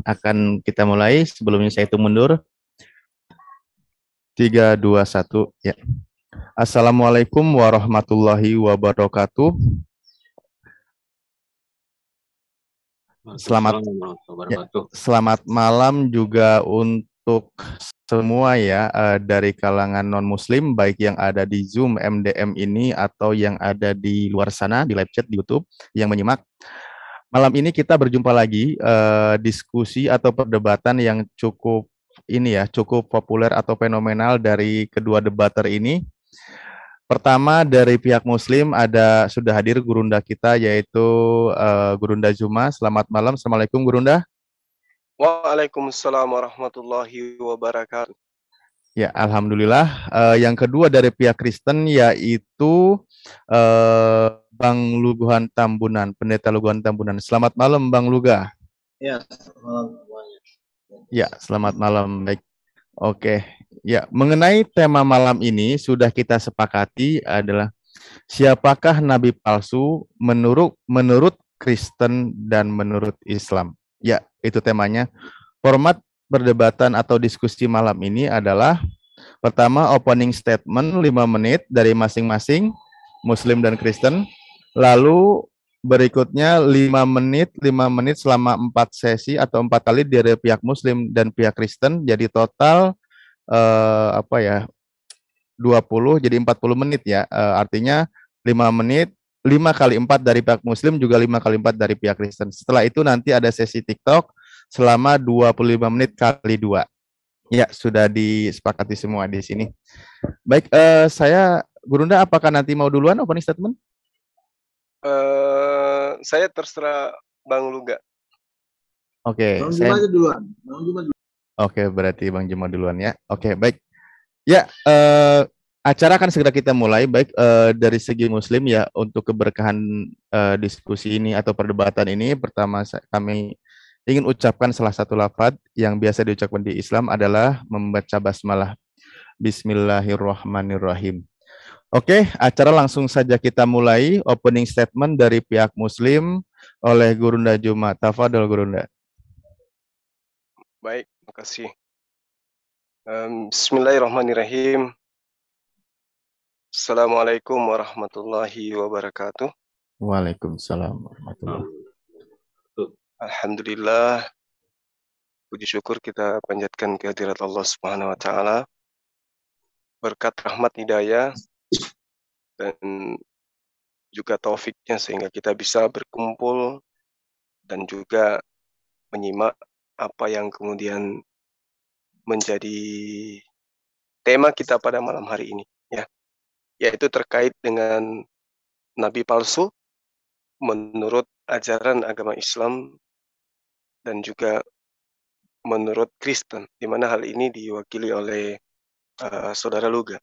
akan kita mulai. Sebelumnya saya hitung mundur. 3, 2, 1. Ya. Assalamualaikum warahmatullahi wabarakatuh. Selamat malam juga untuk semua ya, dari kalangan non-muslim, baik yang ada di Zoom MDM ini atau yang ada di luar sana di live chat di YouTube yang menyimak. Malam ini kita berjumpa lagi, diskusi atau perdebatan yang cukup cukup populer atau fenomenal dari kedua debater ini. Pertama dari pihak Muslim sudah hadir gurunda kita, yaitu Gurunda Zuma. Selamat malam. Assalamualaikum Gurunda. Waalaikumsalam warahmatullahi wabarakatuh. Ya, alhamdulillah. Yang kedua dari pihak Kristen yaitu Bang Luguhan Tambunan, Pendeta Luguhan Tambunan. Selamat malam Bang Luga. Ya, selamat malam semuanya. Ya, selamat malam. Baik. Oke. Ya, mengenai tema malam ini sudah kita sepakati adalah siapakah nabi palsu menurut Kristen dan menurut Islam. Ya, itu temanya. Format perdebatan atau diskusi malam ini adalah pertama opening statement 5 menit dari masing-masing Muslim dan Kristen. Lalu berikutnya 5 menit selama 4 sesi atau 4 kali dari pihak Muslim dan pihak Kristen. Jadi total 20 jadi 40 menit ya. Artinya 5 menit 5 kali 4 dari pihak Muslim, juga 5 kali 4 dari pihak Kristen. Setelah itu nanti ada sesi TikTok selama 25 menit kali 2. Ya, sudah disepakati semua di sini. Baik, Gurunda, apakah nanti mau duluan opening statement? Saya terserah Bang Luga. Oke, Bang Juma duluan. Oke, berarti Bang Juma duluan ya. Oke, baik. Ya, acara akan segera kita mulai. Baik, dari segi Muslim ya, untuk keberkahan diskusi ini atau perdebatan ini, pertama kami ingin ucapkan salah satu lafaz yang biasa diucapkan di Islam adalah membaca basmalah. Bismillahirrahmanirrahim. Oke, acara langsung saja kita mulai. Opening statement dari pihak Muslim oleh Gurunda Juma. Tafadhol Gurunda. Baik, makasih. Bismillahirrahmanirrahim. Assalamualaikum warahmatullahi wabarakatuh. Waalaikumsalam warahmatullahi wabarakatuh. Alhamdulillah, puji syukur kita panjatkan kehadirat Allah Subhanahu wa taala. Berkat rahmat hidayah dan juga taufiknya sehingga kita bisa berkumpul dan juga menyimak apa yang kemudian menjadi tema kita pada malam hari ini ya, yaitu terkait dengan nabi palsu menurut ajaran agama Islam dan juga menurut Kristen, di mana hal ini diwakili oleh saudara Luga.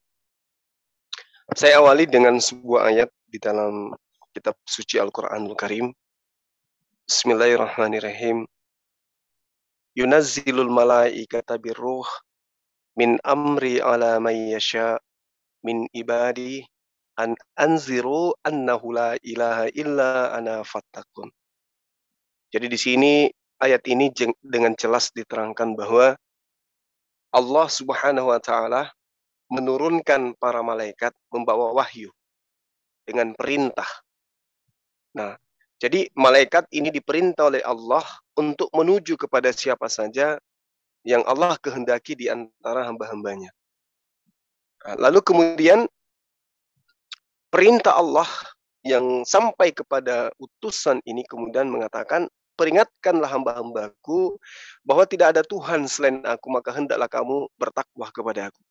Saya awali dengan sebuah ayat di dalam kitab suci Al-Qur'anul Karim. Bismillahirrahmanirrahim. Yunazzilul malaikata birruh min amri ala may yasha min ibadi an anziru annahu la ilaha illa ana fattaqun. Jadi di sini ayat ini dengan jelas diterangkan bahwa Allah Subhanahu wa taala menurunkan para malaikat membawa wahyu dengan perintah. Nah, jadi malaikat ini diperintah oleh Allah untuk menuju kepada siapa saja yang Allah kehendaki di antara hamba-hambanya. Lalu kemudian perintah Allah yang sampai kepada utusan ini kemudian mengatakan, peringatkanlah hamba-hambaku bahwa tidak ada Tuhan selain aku, maka hendaklah kamu bertakwa kepada aku.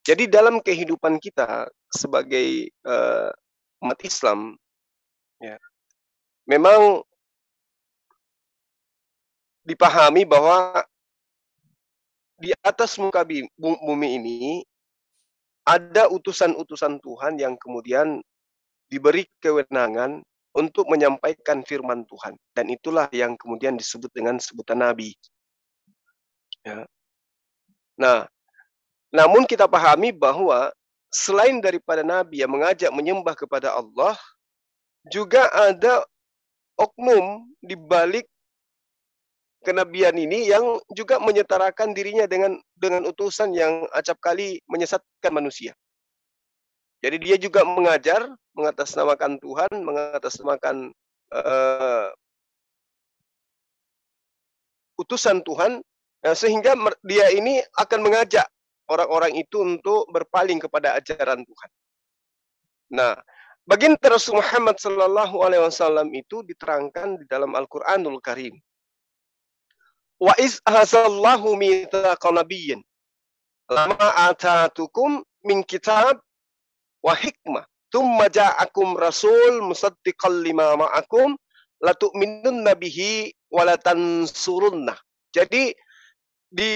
Jadi dalam kehidupan kita sebagai umat Islam, ya, memang dipahami bahwa di atas muka bumi ini ada utusan-utusan Tuhan yang kemudian diberi kewenangan untuk menyampaikan firman Tuhan. Dan itulah yang kemudian disebut dengan sebutan Nabi. Ya. Nah, namun kita pahami bahwa selain daripada Nabi yang mengajak menyembah kepada Allah, juga ada oknum di balik kenabian ini yang juga menyetarakan dirinya dengan utusan yang acap kali menyesatkan manusia. Jadi dia juga mengajar, mengatasnamakan Tuhan, mengatasnamakan utusan Tuhan, sehingga dia ini akan mengajak orang-orang itu untuk berpaling kepada ajaran Tuhan. Nah, baginda Rasul Muhammad sallallahu alaihi wasallam itu diterangkan di dalam Al-Qur'anul Karim. Wa iz ahazallahu mitsaqan nabiyyin lama atatukum min kitab wa hikmah thumma ja'akum rasul musaddiqan lima ma'akum latu'minunna bihi wa latansurunnah. Jadi di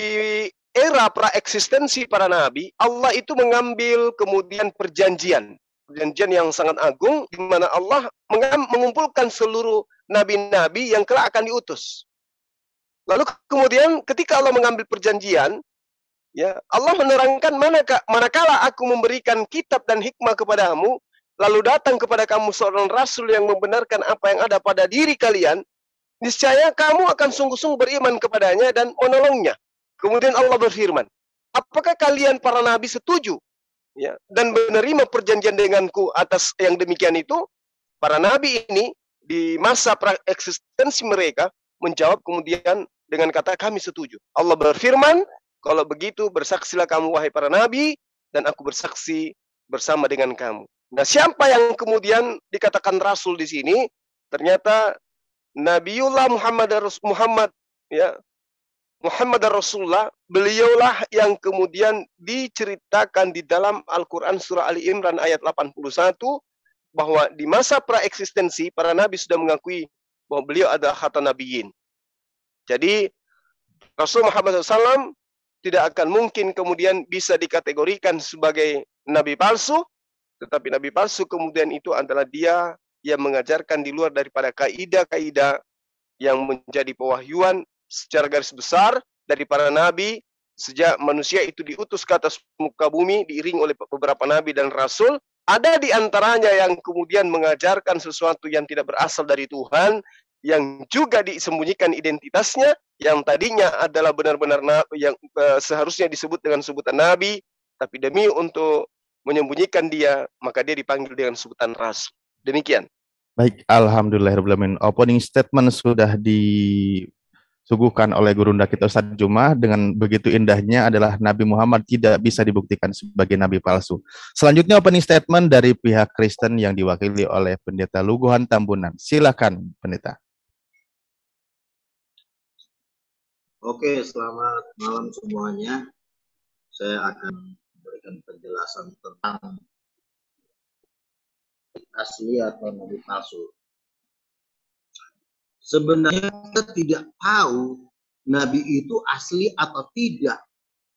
era praeksistensi para nabi, Allah itu mengambil kemudian perjanjian yang sangat agung, di mana Allah mengumpulkan seluruh nabi-nabi yang kelak akan diutus. Lalu kemudian ketika Allah mengambil perjanjian, ya Allah menerangkan, manakala aku memberikan kitab dan hikmah kepadamu, lalu datang kepada kamu seorang rasul yang membenarkan apa yang ada pada diri kalian, niscaya kamu akan sungguh-sungguh beriman kepadanya dan menolongnya. Kemudian Allah berfirman, apakah kalian para nabi setuju, ya, dan menerima perjanjian denganku atas yang demikian itu? Para nabi ini di masa eksistensi mereka menjawab kemudian dengan kata kami setuju. Allah berfirman, kalau begitu bersaksilah kamu wahai para nabi, dan aku bersaksi bersama dengan kamu. Nah, siapa yang kemudian dikatakan rasul di sini? Ternyata Nabiullah Muhammad Rasulullah, beliaulah yang kemudian diceritakan di dalam Al-Quran surah Ali Imran ayat 81, bahwa di masa praeksistensi para nabi sudah mengakui bahwa beliau adalah khatan nabiyyin. Jadi Rasul Muhammad SAW tidak akan mungkin kemudian bisa dikategorikan sebagai nabi palsu, tetapi nabi palsu kemudian itu adalah dia yang mengajarkan di luar daripada kaidah-kaidah yang menjadi pewahyuan secara garis besar dari para nabi sejak manusia itu diutus ke atas muka bumi diiringi oleh beberapa nabi dan rasul. Ada di antaranya yang kemudian mengajarkan sesuatu yang tidak berasal dari Tuhan, yang juga disembunyikan identitasnya, yang tadinya adalah benar-benar yang seharusnya disebut dengan sebutan nabi, tapi demi untuk menyembunyikan dia, maka dia dipanggil dengan sebutan rasul. Demikian. Baik, alhamdulillahirobbilalamin. Opening statement sudah disuguhkan oleh Gurunda kita Ustadz Juma. Dengan begitu indahnya adalah Nabi Muhammad tidak bisa dibuktikan sebagai nabi palsu. Selanjutnya opening statement dari pihak Kristen yang diwakili oleh Pendeta Luguhan Tambunan. Silakan, Pendeta. Oke, selamat malam semuanya. Saya akan memberikan penjelasan tentang asli atau nabi palsu. Sebenarnya kita tidak tahu nabi itu asli atau tidak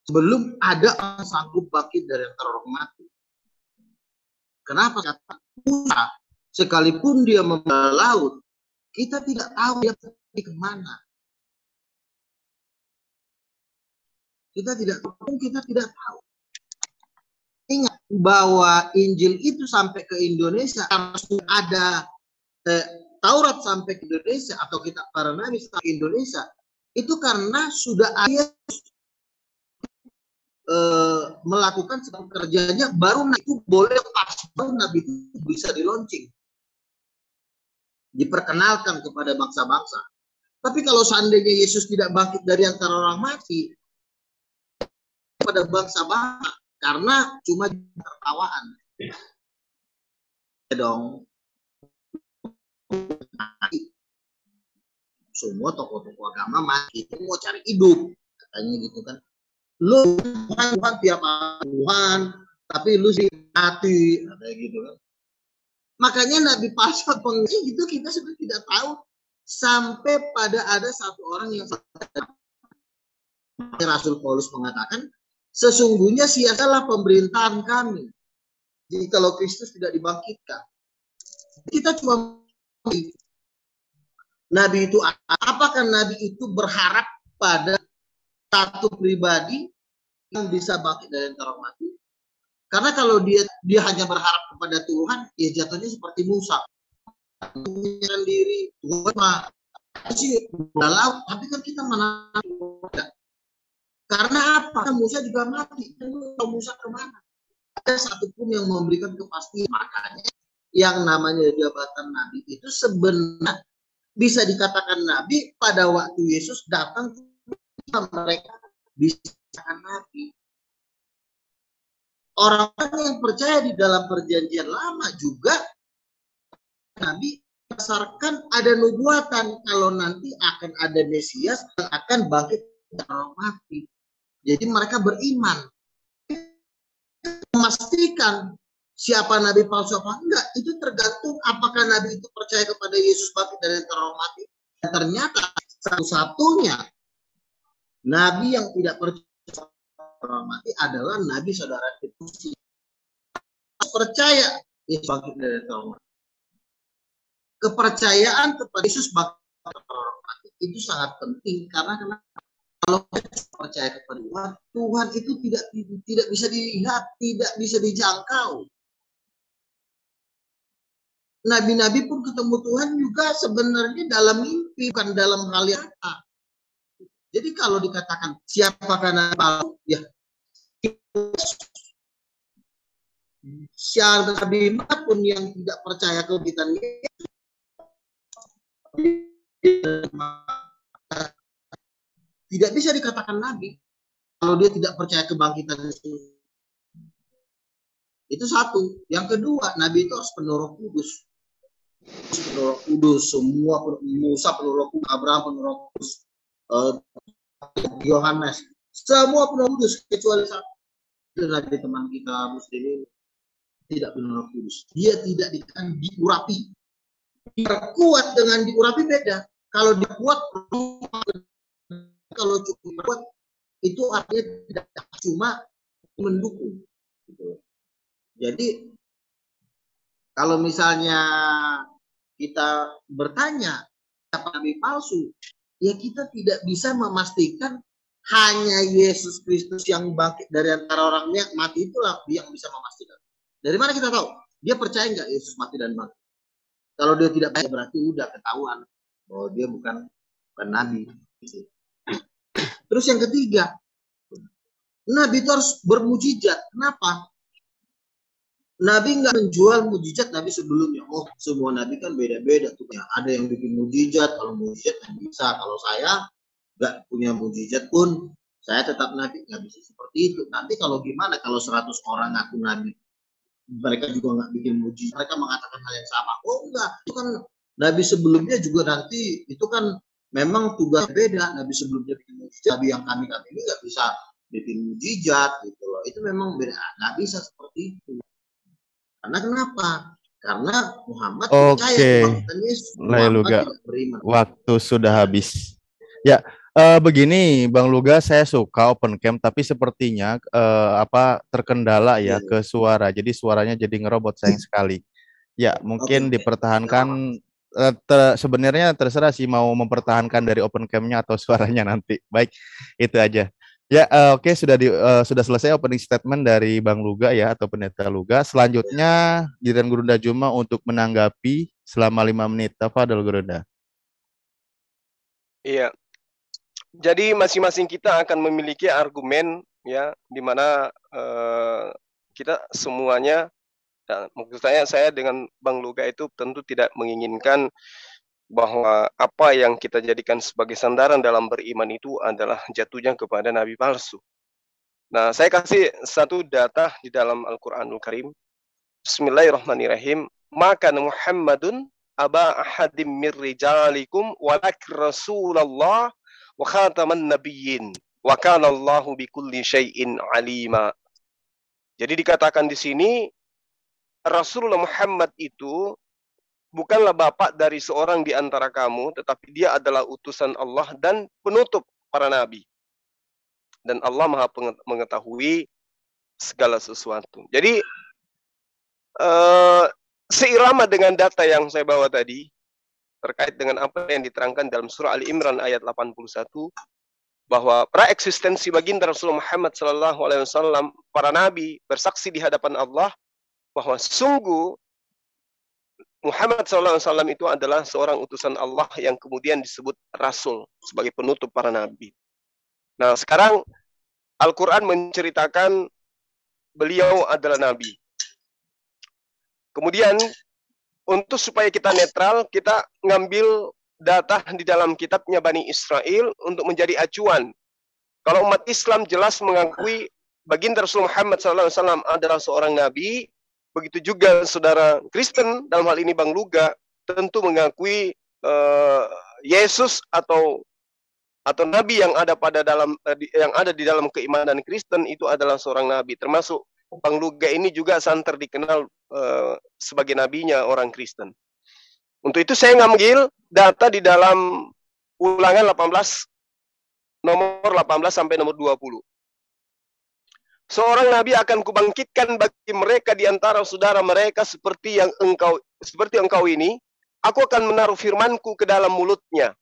sebelum ada orang sanggup bangkit dari antara orang mati. Kenapa? Kata Musa, sekalipun dia membelah laut, kita tidak tahu dia pergi kemana. Kita tidak tahu. Ingat bahwa Injil itu sampai ke Indonesia, karena sudah ada Taurat sampai ke Indonesia atau kitab para nabi sampai ke Indonesia, itu karena sudah ada melakukan sebuah kerjanya, baru itu boleh pas, baru nabi itu bisa dilaunching, diperkenalkan kepada bangsa-bangsa. Tapi kalau seandainya Yesus tidak bangkit dari antara orang mati, pada bangsa-bangsa, karena cuma tertawaan. Ya dong. Semua tokoh-tokoh agama mati, mau cari hidup, katanya gitu kan. Lu Tuhan tiap Tuhan, tapi lu sih mati, katanya gitu kan. Makanya nabi palsu itu kita sudah tidak tahu sampai pada ada satu orang yang Rasul Paulus mengatakan, sesungguhnya sia-sialah pemerintahan kami jikalau Kristus tidak dibangkitkan. Kita cuma nabi itu, apakah nabi itu berharap pada satu pribadi yang bisa bangkit dari antara mati? Karena kalau dia hanya berharap kepada Tuhan, ya jatuhnya seperti Musa. Menyerahkan diri, Tuhan sih udah laut, tapi kan kita mana karena apa? Musa juga mati. Musa kemana? Ada satupun yang memberikan kepastian. Makanya yang namanya jabatan nabi itu sebenarnya bisa dikatakan nabi pada waktu Yesus datang, mereka bisa nabi. Orang-orang yang percaya di dalam perjanjian lama juga nabi berdasarkan ada nubuatan kalau nanti akan ada Mesias yang akan bangkit dari orang mati. Jadi mereka beriman. Memastikan siapa nabi palsu apa enggak itu tergantung apakah nabi itu percaya kepada Yesus bangkit dari orang mati. Dan ternyata satu-satunya nabi yang tidak percaya orang mati adalah nabi saudara Yesus. Percaya Yesus bangkit dari orang mati. Kepercayaan kepada Yesus bangkit dari orang mati itu sangat penting karena kalau kita percaya kepada Tuhan, Tuhan itu tidak bisa dilihat, tidak bisa dijangkau. Nabi-nabi pun ketemu Tuhan juga sebenarnya dalam mimpi, bukan dalam hal yang nyata. Jadi kalau dikatakan siapakah nabi palsu, ya siapa nabi pun yang tidak percaya kebangkitan Yesus, tidak bisa dikatakan nabi kalau dia tidak percaya kebangkitan Yesus. Itu satu. Yang kedua, nabi itu harus penuh Roh Kudus. Penuh Roh Kudus, semua Musa penuh Roh Kudus, Abraham penuh Roh Kudus, Yohanes, semua penuh Roh Kudus kecuali satu. Nabi teman kita Muslim ini tidak penuh Roh Kudus. Dia tidak diurapi. Dia kuat dengan diurapi beda. Kalau dia kuat, kalau cukup kuat itu artinya tidak cuma mendukung. Gitu. Jadi kalau misalnya kita bertanya siapa nabi palsu, ya kita tidak bisa memastikan hanya Yesus Kristus yang bangkit dari antara orang mati itulah yang bisa memastikan. Dari mana kita tahu? Dia percaya nggak Yesus mati dan bangkit? Kalau dia tidak percaya berarti udah ketahuan bahwa dia bukan nabi. Terus yang ketiga, nabi itu harus bermujizat. Kenapa? Nabi nggak menjual mujizat nabi sebelumnya. Oh, semua nabi kan beda-beda tuh. Ada yang bikin mujizat, kalau mujizat yang bisa. Kalau saya nggak punya mujizat pun, saya tetap nabi. Nggak bisa seperti itu. Nanti kalau gimana? Kalau 100 orang ngaku nabi, mereka juga nggak bikin mujizat. Mereka mengatakan hal yang sama. Oh enggak, itu kan nabi sebelumnya juga nanti itu kan memang tugas beda. Nabi sebelumnya bikin mujizat, nabi yang kami ini nggak bisa bikin mujizat gitu loh. Itu memang beda. Nggak bisa seperti itu. Karena kenapa? Karena Muhammad percaya kebangkitan Yesus. Muhammad tidak beriman. Waktu sudah habis. Ya, begini Bang Luga, saya suka open cam tapi sepertinya terkendala ya ke suara. Jadi suaranya jadi ngerobot, sayang sekali. Ya, mungkin dipertahankan. Sebenarnya terserah sih mau mempertahankan dari open cam-nya atau suaranya nanti. Baik, itu aja. Ya, oke, sudah selesai opening statement dari Bang Luga ya, atau Pendeta Luga. Selanjutnya giliran Gurunda Juma untuk menanggapi selama 5 menit. Tafadhol Gurunda. Iya. Jadi masing-masing kita akan memiliki argumen ya, di mana kita semuanya, maksud saya dengan Bang Luga itu tentu tidak menginginkan bahwa apa yang kita jadikan sebagai sandaran dalam beriman itu adalah jatuhnya kepada nabi palsu. Nah, saya kasih satu data di dalam Al-Qur'anul Karim. Bismillahirrahmanirrahim. Maka Muhammadun aba ahadim mir rijalikum walakin Rasulullah wa khataman nabiyyin wa kana Allahu bikulli syai'in alima. Jadi dikatakan di sini Rasulullah Muhammad itu bukanlah bapak dari seorang di antara kamu, tetapi dia adalah utusan Allah dan penutup para nabi. Dan Allah Maha mengetahui segala sesuatu. Jadi seirama dengan data yang saya bawa tadi terkait dengan apa yang diterangkan dalam surah Ali Imran ayat 81 bahwa praeksistensi baginda Rasulullah Muhammad SAW, para nabi bersaksi di hadapan Allah bahwa sungguh Muhammad SAW itu adalah seorang utusan Allah yang kemudian disebut Rasul sebagai penutup para nabi. Nah, sekarang Al-Quran menceritakan beliau adalah nabi. Kemudian, untuk supaya kita netral, kita ngambil data di dalam kitabnya Bani Israel untuk menjadi acuan. Kalau umat Islam jelas mengakui baginda Rasul Muhammad SAW adalah seorang nabi, begitu juga saudara Kristen, dalam hal ini Bang Luga, tentu mengakui Yesus atau nabi yang ada di dalam keimanan Kristen itu adalah seorang nabi. Termasuk Bang Luga ini juga santer dikenal sebagai nabinya orang Kristen. Untuk itu saya ngambil data di dalam Ulangan 18 nomor 18 sampai nomor 20. Seorang nabi akan kubangkitkan bagi mereka di antara saudara mereka seperti engkau ini. Aku akan menaruh firmanku ke dalam mulutnya.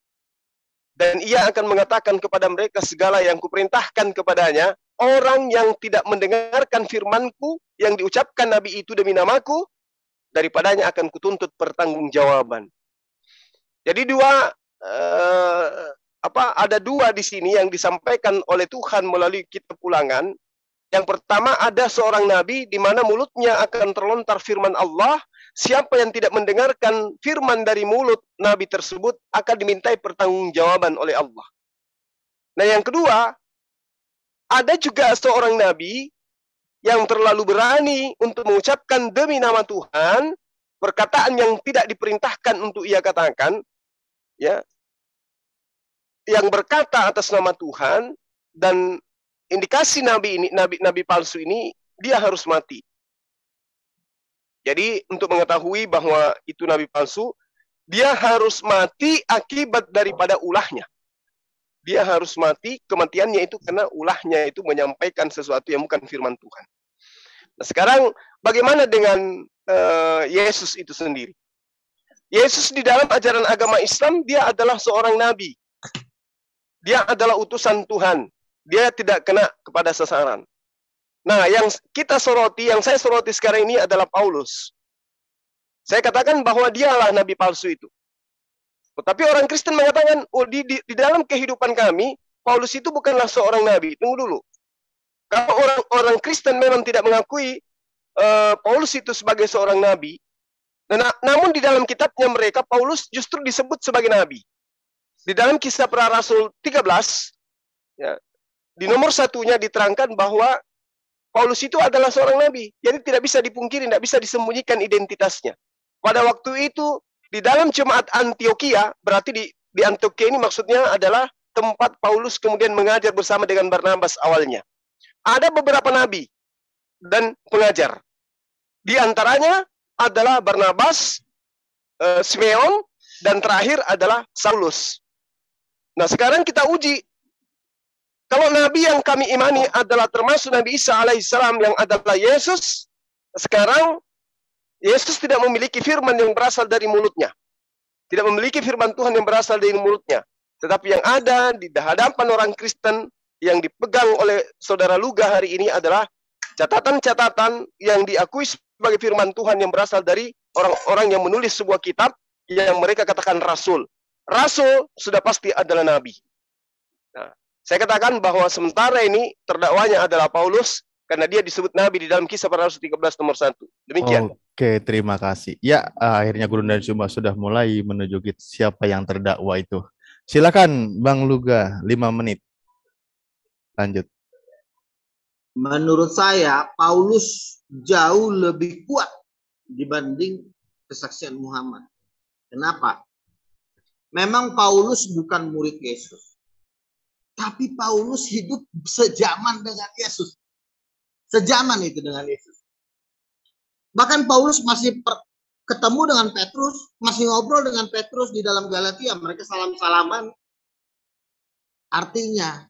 Dan ia akan mengatakan kepada mereka segala yang kuperintahkan kepadanya. Orang yang tidak mendengarkan firmanku yang diucapkan nabi itu demi namaku, daripadanya akan kutuntut pertanggungjawaban. Jadi ada dua di sini yang disampaikan oleh Tuhan melalui kitab Ulangan. Yang pertama, ada seorang nabi di mana mulutnya akan terlontar firman Allah. Siapa yang tidak mendengarkan firman dari mulut nabi tersebut akan dimintai pertanggungjawaban oleh Allah. Nah, yang kedua, ada juga seorang nabi yang terlalu berani untuk mengucapkan demi nama Tuhan perkataan yang tidak diperintahkan untuk ia katakan, ya, yang berkata atas nama Tuhan, dan indikasi nabi palsu ini, dia harus mati. Jadi untuk mengetahui bahwa itu nabi palsu, dia harus mati akibat daripada ulahnya. Dia harus mati, kematiannya itu karena ulahnya itu menyampaikan sesuatu yang bukan firman Tuhan. Nah, sekarang bagaimana dengan Yesus itu sendiri? Yesus di dalam ajaran agama Islam, dia adalah seorang nabi. Dia adalah utusan Tuhan. Dia tidak kena kepada sasaran. Nah, yang saya soroti sekarang ini adalah Paulus. Saya katakan bahwa dialah nabi palsu itu. Tetapi orang Kristen mengatakan, di dalam kehidupan kami, Paulus itu bukanlah seorang nabi. Tunggu dulu. Kalau orang Kristen memang tidak mengakui Paulus itu sebagai seorang nabi, namun di dalam kitabnya mereka, Paulus justru disebut sebagai nabi. Di dalam Kisah Para Rasul 13, ya, di nomor 1-nya diterangkan bahwa Paulus itu adalah seorang nabi. Jadi tidak bisa dipungkiri, tidak bisa disembunyikan identitasnya. Pada waktu itu, di dalam jemaat Antioquia, berarti di Antioquia ini maksudnya adalah tempat Paulus kemudian mengajar bersama dengan Barnabas awalnya. Ada beberapa nabi dan pengajar. Di antaranya adalah Barnabas, Simeon, dan terakhir adalah Saulus. Nah, sekarang kita uji. Kalau nabi yang kami imani adalah termasuk Nabi Isa alaihissalam yang adalah Yesus, sekarang Yesus tidak memiliki firman yang berasal dari mulutnya. Tidak memiliki firman Tuhan yang berasal dari mulutnya. Tetapi yang ada di hadapan orang Kristen yang dipegang oleh saudara Luga hari ini adalah catatan-catatan yang diakui sebagai firman Tuhan yang berasal dari orang-orang yang menulis sebuah kitab yang mereka katakan rasul. Rasul sudah pasti adalah nabi. Nah, saya katakan bahwa sementara ini terdakwanya adalah Paulus karena dia disebut nabi di dalam Kisah Para Rasul 13 nomor 1. Demikian. Oke, terima kasih. Ya, akhirnya Guru dan Sumba sudah mulai menunjuki siapa yang terdakwa itu. Silakan Bang Luga, 5 menit. Lanjut. Menurut saya, Paulus jauh lebih kuat dibanding kesaksian Muhammad. Kenapa? Memang Paulus bukan murid Yesus. Tapi Paulus hidup sejaman dengan Yesus. Sejaman itu dengan Yesus. Bahkan Paulus masih ketemu dengan Petrus, masih ngobrol dengan Petrus di dalam Galatia. Mereka salam-salaman. Artinya,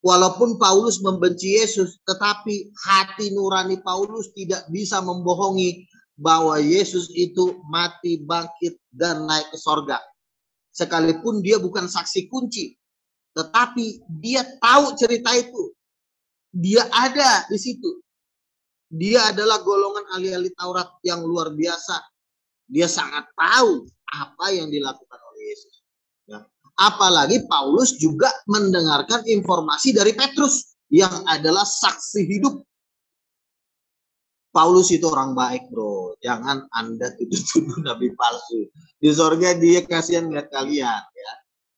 walaupun Paulus membenci Yesus, tetapi hati nurani Paulus tidak bisa membohongi bahwa Yesus itu mati, bangkit, dan naik ke sorga. Sekalipun dia bukan saksi kunci, tetapi dia tahu cerita itu. Dia ada di situ. Dia adalah golongan ahli-ahli Taurat yang luar biasa. Dia sangat tahu apa yang dilakukan oleh Yesus. Ya. Apalagi Paulus juga mendengarkan informasi dari Petrus yang adalah saksi hidup. Paulus itu orang baik, bro. Jangan Anda tuduh-tuduh nabi palsu. Di sorga dia kasihan lihat kalian. Ya.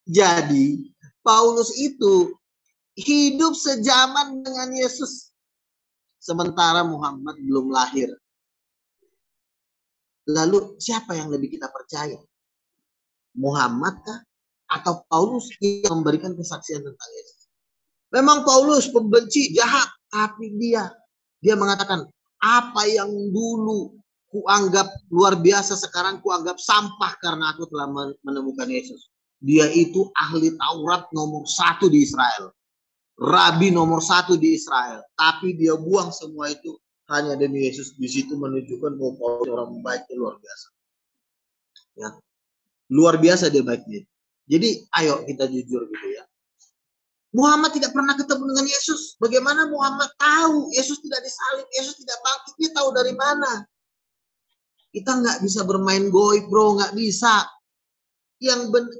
Jadi Paulus itu hidup sejaman dengan Yesus. Sementara Muhammad belum lahir. Lalu siapa yang lebih kita percaya? Muhammad kah? Atau Paulus yang memberikan kesaksian tentang Yesus? Memang Paulus pembenci, jahat. Tapi dia mengatakan, apa yang dulu kuanggap luar biasa, sekarang kuanggap sampah karena aku telah menemukan Yesus. Dia itu ahli Taurat nomor 1 di Israel. Rabi nomor 1 di Israel. Tapi dia buang semua itu hanya demi Yesus. Di situ menunjukkan bahwa Paulus orang baik luar biasa. Ya. Luar biasa dia baiknya. Jadi ayo kita jujur gitu ya. Muhammad tidak pernah ketemu dengan Yesus. Bagaimana Muhammad tahu Yesus tidak disalib, Yesus tidak bangkit? Dia tahu dari mana? Kita nggak bisa bermain goib, bro, nggak bisa.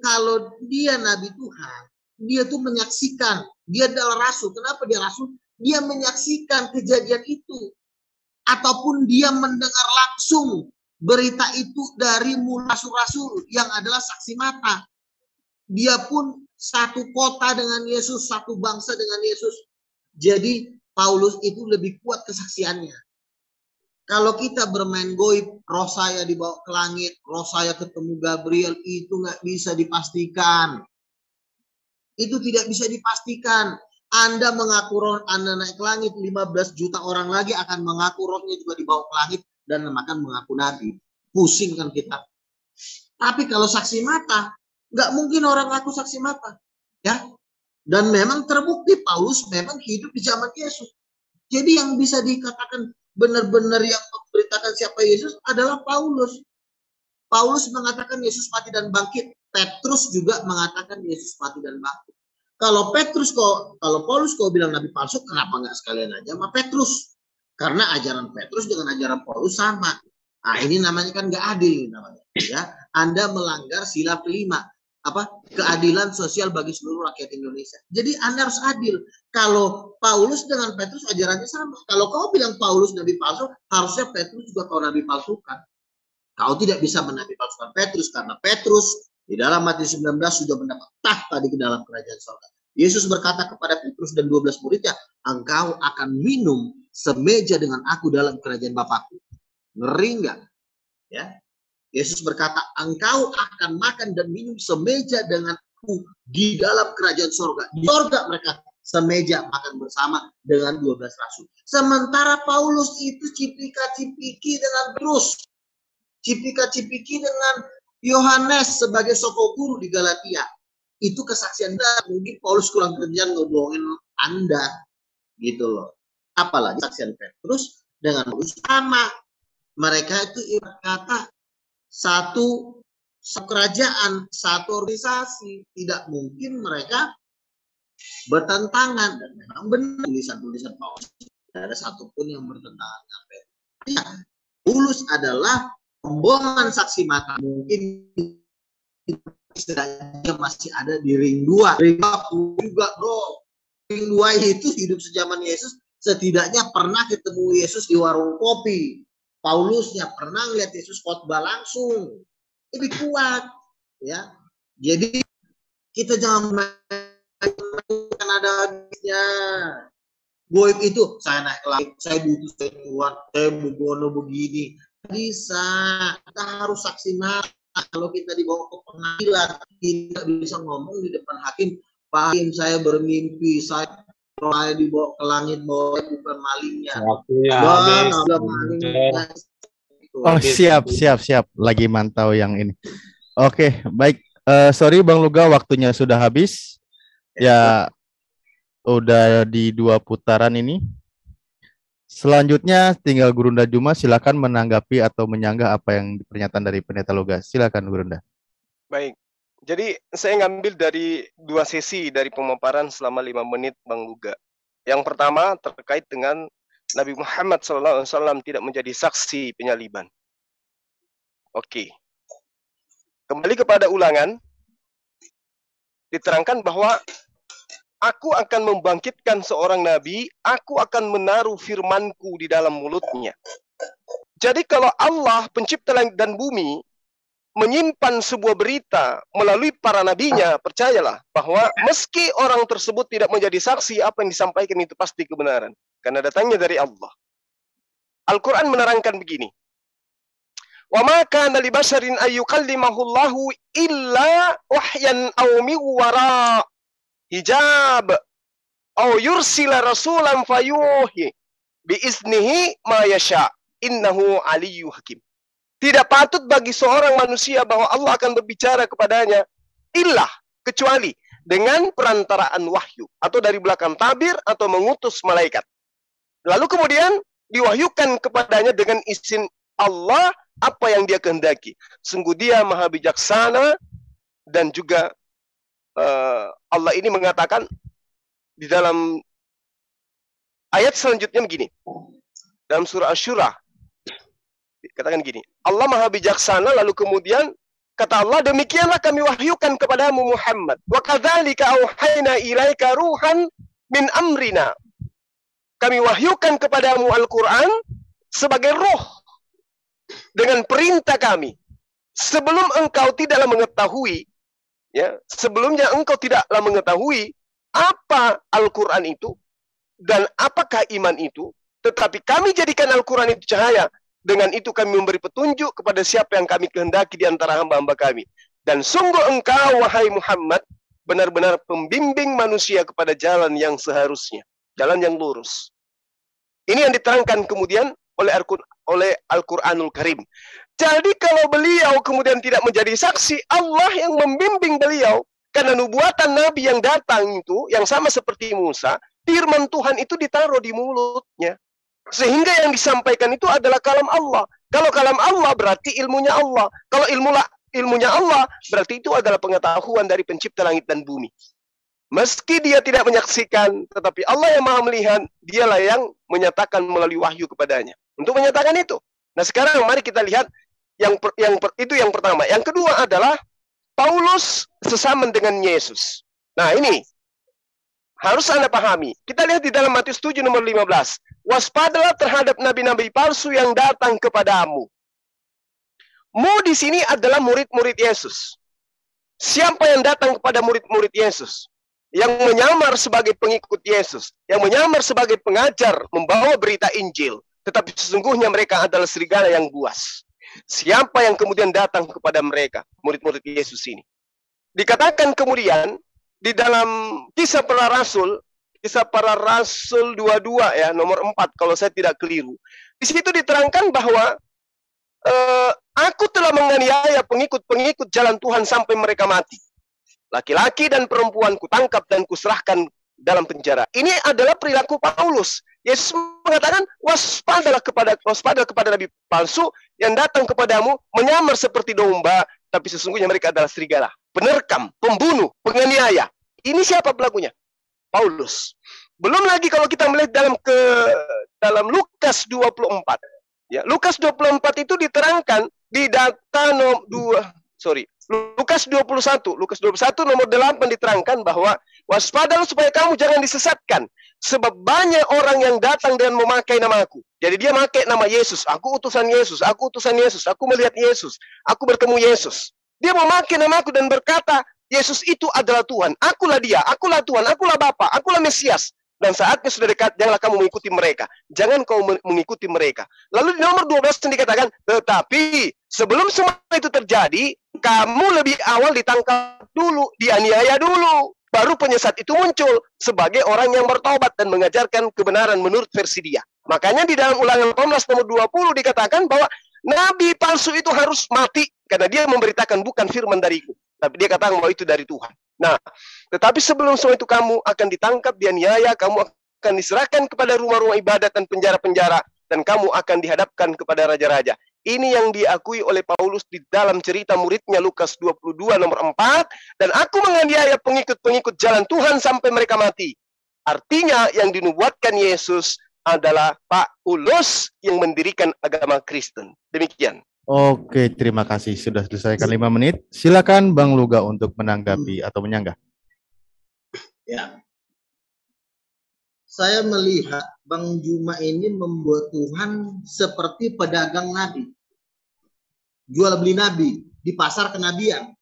Kalau dia Nabi Tuhan, dia tuh menyaksikan. Dia adalah rasul. Kenapa dia rasul? Dia menyaksikan kejadian itu. Ataupun dia mendengar langsung berita itu dari rasul-rasul yang adalah saksi mata. Dia pun satu kota dengan Yesus, satu bangsa dengan Yesus. Jadi Paulus itu lebih kuat kesaksiannya. Kalau kita bermain goib, roh saya dibawa ke langit, roh saya ketemu Gabriel, itu nggak bisa dipastikan. Itu tidak bisa dipastikan. Anda mengaku roh Anda naik ke langit, 15 juta orang lagi akan mengaku rohnya juga dibawa ke langit dan akan mengaku nabi. Pusing kan kita. Tapi kalau saksi mata, nggak mungkin orang ngaku saksi mata. Ya. Dan memang terbukti Paulus memang hidup di zaman Yesus. Jadi yang bisa dikatakan benar-benar yang memberitakan siapa Yesus adalah Paulus. Paulus mengatakan Yesus mati dan bangkit. Petrus juga mengatakan Yesus mati dan bangkit. Kalau Paulus kau bilang nabi palsu, kenapa nggak sekalian aja sama Petrus? Karena ajaran Petrus dengan ajaran Paulus sama. Nah, ini namanya kan nggak adil namanya. Ya, Anda melanggar sila kelima. Keadilan sosial bagi seluruh rakyat Indonesia. Jadi Anda harus adil. Kalau Paulus dengan Petrus ajarannya sama. Kalau kau bilang Paulus nabi palsu, harusnya Petrus juga kau nabi palsukan. Kau tidak bisa menabi palsukan Petrus karena Petrus di dalam Matius 19 sudah mendapat tahta di dalam kerajaan surga. Yesus berkata kepada Petrus dan 12 muridnya, engkau akan minum semeja dengan aku dalam kerajaan Bapakku. Ngeri enggak? Ya. Yesus berkata, engkau akan makan dan minum semeja denganku di dalam kerajaan surga. Di surga mereka semeja makan bersama dengan 12 rasul. Sementara Paulus itu cipika-cipiki dengan Petrus. Cipika-cipiki dengan Yohanes sebagai soko guru di Galatia. Itu kesaksian Anda. Mungkin Paulus kurang kerjaan ngebohongin Anda. Gitu loh. Apalagi kesaksian Petrus dengan Paulus sama. Mereka itu ibarat kata satu kerajaan, satu organisasi. Tidak mungkin mereka bertentangan. Dan memang benar tulisan-tulisan Paulus tidak ada satupun yang bertentangan. Ya, Paulus adalah pembohongan saksi mata. Mungkin istilahnya masih ada di ring 2. Ring 2 juga, bro. Ring 2 itu hidup sejaman Yesus. Setidaknya pernah ketemu Yesus di warung kopi. Paulusnya pernah lihat Yesus khotbah langsung. Lebih kuat. Ya. Jadi kita jangan main ada habisnya. Goib itu, saya naik ke langit, saya butuh Tuhan, saya begono begini. Bisa, kita harus saksi mata. Kalau kita dibawa ke pengadilan, kita bisa ngomong di depan hakim, Pak Hakim, saya bermimpi, saya dibawa ke langit, bahwa bukan malingnya. Oh, siap. Lagi mantau yang ini. Oke, baik. Sorry Bang Luga, waktunya sudah habis. Ya, udah di 2 putaran ini. Selanjutnya tinggal Gurunda Juma, silakan menanggapi atau menyanggah apa yang pernyataan dari Pendeta Luga. Silakan Gurunda. Baik. Jadi saya ngambil dari 2 sesi dari pemaparan selama 5 menit Bang Luga. Yang pertama terkait dengan Nabi Muhammad SAW tidak menjadi saksi penyaliban. Oke. Kembali kepada ulangan, diterangkan bahwa aku akan membangkitkan seorang nabi, aku akan menaruh firmanku di dalam mulutnya. Jadi kalau Allah pencipta langit dan bumi menyimpan sebuah berita melalui para nabinya, percayalah bahwa meski orang tersebut tidak menjadi saksi, apa yang disampaikan itu pasti kebenaran. Karena datangnya dari Allah. Al-Quran menerangkan begini. Wa ma kana li basharin ay yukallimahullahu illa wahyan aw min wara hijab aw yursila rasulan fayuhi bi iznihi ma yasha innahu aliyyu hakim. Tidak patut bagi seorang manusia bahwa Allah akan berbicara kepadanya illah, kecuali dengan perantaraan wahyu atau dari belakang tabir atau mengutus malaikat. Lalu kemudian diwahyukan kepadanya dengan izin Allah apa yang dia kehendaki. Sungguh dia maha bijaksana, dan juga Allah ini mengatakan di dalam ayat selanjutnya begini. Dalam surah Asy-Syura katakan gini, Allah maha bijaksana, lalu kemudian kata Allah, demikianlah kami wahyukan kepadamu Muhammad. Wa kadzalika auhayna ilaika ruhan min amrina. Kami wahyukan kepadamu Al-Quran sebagai ruh dengan perintah kami. Sebelum engkau tidaklah mengetahui, ya, sebelumnya engkau tidaklah mengetahui apa Al-Quran itu dan apakah iman itu, tetapi kami jadikan Al-Quran itu cahaya. Dengan itu kami memberi petunjuk kepada siapa yang kami kehendaki di antara hamba-hamba kami. Dan sungguh engkau, wahai Muhammad, benar-benar pembimbing manusia kepada jalan yang seharusnya. Jalan yang lurus. Ini yang diterangkan kemudian oleh Al-Quranul Karim. Jadi kalau beliau kemudian tidak menjadi saksi, Allah yang membimbing beliau. Karena nubuatan Nabi yang datang itu, yang sama seperti Musa, firman Tuhan itu ditaruh di mulutnya. Sehingga yang disampaikan itu adalah kalam Allah. Kalau kalam Allah berarti ilmunya Allah. Kalau ilmunya Allah berarti itu adalah pengetahuan dari pencipta langit dan bumi. Meski dia tidak menyaksikan, tetapi Allah yang maha melihat, dialah yang menyatakan melalui wahyu kepadanya. Untuk menyatakan itu. Nah sekarang mari kita lihat itu yang pertama. Yang kedua adalah Paulus sesaman dengan Yesus. Nah ini harus Anda pahami. Kita lihat di dalam Matius 7 nomor 15. Waspadalah terhadap nabi-nabi palsu yang datang kepadamu. Mu di sini adalah murid-murid Yesus. Siapa yang datang kepada murid-murid Yesus? Yang menyamar sebagai pengikut Yesus. Yang menyamar sebagai pengajar, membawa berita Injil. Tetapi sesungguhnya mereka adalah serigala yang buas. Siapa yang kemudian datang kepada mereka? Murid-murid Yesus ini. Dikatakan kemudian, di dalam Kisah Para Rasul 22 ya, nomor 4 kalau saya tidak keliru. Di situ diterangkan bahwa aku telah menganiaya pengikut-pengikut jalan Tuhan sampai mereka mati. Laki-laki dan perempuan kutangkap dan kuserahkan dalam penjara. Ini adalah perilaku Paulus. Yesus mengatakan waspadalah kepada nabi palsu yang datang kepadamu menyamar seperti domba, tapi sesungguhnya mereka adalah serigala, penerkam, pembunuh, penganiaya. Ini siapa pelakunya? Paulus. Belum lagi kalau kita melihat dalam Lukas 24. Ya, Lukas 24 itu diterangkan di Lukas 21 nomor 8 diterangkan bahwa waspadalah supaya kamu jangan disesatkan, sebab banyak orang yang datang dan memakai namaku. Jadi dia pakai nama Yesus, aku utusan Yesus, aku melihat Yesus, aku bertemu Yesus. Dia memakai namaku dan berkata, Yesus itu adalah Tuhan, akulah dia, akulah Tuhan, akulah Bapa, akulah Mesias. Dan saatnya sudah dekat, janganlah kamu mengikuti mereka. Jangan kau mengikuti mereka. Lalu di nomor 12 dikatakan, tetapi sebelum semua itu terjadi, kamu lebih awal ditangkap dulu, dianiaya dulu. Baru penyesat itu muncul sebagai orang yang bertobat dan mengajarkan kebenaran menurut versi dia. Makanya di dalam Ulangan 18 nomor 20 dikatakan bahwa nabi palsu itu harus mati karena dia memberitakan bukan firman dariku, tapi dia katakan bahwa itu dari Tuhan. Nah, tetapi sebelum semua itu kamu akan ditangkap, dianiaya, kamu akan diserahkan kepada rumah-rumah ibadat dan penjara-penjara, dan kamu akan dihadapkan kepada raja-raja. Ini yang diakui oleh Paulus di dalam cerita muridnya Lukas 22 nomor 4, dan aku menganiaya pengikut-pengikut jalan Tuhan sampai mereka mati. Artinya yang dinubuatkan Yesus adalah Paulus yang mendirikan agama Kristen. Demikian. Oke, terima kasih. Sudah selesaikan 5 menit. Silakan Bang Luga untuk menanggapi atau menyanggah. Ya, saya melihat Bang Juma ini membuat Tuhan seperti pedagang nabi. Jual beli nabi di pasar kenabian.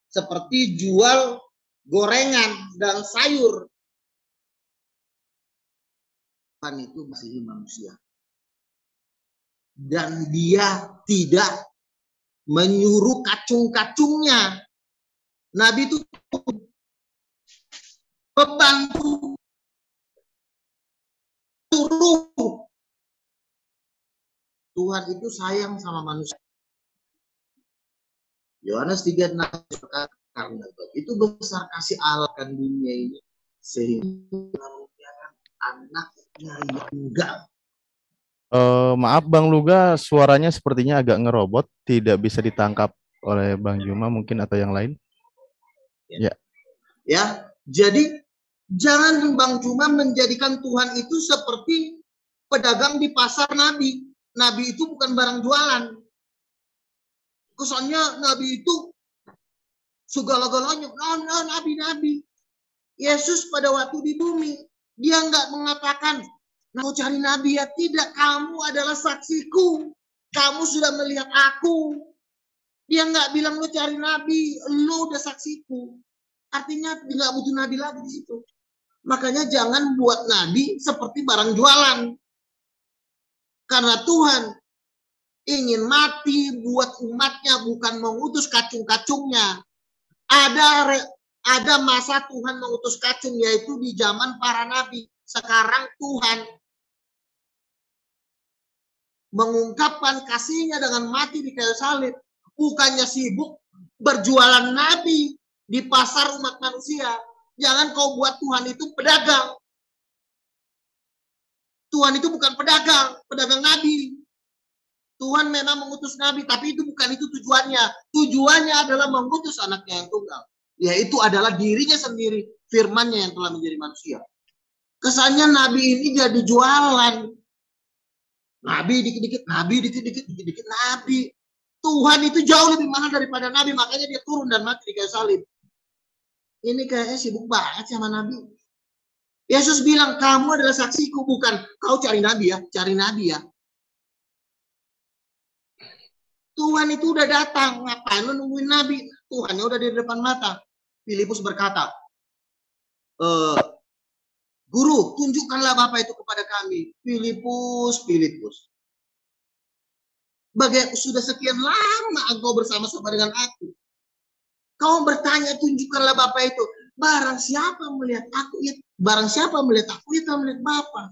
Seperti jual gorengan dan sayur. Tuhan itu masih manusia. Dan dia tidak menyuruh kacung-kacungnya. Nabi itu pembantu, suruh. Tuhan itu sayang sama manusia. Yohanes 3:6 karena itu besar kasih Allah kan dunia ini sehingga menjadikan anaknya yang tunggal. Maaf Bang Luga, suaranya sepertinya agak ngerobot, tidak bisa ditangkap oleh Bang Juma mungkin atau yang lain. Ya. Ya, jadi jangan Bang Juma menjadikan Tuhan itu seperti pedagang di pasar nabi. Nabi itu bukan barang jualan. Kesannya nabi itu segala-galanya. Nabi. Yesus pada waktu di bumi, dia nggak mengatakan, mau cari nabi ya. Tidak, kamu adalah saksiku. Kamu sudah melihat aku. Dia nggak bilang lo cari nabi, lo udah saksiku. Artinya nggak butuh nabi lagi di situ. Makanya jangan buat nabi seperti barang jualan. Karena Tuhan ingin mati buat umatnya, bukan mengutus kacung-kacungnya. Ada masa Tuhan mengutus kacung, yaitu di zaman para nabi. Sekarang Tuhan mengungkapkan kasihnya dengan mati di kayu salib. Bukannya sibuk berjualan nabi di pasar umat manusia. Jangan kau buat Tuhan itu pedagang. Tuhan itu bukan pedagang nabi. Tuhan memang mengutus nabi, tapi itu bukan itu tujuannya. Tujuannya adalah mengutus anaknya yang tunggal. Yaitu adalah dirinya sendiri, firman-Nya yang telah menjadi manusia. Kesannya nabi ini jadi jualan. Nabi dikit-dikit, nabi. Tuhan itu jauh lebih mahal daripada nabi, makanya dia turun dan mati di kayu salib. Ini kayaknya sibuk banget sama nabi. Yesus bilang, kamu adalah saksiku, bukan kau cari nabi ya. Tuhan itu udah datang, ngapain lu nungguin nabi? Tuhannya udah di depan mata. Filipus berkata, Guru, tunjukkanlah Bapa itu kepada kami. Filipus. Sudah sekian lama engkau bersama-sama dengan aku. Kau bertanya, tunjukkanlah Bapa itu. Barang siapa melihat aku, ya melihat Bapa.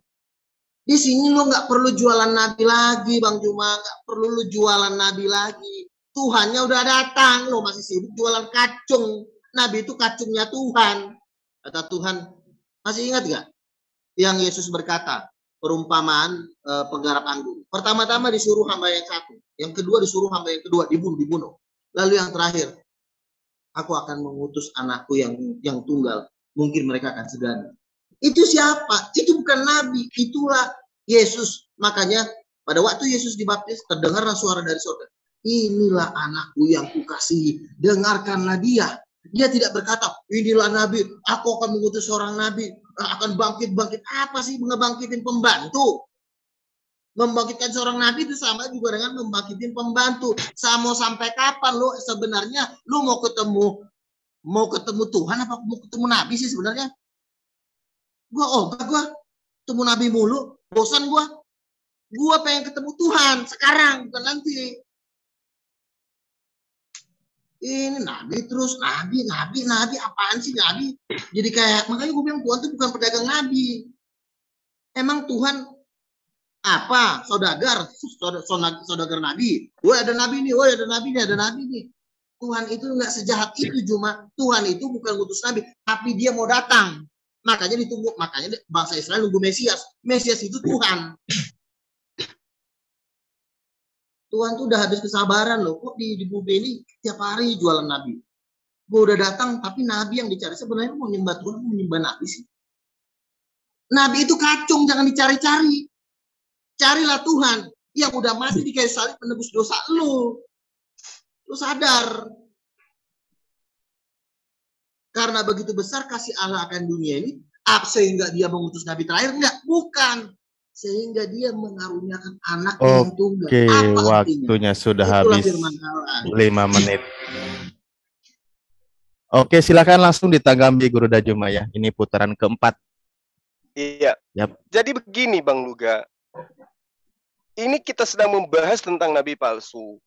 Di sini lo nggak perlu jualan nabi lagi, Bang Juma. Nggak perlu lo jualan nabi lagi. Tuhannya udah datang, lo masih sibuk jualan kacung. Nabi itu kacungnya Tuhan. Kata Tuhan, masih ingat gak? Yang Yesus berkata, perumpamaan penggarap anggur. Pertama-tama disuruh hamba yang satu. Yang kedua disuruh hamba yang kedua, dibunuh. Lalu yang terakhir, aku akan mengutus anakku yang tunggal. Mungkin mereka akan segani. Itu siapa? Itu bukan nabi, itulah Yesus. Makanya pada waktu Yesus dibaptis, terdengarlah suara dari surga. Inilah anakku yang kukasihi, dengarkanlah dia. Dia tidak berkata, inilah nabi, aku akan mengutus seorang nabi, akan bangkit. Apa sih ngebangkitin pembantu? Membangkitkan seorang nabi itu sama juga dengan membangkitin pembantu. Mau sampai kapan lo sebenarnya lo mau ketemu Tuhan apa mau ketemu nabi sih sebenarnya? Gua ketemu nabi mulu, bosan gua. Gua pengen ketemu Tuhan sekarang, bukan nanti. Ini nabi terus, nabi, apaan sih nabi? Jadi kayak, makanya gue bilang Tuhan itu bukan pedagang nabi. Emang Tuhan apa? Saudagar nabi. Woi ada nabi nih. Tuhan itu nggak sejahat itu, cuma Tuhan itu bukan ngutus nabi, tapi dia mau datang. Makanya ditunggu, makanya bangsa Israel nunggu Mesias. Mesias itu Tuhan. Tuhan tuh udah habis kesabaran loh. Kok di bumi ini tiap hari jualan nabi. Gue udah datang, tapi nabi yang dicari sebenarnya mau nyembah Tuhan, mau nyembah nabi sih. Nabi itu kacung, jangan dicari-cari. Carilah Tuhan. yang udah mati di kayu salib menebus dosa lu. Lu sadar. Karena begitu besar kasih Allah akan dunia ini, sehingga dia mengutus Nabi terakhir? Enggak, bukan. Sehingga dia mengaruniakan anak yang tunggal. Oke, Apa waktunya artinya? sudah Itulah habis firman Allah. 5 menit. Oke, silakan langsung ditanggapi Guru Dajuma ya. Ini putaran keempat. Iya. Yap. Jadi begini Bang Luga. Ini kita sedang membahas tentang nabi palsu.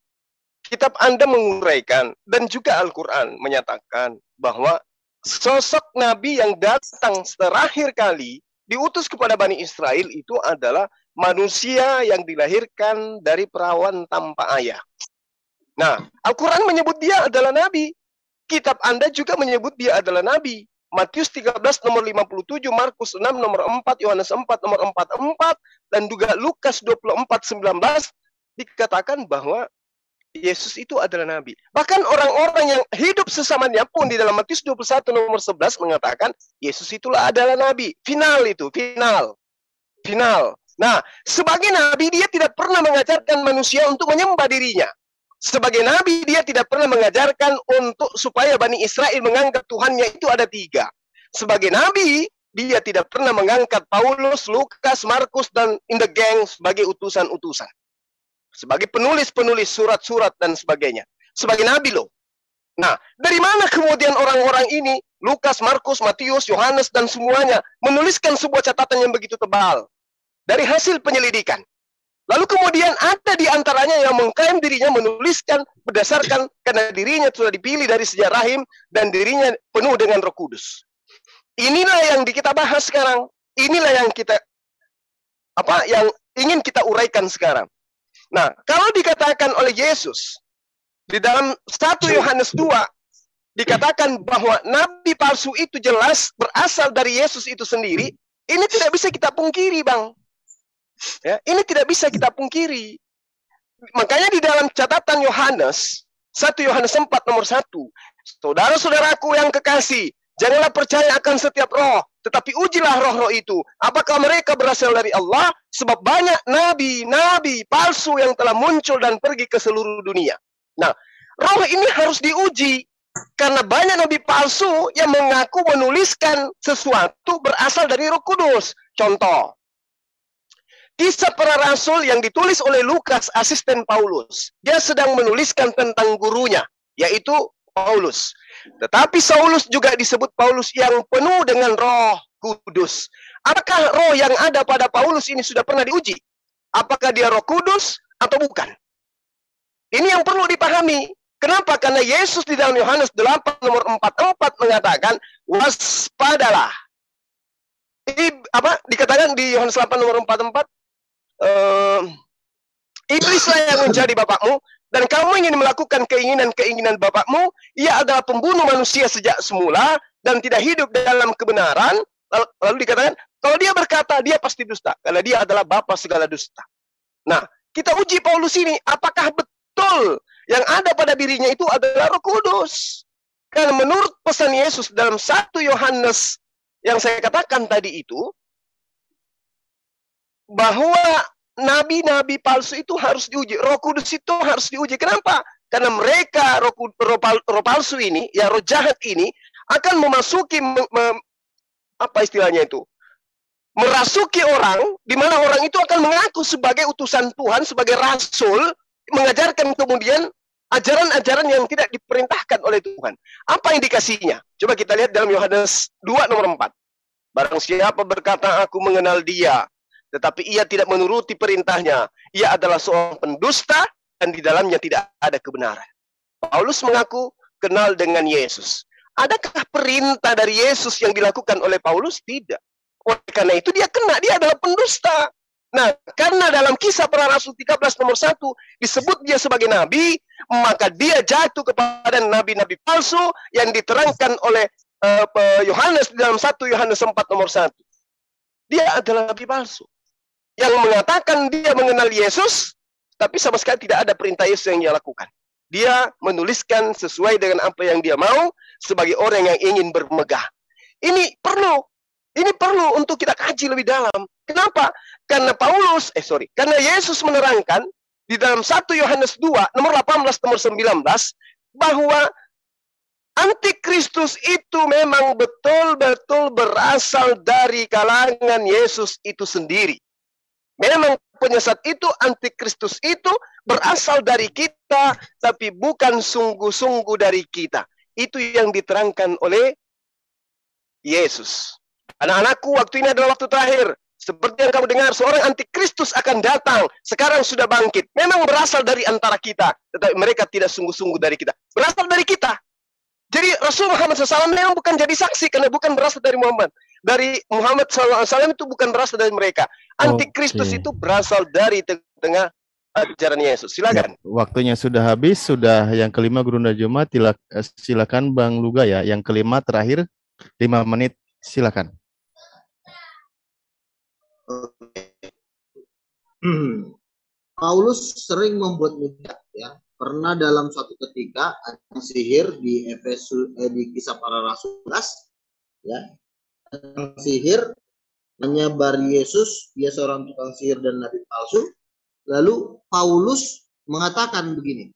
Kitab Anda menguraikan dan juga Al-Quran menyatakan bahwa sosok nabi yang datang terakhir kali diutus kepada Bani Israel itu adalah manusia yang dilahirkan dari perawan tanpa ayah. Nah, Al-Quran menyebut dia adalah nabi. Kitab Anda juga menyebut dia adalah nabi. Matius 13 nomor 57, Markus 6 nomor 4, Yohanes 4 nomor 44, dan juga Lukas 24 19 dikatakan bahwa Yesus itu adalah nabi. Bahkan orang-orang yang hidup sesamanya pun di dalam Matius 21 nomor 11 mengatakan Yesus itulah adalah nabi. Final itu, final. Nah, sebagai nabi dia tidak pernah mengajarkan manusia untuk menyembah dirinya. Sebagai nabi dia tidak pernah mengajarkan untuk supaya Bani Israel menganggap Tuhannya itu ada 3. Sebagai nabi dia tidak pernah mengangkat Paulus, Lukas, Markus, dan in the gang sebagai utusan-utusan. Sebagai penulis-penulis surat-surat dan sebagainya. Sebagai nabi loh. Nah, dari mana kemudian orang-orang ini, Lukas, Markus, Matius, Yohanes, dan semuanya, menuliskan sebuah catatan yang begitu tebal? Dari hasil penyelidikan. Lalu kemudian ada di antaranya yang mengklaim dirinya menuliskan berdasarkan karena dirinya sudah dipilih dari sejak rahim dan dirinya penuh dengan Roh Kudus. Inilah yang kita bahas sekarang. Inilah yang yang ingin kita uraikan sekarang. Nah, kalau dikatakan oleh Yesus di dalam 1 Yohanes 2 dikatakan bahwa nabi palsu itu jelas berasal dari Yesus itu sendiri, ini tidak bisa kita pungkiri, Bang. Ya, ini tidak bisa kita pungkiri. Makanya di dalam catatan Yohanes 1 Yohanes 4 nomor 1, saudara-saudaraku yang kekasih, janganlah percaya akan setiap roh, tetapi ujilah roh-roh itu. Apakah mereka berasal dari Allah? Sebab banyak nabi-nabi palsu yang telah muncul dan pergi ke seluruh dunia. Nah, roh ini harus diuji. Karena banyak nabi palsu yang mengaku menuliskan sesuatu berasal dari Roh Kudus. Contoh, Kisah Para Rasul yang ditulis oleh Lukas, asisten Paulus. Dia sedang menuliskan tentang gurunya, yaitu Paulus. Tetapi Saulus juga disebut Paulus yang penuh dengan Roh Kudus. Apakah roh yang ada pada Paulus ini sudah pernah diuji? Apakah dia Roh Kudus atau bukan? Ini yang perlu dipahami. Kenapa? Karena Yesus di dalam Yohanes 8 nomor 44 mengatakan, waspadalah. Dikatakan di Yohanes 8 nomor 44, iblislah yang menjadi bapakmu, dan kamu ingin melakukan keinginan-keinginan bapakmu. Ia adalah pembunuh manusia sejak semula dan tidak hidup dalam kebenaran. Lalu dikatakan, kalau dia berkata, dia pasti dusta, karena dia adalah bapa segala dusta. Nah, kita uji Paulus ini, apakah betul yang ada pada dirinya itu adalah Roh Kudus? Karena menurut pesan Yesus dalam 1 Yohanes yang saya katakan tadi itu, bahwa nabi-nabi palsu itu harus diuji. Roh Kudus itu harus diuji. Kenapa? Karena mereka, roh palsu ini, ya roh jahat ini, akan memasuki, apa istilahnya itu? Merasuki orang, di mana orang itu akan mengaku sebagai utusan Tuhan, sebagai rasul, mengajarkan kemudian ajaran-ajaran yang tidak diperintahkan oleh Tuhan. Apa indikasinya? Coba kita lihat dalam Yohanes 2 nomor 4. Barang siapa berkata, aku mengenal dia, tetapi ia tidak menuruti perintahnya, ia adalah seorang pendusta dan di dalamnya tidak ada kebenaran. Paulus mengaku kenal dengan Yesus. Adakah perintah dari Yesus yang dilakukan oleh Paulus? Tidak. Oleh karena itu dia kena, dia adalah pendusta. Nah, karena dalam Kisah Para Rasul 13 nomor 1 disebut dia sebagai nabi, maka dia jatuh kepada nabi-nabi palsu yang diterangkan oleh Yohanes dalam 1 Yohanes 4 nomor 1. Dia adalah nabi palsu yang mengatakan dia mengenal Yesus, tapi sama sekali tidak ada perintah Yesus yang dia lakukan. Dia menuliskan sesuai dengan apa yang dia mau sebagai orang yang ingin bermegah. Ini perlu Ini perlu untuk kita kaji lebih dalam. Kenapa? Karena karena Yesus menerangkan di dalam 1 Yohanes 2, nomor 18, nomor 19, bahwa Antikristus itu memang betul-betul berasal dari kalangan Yesus itu sendiri. Memang penyesat itu, Antikristus itu berasal dari kita, tapi bukan sungguh-sungguh dari kita. Itu yang diterangkan oleh Yesus. Anak-anakku, waktu ini adalah waktu terakhir. Seperti yang kamu dengar, seorang antikristus akan datang. Sekarang sudah bangkit. Memang berasal dari antara kita. Tetapi mereka tidak sungguh-sungguh dari kita. Berasal dari kita. Jadi Rasul Muhammad SAW memang bukan jadi saksi. Karena bukan berasal dari Muhammad. Dari Muhammad SAW itu bukan berasal dari mereka. Antikristus itu berasal dari tengah ajaran Yesus. Silakan. Ya, waktunya sudah habis. Sudah yang kelima Guru Najuma. Silakan Bang Luga ya. Yang kelima terakhir 5 menit. Silakan. Paulus sering membuat mujizat ya. Pernah dalam suatu ketika ada sihir di di Kisah Para Rasul ya. Sihir menyebar Yesus, dia seorang tukang sihir dan nabi palsu. Lalu Paulus mengatakan begini.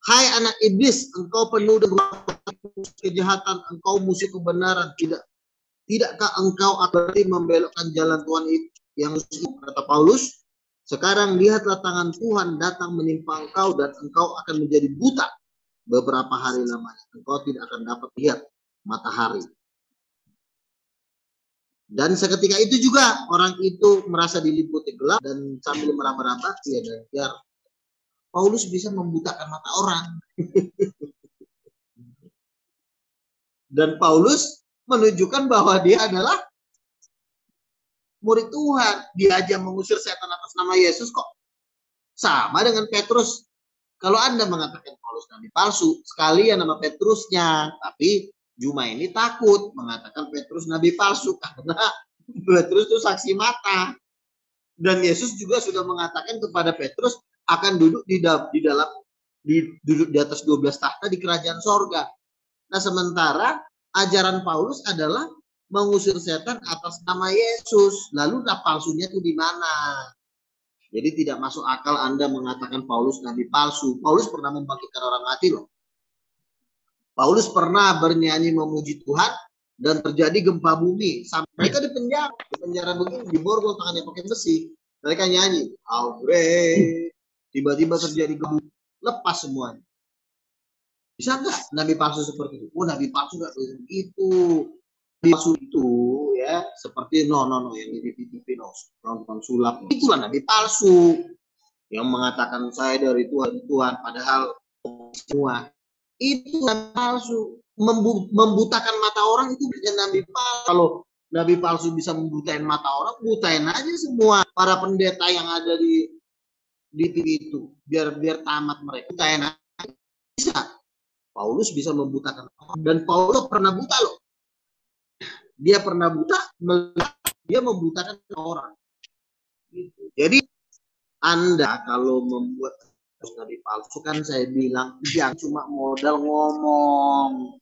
Hai anak iblis, engkau penuh dengan kejahatan, engkau musuh kebenaran. Tidakkah engkau akan membelokkan jalan Tuhan itu? Yang kata Paulus, sekarang lihatlah tangan Tuhan datang menimpa engkau dan engkau akan menjadi buta beberapa hari lamanya. Engkau tidak akan dapat lihat matahari. Dan seketika itu juga orang itu merasa diliputi gelap dan sambil meraba-raba dia dan Paulus bisa membutakan mata orang. Dan Paulus menunjukkan bahwa dia adalah murid Tuhan. Dia aja mengusir setan atas nama Yesus kok. Sama dengan Petrus. Kalau Anda mengatakan Paulus nabi palsu, sekalian nama Petrusnya. Tapi Juma ini takut mengatakan Petrus nabi palsu. Karena Petrus itu saksi mata. Dan Yesus juga sudah mengatakan kepada Petrus akan duduk duduk di atas 12 tahta di kerajaan sorga. Nah sementara ajaran Paulus adalah mengusir setan atas nama Yesus. Lalu palsunya itu di mana? Jadi tidak masuk akal Anda mengatakan Paulus nabi palsu. Paulus pernah membangkitkan orang mati loh. Paulus pernah bernyanyi memuji Tuhan dan terjadi gempa bumi. Sampai mereka di penjara begini, diborgol tangannya pakai besi. Mereka nyanyi, Aure. Tiba-tiba terjadi gempa, lepas semuanya. Bisa nggak nabi palsu seperti itu? Oh, nabi palsu nggak begitu. Nabi palsu itu ya seperti no yang di TV nonton sulap. Itulah nabi palsu yang mengatakan saya dari Tuhan padahal semua itu nabi palsu. Membutakan mata orang itu bukan nabi palsu. Kalau nabi palsu bisa membutain mata orang, butain aja semua para pendeta yang ada di TV itu biar tamat mereka. Butain aja. Bisa. Paulus bisa membutakan orang. Dan Paulus pernah buta loh. Dia pernah buta, dia membutakan orang. Gitu. Jadi Anda kalau membuat nabi palsu kan saya bilang jangan cuma modal ngomong.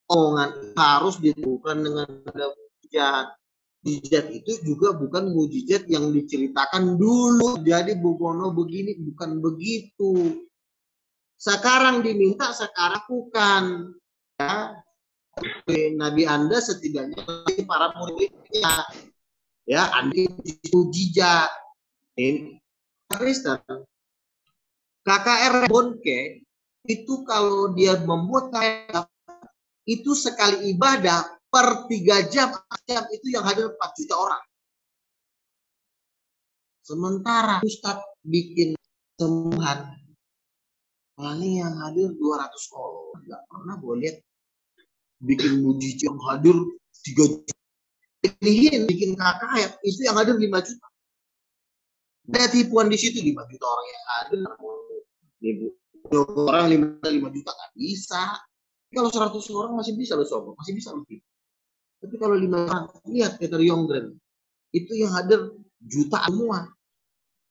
Omongan harus dilakukan dengan mujizat. Mujizat itu juga bukan mujizat yang diceritakan dulu. Jadi Bubono begini, bukan begitu. Sekarang diminta, sekarang bukan. Ya. Nabi Anda setidaknya para muridnya. Ya, Anda mujizat. Kristen. KKR Bonke itu kalau dia membuat KKR itu sekali ibadah per 3 jam itu yang hadir 4 juta orang. Sementara Ustadz bikin sembuhan paling yang hadir 200 orang. Nggak pernah gue lihat bikin mujizat yang hadir 3 juta. Bikin KKR itu yang hadir 5 juta. Ada tipuan di situ 5 juta orang yang hadir. Orang 5 juta nggak bisa. Kalau 100 orang masih bisa lo sombong, masih bisa lebih. Tapi kalau 5 orang, lihat Peter Yongren, itu yang hadir jutaan semua.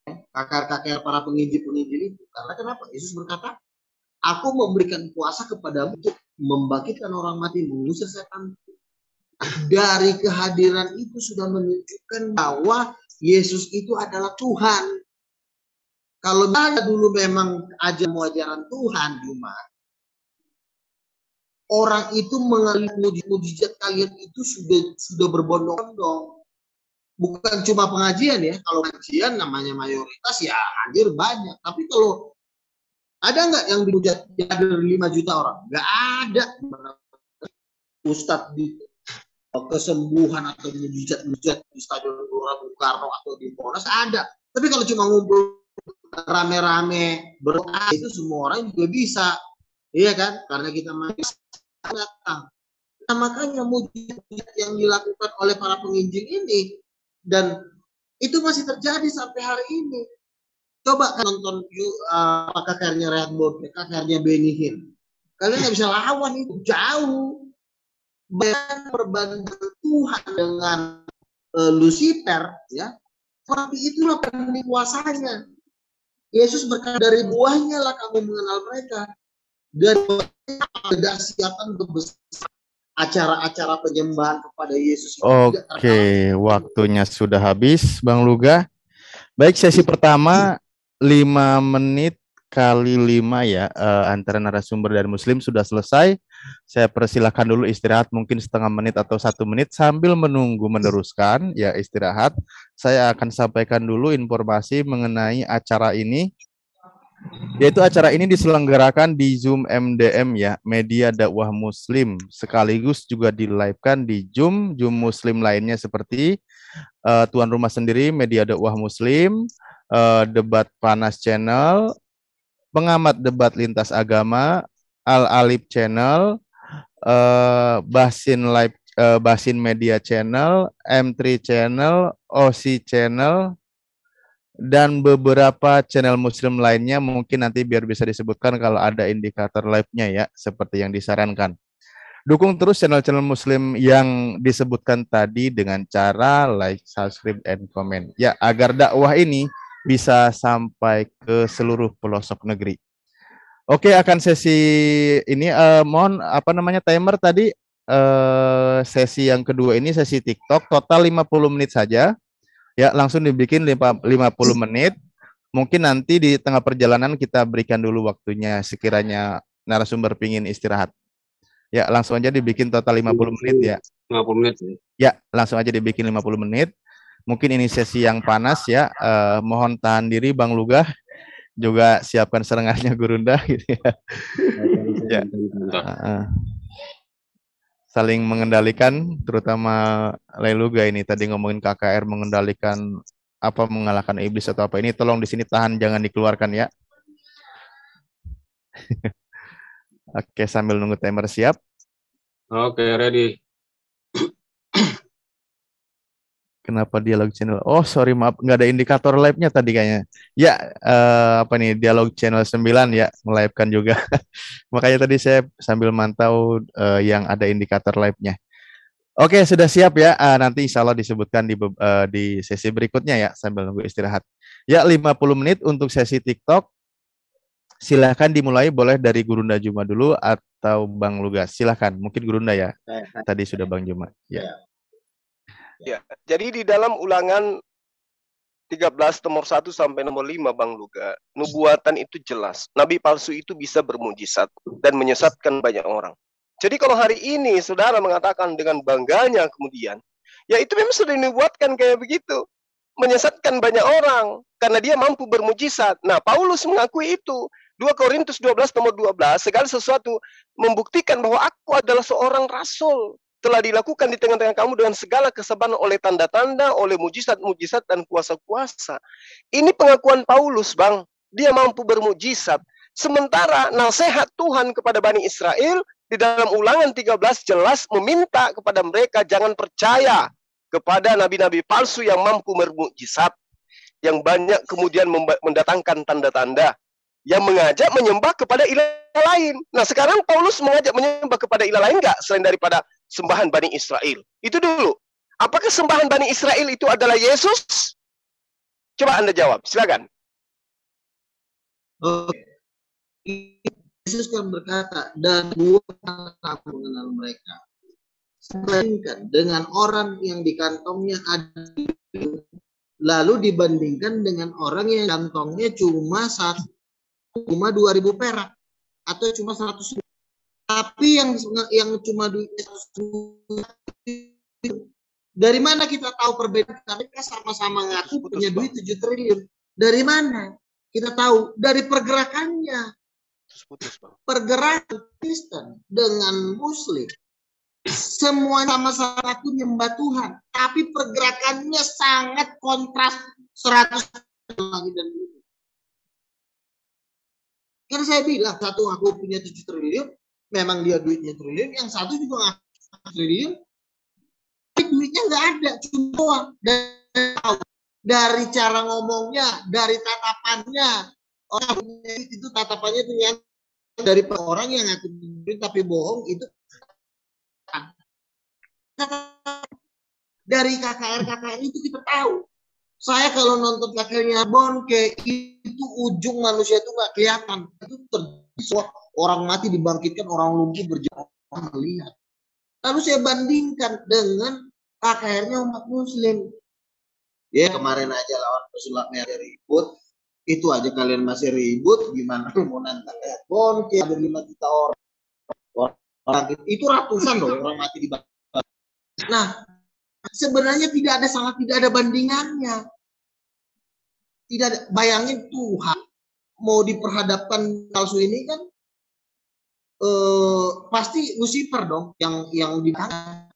KKR para penginjil itu. Karena kenapa? Yesus berkata, aku memberikan kuasa kepadamu untuk membangkitkan orang mati, mengusir setan. Dari kehadiran itu sudah menunjukkan bahwa Yesus itu adalah Tuhan. Kalau dulu memang ajaran Tuhan, cuma orang itu mengalami mujizat kalian itu sudah berbondong-bondong. Bukan cuma pengajian ya. Kalau pengajian namanya mayoritas ya hadir banyak. Tapi kalau ada nggak yang dihujat dari 5 juta orang? Nggak ada. Ustadz di kesembuhan atau mujizat di Stadion Gelora Bung Karno atau di Monas ada. Tapi kalau cuma ngumpul rame-rame berdoa itu semua orang juga bisa, iya kan? Karena kita masih datang. Nah, makanya mujizat yang dilakukan oleh para penginjil ini dan itu masih terjadi sampai hari ini. Coba kan nonton KKR-nya Redbone, KKR-nya Benny Hinn. Kalian nggak bisa lawan itu, jauh. Berbanding Tuhan dengan Lucifer, ya. Tapi itulah penikuasanya. Yesus berkata, dari buahnya lah kamu mengenal mereka. Dan tidak siapkan acara-acara penyembahan kepada Yesus. Oke, waktunya sudah habis, Bang Luga. Baik, sesi pertama 5 menit kali 5 ya, antara narasumber dan Muslim sudah selesai. Saya persilahkan dulu istirahat mungkin setengah menit atau 1 menit sambil menunggu meneruskan ya istirahat. Saya akan sampaikan dulu informasi mengenai acara ini. Yaitu acara ini diselenggarakan di Zoom MDM ya, Media Dakwah Muslim, sekaligus juga di-live-kan di Zoom Muslim lainnya seperti tuan rumah sendiri Media Dakwah Muslim, Debat Panas Channel, Pengamat Debat Lintas Agama, Al-Alib Channel, Basin Live, Basin Media Channel, M3 Channel, OC Channel, dan beberapa channel Muslim lainnya. Mungkin nanti biar bisa disebutkan kalau ada indikator live-nya ya, seperti yang disarankan. Dukung terus channel-channel Muslim yang disebutkan tadi dengan cara like, subscribe, and comment. Ya, agar dakwah ini bisa sampai ke seluruh pelosok negeri. Oke, akan sesi ini mohon timer tadi, sesi yang kedua ini sesi TikTok total 50 menit saja. Ya, langsung dibikin 50 menit. Mungkin nanti di tengah perjalanan kita berikan dulu waktunya sekiranya narasumber pingin istirahat. Ya, langsung aja dibikin total 50 menit ya. 50 menit. Ya, langsung aja dibikin 50 menit. Mungkin ini sesi yang panas ya. Mohon tahan diri Bang Lugah. Juga siapkan serengarnya Gurunda gitu ya. Ya. Saling mengendalikan, terutama Leluga ini tadi ngomongin KKR mengendalikan apa, mengalahkan iblis atau apa, ini tolong di sini tahan, jangan dikeluarkan ya. Oke, sambil nunggu timer siap. Oke, ready. Kenapa dialog channel? Oh, sorry, maaf, nggak ada indikator live-nya tadi kayaknya. Ya, apa nih, dialog channel 9 ya, melive-kan juga. Makanya tadi saya sambil mantau yang ada indikator live-nya. Oke, sudah siap ya. Nanti insya Allah disebutkan di sesi berikutnya ya, sambil nunggu istirahat. Ya, 50 menit untuk sesi TikTok. Silahkan dimulai, boleh dari Gurunda Juma dulu atau Bang Lugas. Silahkan, mungkin Gurunda ya. Tadi sudah Bang Juma. Ya. Ya, jadi di dalam Ulangan 13 nomor 1 sampai nomor 5 Bang Luga, nubuatan itu jelas. Nabi palsu itu bisa bermujizat dan menyesatkan banyak orang. Jadi kalau hari ini saudara mengatakan dengan bangganya kemudian, ya itu memang sudah dinubuatkan kayak begitu. Menyesatkan banyak orang karena dia mampu bermujizat. Nah, Paulus mengakui itu. 2 Korintus 12 nomor 12, segala sesuatu membuktikan bahwa aku adalah seorang rasul. Telah dilakukan di tengah-tengah kamu dengan segala kesabaran oleh tanda-tanda, oleh mujizat-mujizat dan kuasa-kuasa. Ini pengakuan Paulus, Bang. Dia mampu bermujizat. Sementara nasihat Tuhan kepada Bani Israel di dalam Ulangan 13 jelas meminta kepada mereka jangan percaya kepada nabi-nabi palsu yang mampu bermujizat, yang banyak kemudian mendatangkan tanda-tanda, yang mengajak menyembah kepada ilah lain. Nah, sekarang Paulus mengajak menyembah kepada ilah lain enggak selain daripada sembahan Bani Israel? Itu dulu. Apakah sembahan Bani Israel itu adalah Yesus? Coba Anda jawab, silakan. Yesus kan berkata, dan buah kamu mengenal mereka. Bandingkan dengan orang yang di kantongnya ada, lalu dibandingkan dengan orang yang kantongnya cuma 2.000 perak atau cuma 100. Tapi yang cuma duitnya 100, dari mana kita tahu perbedaan? Mereka sama-sama ngaku punya duit 7 triliun. Dari mana? Kita tahu dari pergerakannya. Pergerakan Kristen dengan Muslim, semua sama-sama aku nyembah Tuhan, tapi pergerakannya sangat kontras 100 lagi dan ini. Karena saya bilang satu aku punya 7 triliun, memang dia duitnya triliun, yang satu juga nggak triliun, tapi duitnya nggak ada, cuma dari cara ngomongnya, dari tatapannya, orang itu tatapannya itu yang dari orang yang ngaku duit tapi bohong itu. Dari KKR itu kita tahu. Saya kalau nonton KKR-nya Bonke itu ujung manusia itu nggak kelihatan. Itu orang mati dibangkitkan, orang lumpuh berjalan melihat. Lalu saya bandingkan dengan KKR-nya umat Muslim. Ya kemarin aja lawan pesulap merah ribut. Itu aja kalian masih ribut, gimana mau nantang Bonke ada 5 juta orang itu ratusan loh orang mati di bangkit. Nah, sebenarnya tidak ada bandingannya. Tidak ada. Bayangin Tuhan mau diperhadapkan palsu ini kan pasti Lucifer dong yang ditangkap.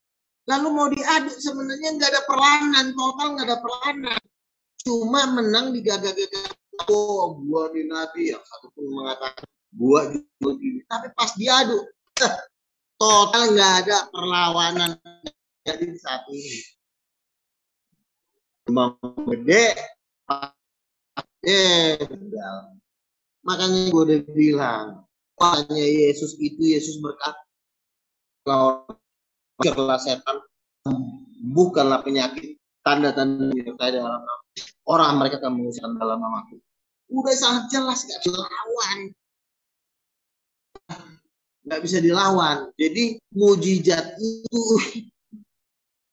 Lalu mau diaduk sebenarnya nggak ada perlawanan, total nggak ada perlawanan. Cuma menang digagak-gagak. Oh, gua di Nabi, yang satu pun mengatakan gua juga gini. Tapi pas diaduk, total nggak ada perlawanan. Jadi saat ini cuma gede, makanya gue udah bilang, makanya Yesus berkata, kalau setan bukanlah penyakit, tanda-tanda menyertai dalam orang mereka akan mengusirkan dalam namaku. Udah sangat jelas, nggak bisa dilawan. Jadi mujizat itu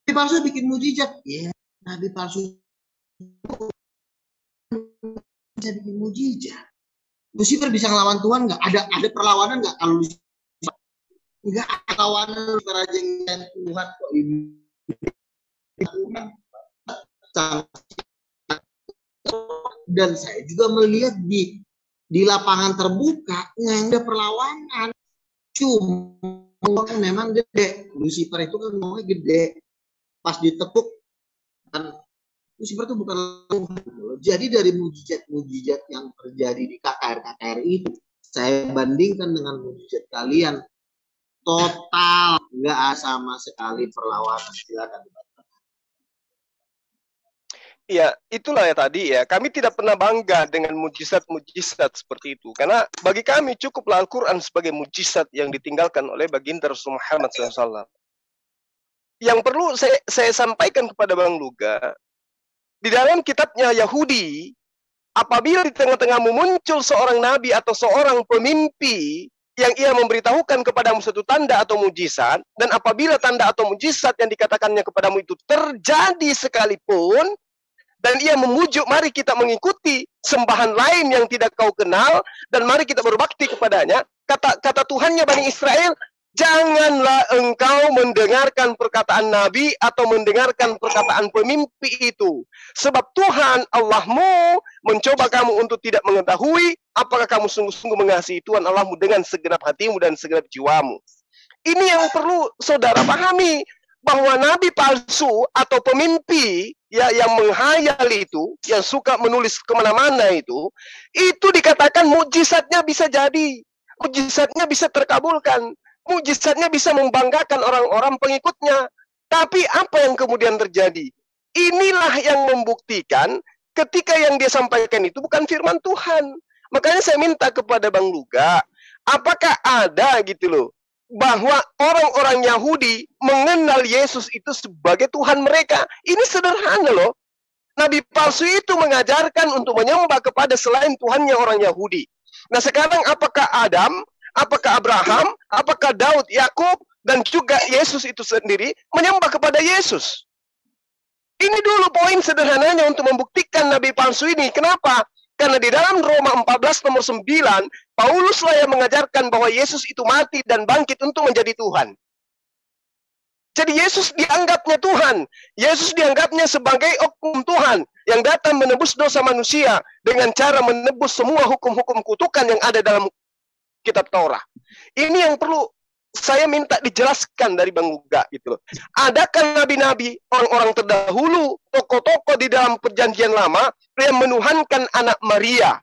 Nabi palsu bikin mujizat. Ya, Nabi palsu bisa bikin mujizat. Lucifer bisa ngelawan Tuhan nggak? Ada perlawanan nggak kalau Lucifer? Nggak ada perlawanan Lucifer aja yang Tuhan kok ini. Dan saya juga melihat di lapangan terbuka nggak ada perlawanan. Cuma memang gede. Lucifer itu kan ngomongnya gede. Pas ditepuk kan Lucifer itu bukan Tuhan. Jadi dari mujizat-mujizat yang terjadi di KKR itu saya bandingkan dengan mujizat kalian, total nggak sama sekali perlawanan. Silakan. Ya, itulah ya tadi ya. Kami tidak pernah bangga dengan mujizat-mujizat seperti itu. Karena bagi kami cukuplah Al-Quran sebagai mujizat yang ditinggalkan oleh baginda Rasul Muhammad SAW. Yang perlu saya sampaikan kepada Bang Luga, di dalam kitabnya Yahudi, apabila di tengah-tengahmu muncul seorang nabi atau seorang pemimpi yang ia memberitahukan kepadamu satu tanda atau mujizat, dan apabila tanda atau mujizat yang dikatakannya kepadamu itu terjadi sekalipun, dan ia memujuk, mari kita mengikuti sembahan lain yang tidak kau kenal, dan mari kita berbakti kepadanya. Kata Tuhannya Bani Israel, janganlah engkau mendengarkan perkataan Nabi atau mendengarkan perkataan pemimpi itu. Sebab Tuhan Allahmu mencoba kamu untuk tidak mengetahui apakah kamu sungguh-sungguh mengasihi Tuhan Allahmu dengan segenap hatimu dan segenap jiwamu. Ini yang perlu saudara pahami, bahwa nabi palsu atau pemimpi ya yang menghayal itu, yang suka menulis kemana-mana itu dikatakan mujizatnya bisa jadi, mujizatnya bisa terkabulkan, mujizatnya bisa membanggakan orang-orang pengikutnya. Tapi apa yang kemudian terjadi? Inilah yang membuktikan ketika yang dia sampaikan itu bukan firman Tuhan. Makanya saya minta kepada Bang Luga, apakah ada gitu loh, bahwa orang-orang Yahudi mengenal Yesus itu sebagai Tuhan mereka? Ini sederhana loh. Nabi palsu itu mengajarkan untuk menyembah kepada selain Tuhannya orang Yahudi. Nah sekarang apakah Adam, apakah Abraham, apakah Daud, Yakub dan juga Yesus itu sendiri menyembah kepada Yesus. Ini dulu poin sederhananya untuk membuktikan nabi palsu ini. Kenapa? Karena di dalam Roma 14 nomor 9, Pauluslah yang mengajarkan bahwa Yesus itu mati dan bangkit untuk menjadi Tuhan. Jadi Yesus dianggapnya Tuhan. Yesus dianggapnya sebagai oknum Tuhan yang datang menebus dosa manusia dengan cara menebus semua hukum-hukum kutukan yang ada dalam kitab Taurat. Ini yang perlu saya minta dijelaskan dari Bang Luga gitu loh. Adakah nabi-nabi, orang-orang terdahulu, tokoh-tokoh di dalam perjanjian lama yang menuhankan anak Maria?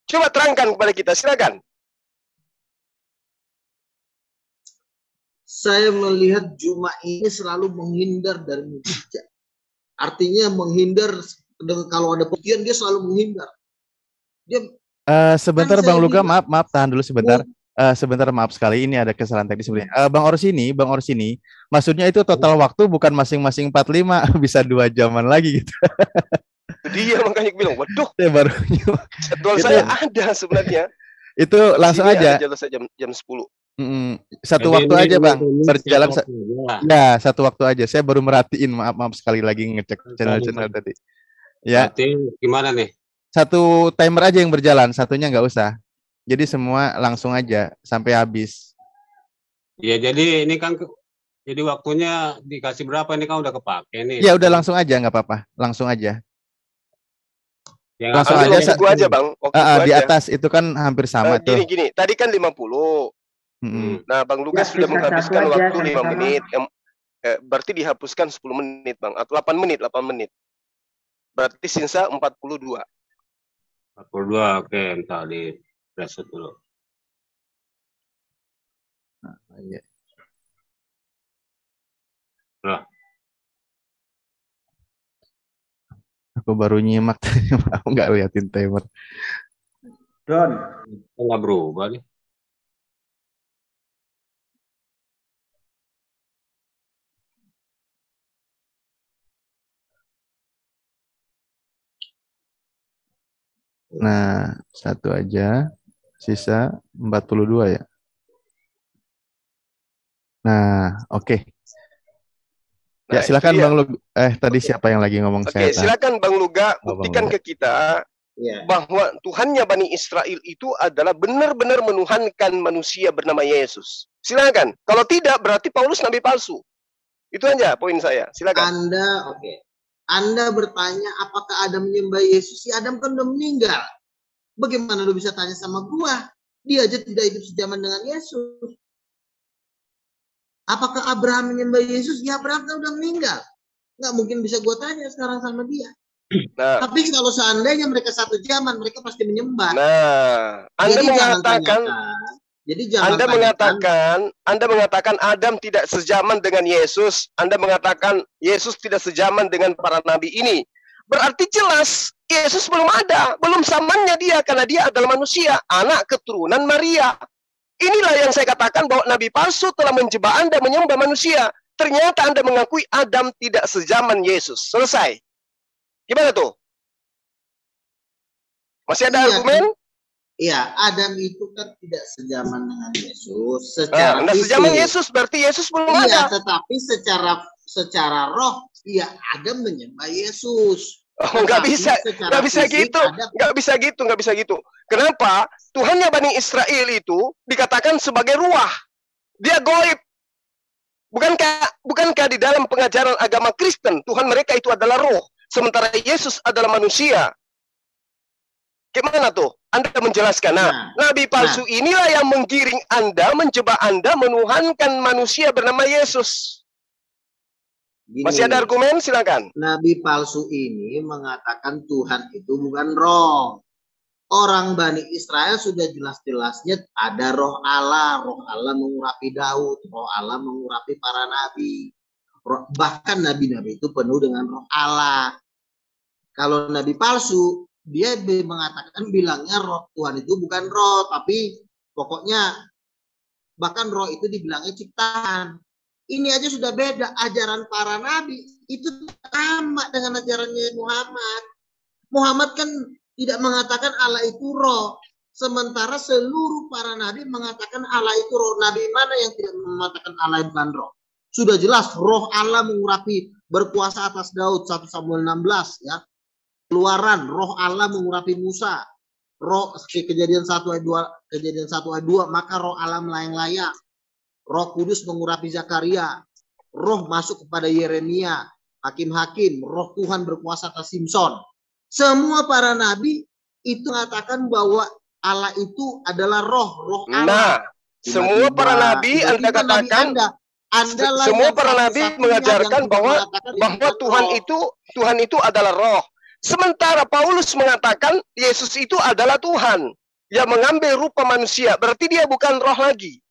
Coba terangkan kepada kita, silakan. Saya melihat Juma ini selalu menghindar dari mujizat. Artinya menghindar, kalau ada pujian dia selalu menghindar. Dia sebentar Bang Luga, maaf tahan dulu sebentar. Sebentar, maaf sekali, ini ada kesalahan teknis sebenarnya. Bang Orsini, maksudnya itu total waktu bukan masing-masing 45, bisa 2 jaman lagi gitu. Dia makanya bilang, waduh, saya baru jadwal saya ada sebenarnya. Itu langsung aja. Jadwal saya jam 10. Satu Jadi waktu aja Bang, berjalan ya. Satu waktu aja. Saya baru merhatiin, maaf sekali lagi ngecek channel tadi. Ya. Berarti gimana nih? Satu timer aja yang berjalan, satunya nggak usah. Jadi semua langsung aja sampai habis. Ya jadi ini kan jadi waktunya dikasih berapa ini kan udah kepake nih. Ya udah langsung aja, nggak apa-apa, langsung aja. Ya, Langsung Ambil aja. waktu aja Bang. Di atas itu kan hampir sama tuh. Gini, tadi kan 50. Nah, Bang Lugas sudah menghabiskan waktu 5 menit. Berarti dihapuskan 10 menit, Bang. Atau 8 menit. Berarti sisa 42. 42, oke. Entar di reset dulu. Iya. Nah. Aku baru nyimak, aku nggak liatin timer. Don. Nggak berubah nih. Nah, satu aja, sisa 42 ya. Nah, oke. Ya, silakan Bang Luga. Tadi siapa yang lagi ngomong? Oke, silakan Bang Luga buktikan ke kita ya, bahwa Tuhannya Bani Israel itu adalah benar-benar menuhankan manusia bernama Yesus. Silakan. Kalau tidak, berarti Paulus nabi palsu. Itu aja poin saya. Silakan. Anda bertanya apakah Adam menyembah Yesus? Si Adam kan udah meninggal. Bagaimana lu bisa tanya sama gua? Dia aja tidak hidup sejaman dengan Yesus. Apakah Abraham menyembah Yesus? Ya Abraham kan udah meninggal. Nggak mungkin bisa gua tanya sekarang sama dia. Nah, tapi kalau seandainya mereka satu zaman, mereka pasti menyembah. Nah, Anda mengatakan Adam tidak sejaman dengan Yesus. Anda mengatakan Yesus tidak sejaman dengan para nabi ini. Berarti jelas Yesus belum ada, belum zamannya dia, karena dia adalah manusia, anak keturunan Maria. Inilah yang saya katakan bahwa nabi palsu telah menjebak Anda menyembah manusia. Ternyata Anda mengakui Adam tidak sejaman Yesus. Selesai. Gimana tuh? Masih ada argumen? Iya, Adam itu kan tidak sejaman dengan Yesus. Secara sejaman Yesus, berarti Yesus belum ada. Tetapi secara roh, ya Adam menyembah Yesus. Nggak bisa gitu. Kenapa? Tuhannya Bani Israel itu dikatakan sebagai ruah. Dia goib. Bukankah di dalam pengajaran agama Kristen Tuhan mereka itu adalah roh, sementara Yesus adalah manusia? Gimana tuh? Anda menjelaskan. Nabi palsu inilah yang menggiring Anda, menjebak Anda menuhankan manusia bernama Yesus. Gini, masih ada argumen? Silakan. Nabi palsu ini mengatakan Tuhan itu bukan roh. Orang Bani Israel sudah jelas-jelasnya ada roh Allah. Roh Allah mengurapi Daud. Roh Allah mengurapi para nabi. Bahkan nabi-nabi itu penuh dengan roh Allah. Kalau nabi palsu, dia mengatakan bilangnya roh Tuhan itu bukan roh, tapi pokoknya bahkan roh itu dibilangnya ciptaan. Ini aja sudah beda. Ajaran para nabi itu sama dengan ajarannya Muhammad. Muhammad kan tidak mengatakan Allah itu roh. Sementara seluruh para nabi mengatakan Allah itu roh. Nabi mana yang tidak mengatakan Allah bukan roh? Sudah jelas roh Allah mengurapi, berkuasa atas Daud, 1 Samuel 16 ya. Keluaran, roh Allah mengurapi Musa. Roh Kejadian 1 ayat 2, Kejadian 1 ayat 2, maka roh Allah melayang-layang. Roh Kudus mengurapi Zakaria. Roh masuk kepada Yeremia, hakim-hakim. Roh Tuhan berkuasa atas Simson. Semua para nabi itu mengatakan bahwa Allah itu adalah roh Allah. Nah, semua para nabi Anda katakan, semua para nabi mengajarkan bahwa Tuhan itu adalah roh. Sementara Paulus mengatakan Yesus itu adalah Tuhan yang mengambil rupa manusia. Berarti dia bukan roh lagi.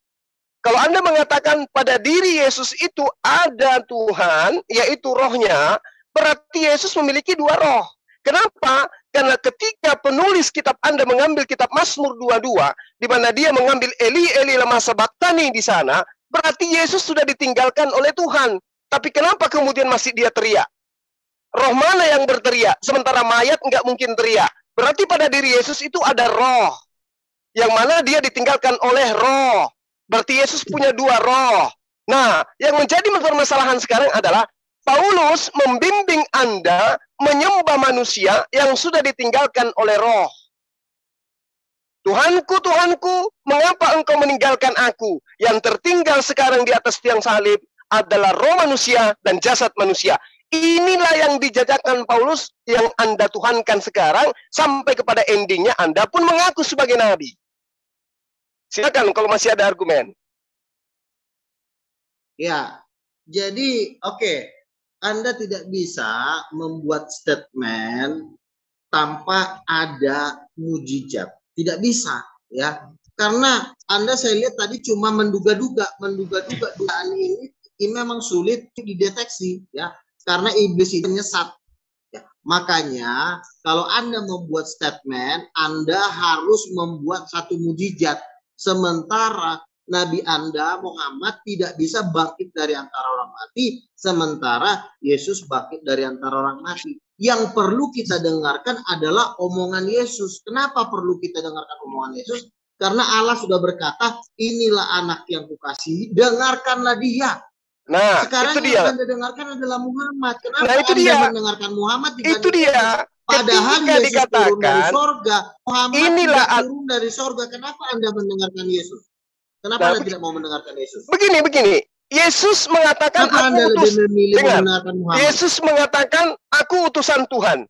Kalau Anda mengatakan pada diri Yesus itu ada Tuhan, yaitu rohnya, berarti Yesus memiliki dua roh. Kenapa? Karena ketika penulis kitab Anda mengambil kitab Mazmur 22, di mana dia mengambil Eli, Eli lama sabachthani di sana, berarti Yesus sudah ditinggalkan oleh Tuhan. Tapi kenapa kemudian masih dia teriak? Roh mana yang berteriak? Sementara mayat nggak mungkin teriak. Berarti pada diri Yesus itu ada roh. Yang mana dia ditinggalkan oleh roh. Berarti Yesus punya dua roh. Nah, yang menjadi permasalahan sekarang adalah Paulus membimbing Anda menyembah manusia yang sudah ditinggalkan oleh roh. Tuhanku, Tuhanku, mengapa engkau meninggalkan aku? Yang tertinggal sekarang di atas tiang salib adalah roh manusia dan jasad manusia. Inilah yang dijajakan Paulus yang Anda tuhankan sekarang sampai kepada endingnya Anda pun mengaku sebagai nabi. Silakan kalau masih ada argumen. Ya, jadi oke. Anda tidak bisa membuat statement tanpa ada mujizat. Tidak bisa, ya. Karena Anda saya lihat tadi cuma menduga-duga dugaan ini memang sulit dideteksi, ya. Karena iblis itu nyesat. Ya. Makanya kalau Anda membuat statement, Anda harus membuat satu mujizat. Sementara Nabi Anda Muhammad tidak bisa bangkit dari antara orang mati, sementara Yesus bangkit dari antara orang mati. Yang perlu kita dengarkan adalah omongan Yesus. Kenapa perlu kita dengarkan omongan Yesus? Karena Allah sudah berkata, inilah anak yang kukasihi, dengarkanlah dia. Nah, sekarang itu yang dia. Anda dengarkan adalah Muhammad. Kenapa Nah, itu Anda dia. mendengarkan Muhammad? Itu dia. Padahal Yesus dikatakan, turun dari sorga. Muhammad inilah tidak turun dari sorga. Kenapa Anda mendengarkan Yesus? Kenapa Anda tidak mau mendengarkan Yesus? Begini. Yesus mengatakan, kenapa Anda lebih memilih mendengarkan Muhammad? Yesus mengatakan, aku utusan Tuhan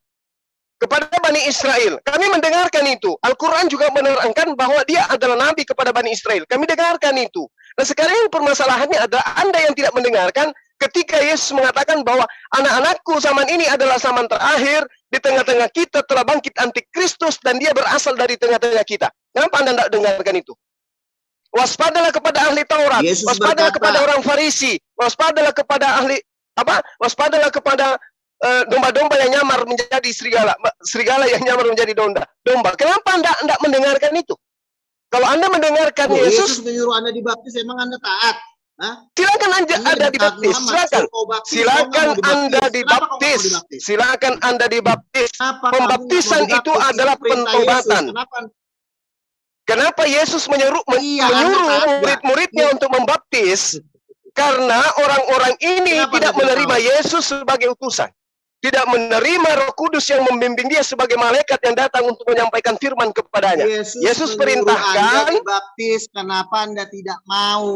kepada Bani Israel. Kami mendengarkan itu. Al-Quran juga menerangkan bahwa dia adalah nabi kepada Bani Israel. Kami dengarkan itu. Nah sekarang permasalahannya adalah Anda yang tidak mendengarkan ketika Yesus mengatakan bahwa anak-anakku zaman ini adalah zaman terakhir, di tengah-tengah kita telah bangkit antikristus dan dia berasal dari tengah-tengah kita. Kenapa Anda tidak dengarkan itu? Waspadalah kepada ahli Taurat, Yesus waspadalah berkata, kepada orang Farisi, waspadalah kepada ahli waspadalah kepada domba-domba yang nyamar menjadi serigala yang nyamar menjadi domba. Kenapa Anda tidak mendengarkan itu? Kalau Anda mendengarkan Yesus menyuruh Anda dibaptis, emang Anda taat? Hah? Silakan Anda dibaptis, silakan Anda dibaptis, silakan Anda dibaptis. Pembaptisan itu adalah pentobatan. Kenapa Yesus menyuruh murid-muridnya untuk membaptis? Karena orang-orang ini tidak menerima Yesus sebagai utusan. Tidak menerima Roh Kudus yang membimbing dia sebagai malaikat yang datang untuk menyampaikan firman kepadanya. Yesus perintahkan, Anda dibaptis, kenapa Anda tidak mau?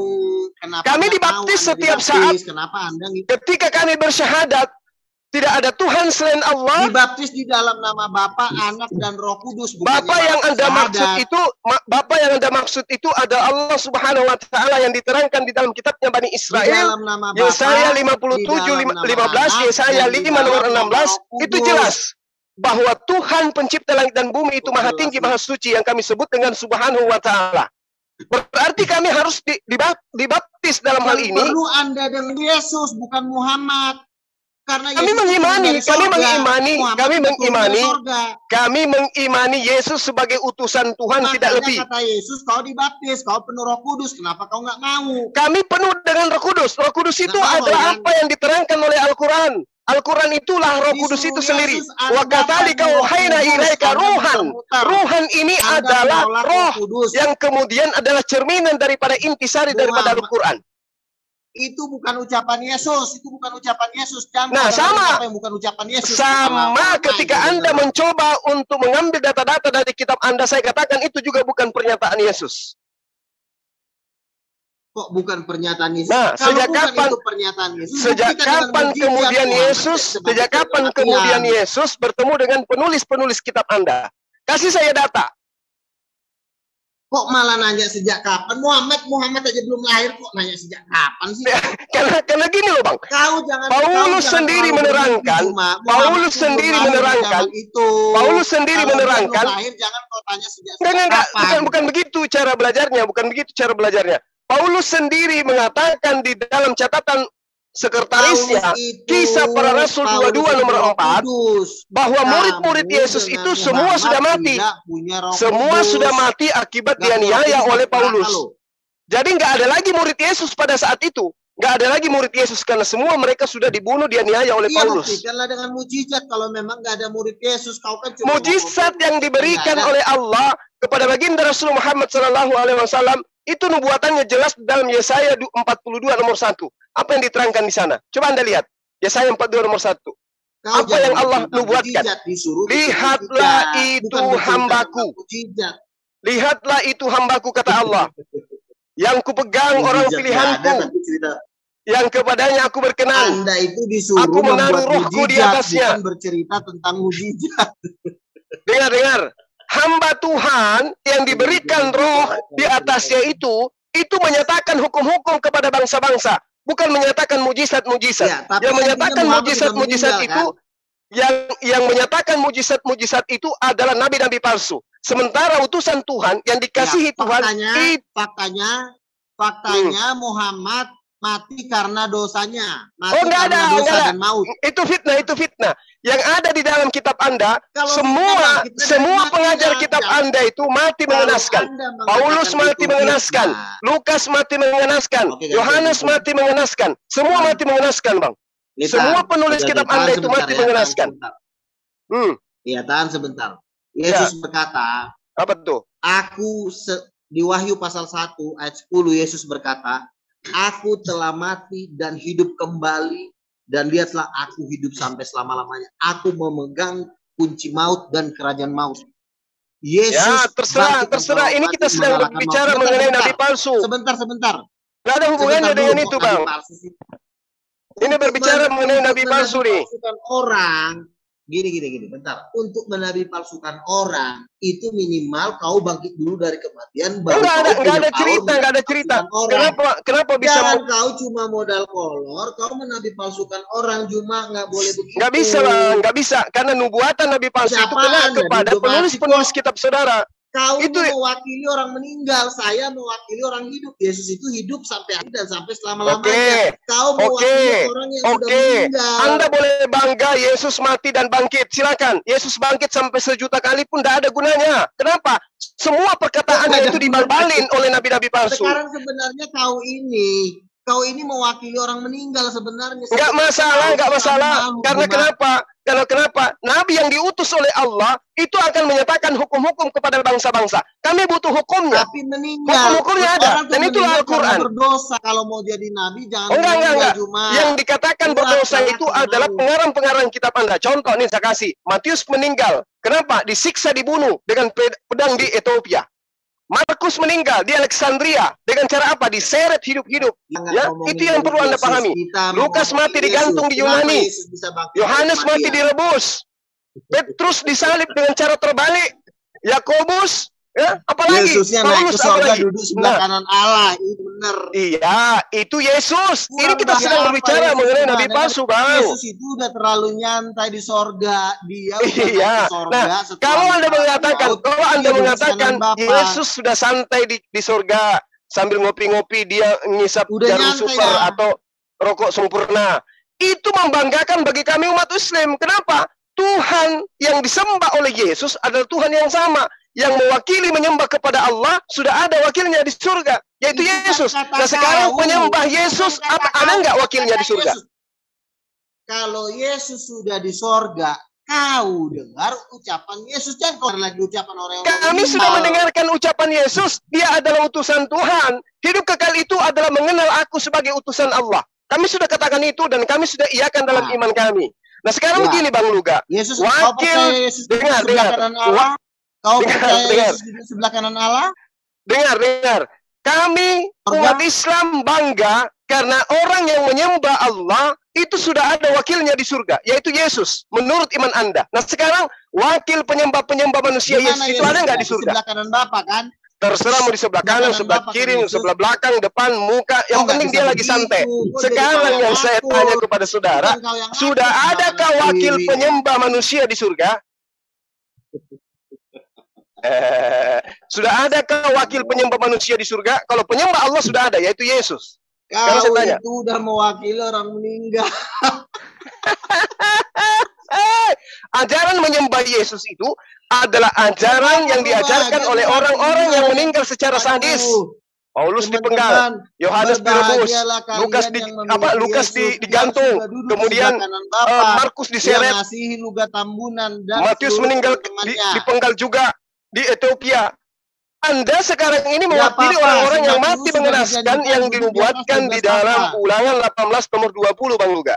Kenapa kami dibaptis setiap saat. Kenapa Anda ketika kami bersyahadat, tidak ada Tuhan selain Allah. Dibaptis di dalam nama Bapa, Anak, dan Roh Kudus. Bapa yang Anda maksud itu adalah Allah Subhanahu wa taala yang diterangkan di dalam kitabnya Bani Israel. Yesaya 57:15, Yesaya 5 nomor 16, itu jelas bahwa Tuhan pencipta langit dan bumi itu maha tinggi, maha suci yang kami sebut dengan Subhanahu wa taala. Berarti kami harus dibaptis dalam hal ini. Perlu Anda dengan Yesus, bukan Muhammad. Karena kami mengimani Yesus sebagai utusan Tuhan. Makanya tidak lebih. Kata Yesus, kau dibaptis, kau penuh Roh Kudus, kenapa kau nggak mau? Kami penuh dengan Roh Kudus. Roh Kudus itu adalah apa yang diterangkan oleh Al-Quran. Al-Quran itulah Roh Kudus itu sendiri. Wa kadzalika auhayna ilaika ruhan. Ruhan ini adalah roh yang kemudian adalah cerminan daripada intisari daripada Al-Quran. Itu bukan ucapan Yesus, itu bukan ucapan Yesus. Nah, sama. Yang bukan ucapan Yesus. Sama ketika Anda mencoba untuk mengambil data-data dari kitab Anda, saya katakan itu juga bukan pernyataan Yesus. Kok bukan pernyataan Yesus? Nah, sejak kapan itu pernyataan Yesus? Sejak kapan kemudian Yesus bertemu dengan penulis-penulis kitab Anda? Kasih saya data. Kok malah nanya sejak kapan? Muhammad aja belum lahir kok nanya sejak kapan sih? Karena gini loh, Bang. Paulus sendiri menerangkan jangan kau tanya sejak kapan. Bukan begitu cara belajarnya. Paulus sendiri mengatakan di dalam catatan sekretarisnya Kisah Para Rasul 22 nomor 4 bahwa murid-murid Yesus itu semua sudah mati. Semua sudah mati akibat dianiaya oleh Paulus. Jadi nggak ada lagi murid Yesus pada saat itu. Nggak ada lagi murid Yesus karena semua mereka sudah dibunuh, dianiaya oleh Paulus. Buktikanlah dengan mujizat kalau memang nggak ada murid Yesus. Kau kan cuma mujizat yang diberikan oleh Allah kepada baginda Rasul Muhammad SAW itu nubuatannya jelas dalam Yesaya 42 nomor 1. Apa yang diterangkan di sana? Coba Anda lihat. Yesaya 42 nomor 1. Apa yang Allah nubuatkan? Lihatlah itu hambaku. Lihatlah itu hambaku, kata Allah. Yang kupegang orang pilihanku. Yang kepadanya aku berkenan. Anda itu disuruh aku menaruh rohku di atasnya. Bercerita tentang mujizat. Dengar. Hamba Tuhan yang diberikan roh di atasnya itu menyatakan hukum-hukum kepada bangsa-bangsa, bukan menyatakan mujizat-mujizat. Ya, yang menyatakan mujizat-mujizat itu, yang menyatakan mujizat-mujizat itu adalah nabi-nabi palsu. Sementara utusan Tuhan yang dikasihi Tuhan, faktanya Muhammad mati karena dosanya. Enggak ada. Dan maut. Itu fitnah. Yang ada di dalam kitab Anda, semua pengajar kitab Anda itu mati mengenaskan. Paulus mati mengenaskan, Lukas mati mengenaskan, Yohanes mati mengenaskan. Semua mati mengenaskan, Bang. Semua penulis kitab Anda itu mati mengenaskan. Iya, tahan sebentar. Yesus berkata, apa tuh? Di Wahyu pasal 1 ayat 10 Yesus berkata, aku telah mati dan hidup kembali, dan lihatlah aku hidup sampai selama-lamanya. Aku memegang kunci maut dan kerajaan maut. Yesus, ya, terserah. Ini kita sedang berbicara mengenai nabi palsu. Sebentar. Nggak ada hubungannya dengan itu, Bang. Ini berbicara mengenai nabi palsu nih. Orang, gini, bentar. Untuk menabi palsukan orang, itu minimal kau bangkit dulu dari kematian. Enggak ada cerita. Kenapa bisa? Jangan kau cuma modal kolor, kau menabi palsukan orang, cuma nggak boleh begitu. Nggak bisa. Karena nubuatan nabi palsu itu kena kepada penulis kitab saudara. Kau itu mewakili orang meninggal, saya mewakili orang hidup. Yesus itu hidup sampai akhir dan sampai selama-lamanya. Kau mewakili orang yang sudah meninggal. Anda boleh bangga Yesus mati dan bangkit. Silakan. Yesus bangkit sampai 1 juta kali pun tidak ada gunanya. Kenapa? Semua perkataannya itu dibalbalin oleh nabi-nabi palsu. Sekarang sebenarnya kau ini mewakili orang meninggal sebenarnya. Enggak masalah. Karena kenapa? Nabi yang diutus oleh Allah itu akan menyatakan hukum-hukum kepada bangsa-bangsa. Kami butuh hukumnya. Tapi meninggal. Hukum-hukumnya ada. Dan itulah Al-Quran. Berdosa kalau mau jadi nabi jangan. Enggak. Yang dikatakan berdosa itu adalah pengarang-pengarang kitab Anda. Contoh nih saya kasih. Matius meninggal. Kenapa? Disiksa, dibunuh dengan pedang di Ethiopia. Markus meninggal di Alexandria dengan cara apa? Diseret hidup-hidup. Ya, itu yang perlu Anda pahami. Lukas mati digantung di Yunani. Yohanes mati direbus. Petrus disalib dengan cara terbalik. Yakobus, ya, apalagi? Yesusnya naik ke surga duduk sebelah kanan Allah, itu benar. Iya, itu Yesus. Ini kita sedang berbicara mengenai nabi palsu, Bang. Yesus itu udah terlalu nyantai di sorga. Dia udah sorga. Nah, kalau Anda mengatakan Yesus sudah santai di sorga sambil ngopi-ngopi, dia ngisap jarum super atau rokok sempurna, itu membanggakan bagi kami umat Muslim. Kenapa? Tuhan yang disembah oleh Yesus adalah Tuhan yang sama, yang mewakili menyembah kepada Allah, sudah ada wakilnya di surga, yaitu Yesus. Nah sekarang penyembah Yesus, ada nggak wakilnya di surga? kalau Yesus sudah di sorga, kau dengar ucapan Yesus, jangan kau lagi ucapan orang-orang. Kami sudah mendengarkan ucapan Yesus, dia adalah utusan Tuhan. Hidup kekal itu adalah mengenal aku sebagai utusan Allah. Kami sudah katakan itu dan kami sudah iakan dalam iman kami. Nah sekarang begini Bang Luga, Yesus, wakil, dengar. Kau percaya Yesus di sebelah kanan Allah? Dengar. Kami umat Islam bangga karena orang yang menyembah Allah itu sudah ada wakilnya di surga, yaitu Yesus, menurut iman Anda. Nah sekarang wakil penyembah manusia Yesus itu ada nggak di surga? Di sebelah kanan Bapak kan? Terserah mau di sebelah kanan, sebelah kiri, sebelah belakang, depan, muka. Yang penting dia lagi santai. Sekarang yang saya tanya kepada saudara, sudah adakah wakil penyembah manusia di surga? Sudah adakah wakil penyembah manusia di surga? Kalau penyembah Allah sudah ada, yaitu Yesus. Kau itu udah mewakili orang meninggal. Ajaran menyembah Yesus itu adalah ajaran yang diajarkan oleh orang-orang yang meninggal secara sadis. Paulus dipenggal, Yohanes direbus, Lukas digantung, kemudian Markus diseret, Matius meninggal dipenggal juga di Ethiopia. Anda sekarang ini mewakili orang-orang yang mati mengenaskan yang dinubuatkan di dalam Ulangan 18 nomor 20, Bang Luga.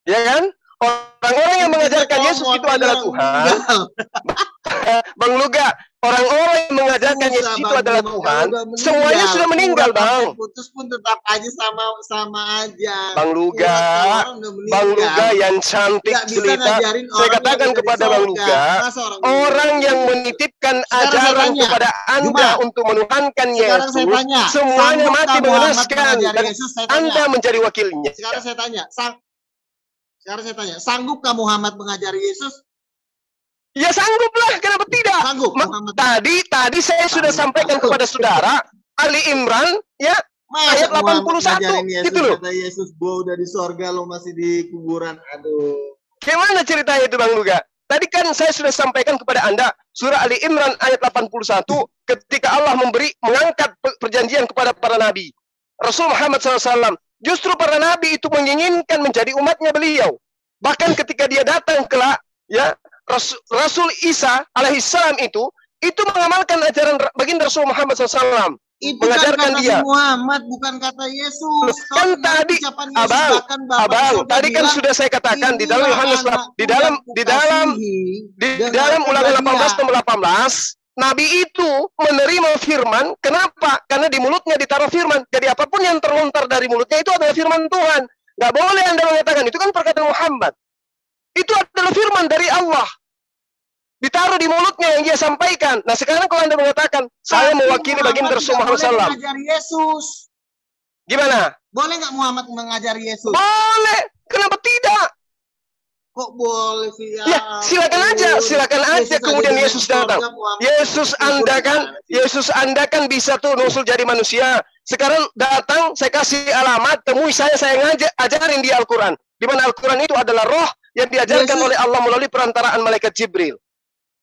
Ya kan? Orang-orang yang mengajarkan Yesus itu adalah Tuhan. Bang Luga, orang-orang yang mengajarkan Yesus itu adalah Tuhan, semuanya sudah meninggal, Bang. Putus pun tetap aja sama aja. Bang Luga yang cantik cerita. Saya katakan kepada Bang Luga, orang yang menitipkan ajaran kepada Anda untuk menuhankan Yesus, semuanya mati mengenaskan, dan Anda menjadi wakilnya. Sekarang saya tanya, sanggupkah Muhammad mengajari Yesus? Ya sangguplah, kenapa tidak? Sanggup. Tadi saya sudah sampaikan kepada saudara Ali Imran, ya, ayat 81, gitu loh. Kata Yesus, gua udah di sorga, lo masih di kuburan. Aduh. Gimana ceritanya itu Bang Luga? Tadi kan saya sudah sampaikan kepada Anda, surah Ali Imran ayat 81, ketika Allah mengangkat perjanjian kepada para nabi. Rasul Muhammad SAW, justru para nabi itu menginginkan menjadi umatnya beliau. Bahkan ketika dia datang kelak, ya, Rasul Isa alaihissalam itu mengamalkan ajaran baginda Rasul Muhammad SAW. Itu mengajarkan kan dia. Muhammad, bukan kata Yesus. Kan tadi, abang, tadi kan sudah saya katakan di dalam Yohanes, di dalam Ulangan 18 nomor 18. Nabi itu menerima firman, kenapa? Karena di mulutnya ditaruh firman. Jadi apapun yang terlontar dari mulutnya itu adalah firman Tuhan. Nggak boleh Anda mengatakan, itu kan perkataan Muhammad. Itu adalah firman dari Allah. Ditaruh di mulutnya yang dia sampaikan. Nah sekarang kalau Anda mengatakan, saya mewakili baginda Rasul Muhammad SAW. Mengajari Yesus. Gimana? Boleh nggak Muhammad mengajari Yesus? Boleh. Kenapa tidak? Kok boleh sih? Ya, silakan aja kemudian Yesus datang. Yesus Anda kan bisa tuh nusul jadi manusia. Sekarang datang, saya kasih alamat, temui saya ajarin di Al-Quran. Di mana Al-Quran itu adalah roh yang diajarkan oleh Allah melalui perantaraan malaikat Jibril.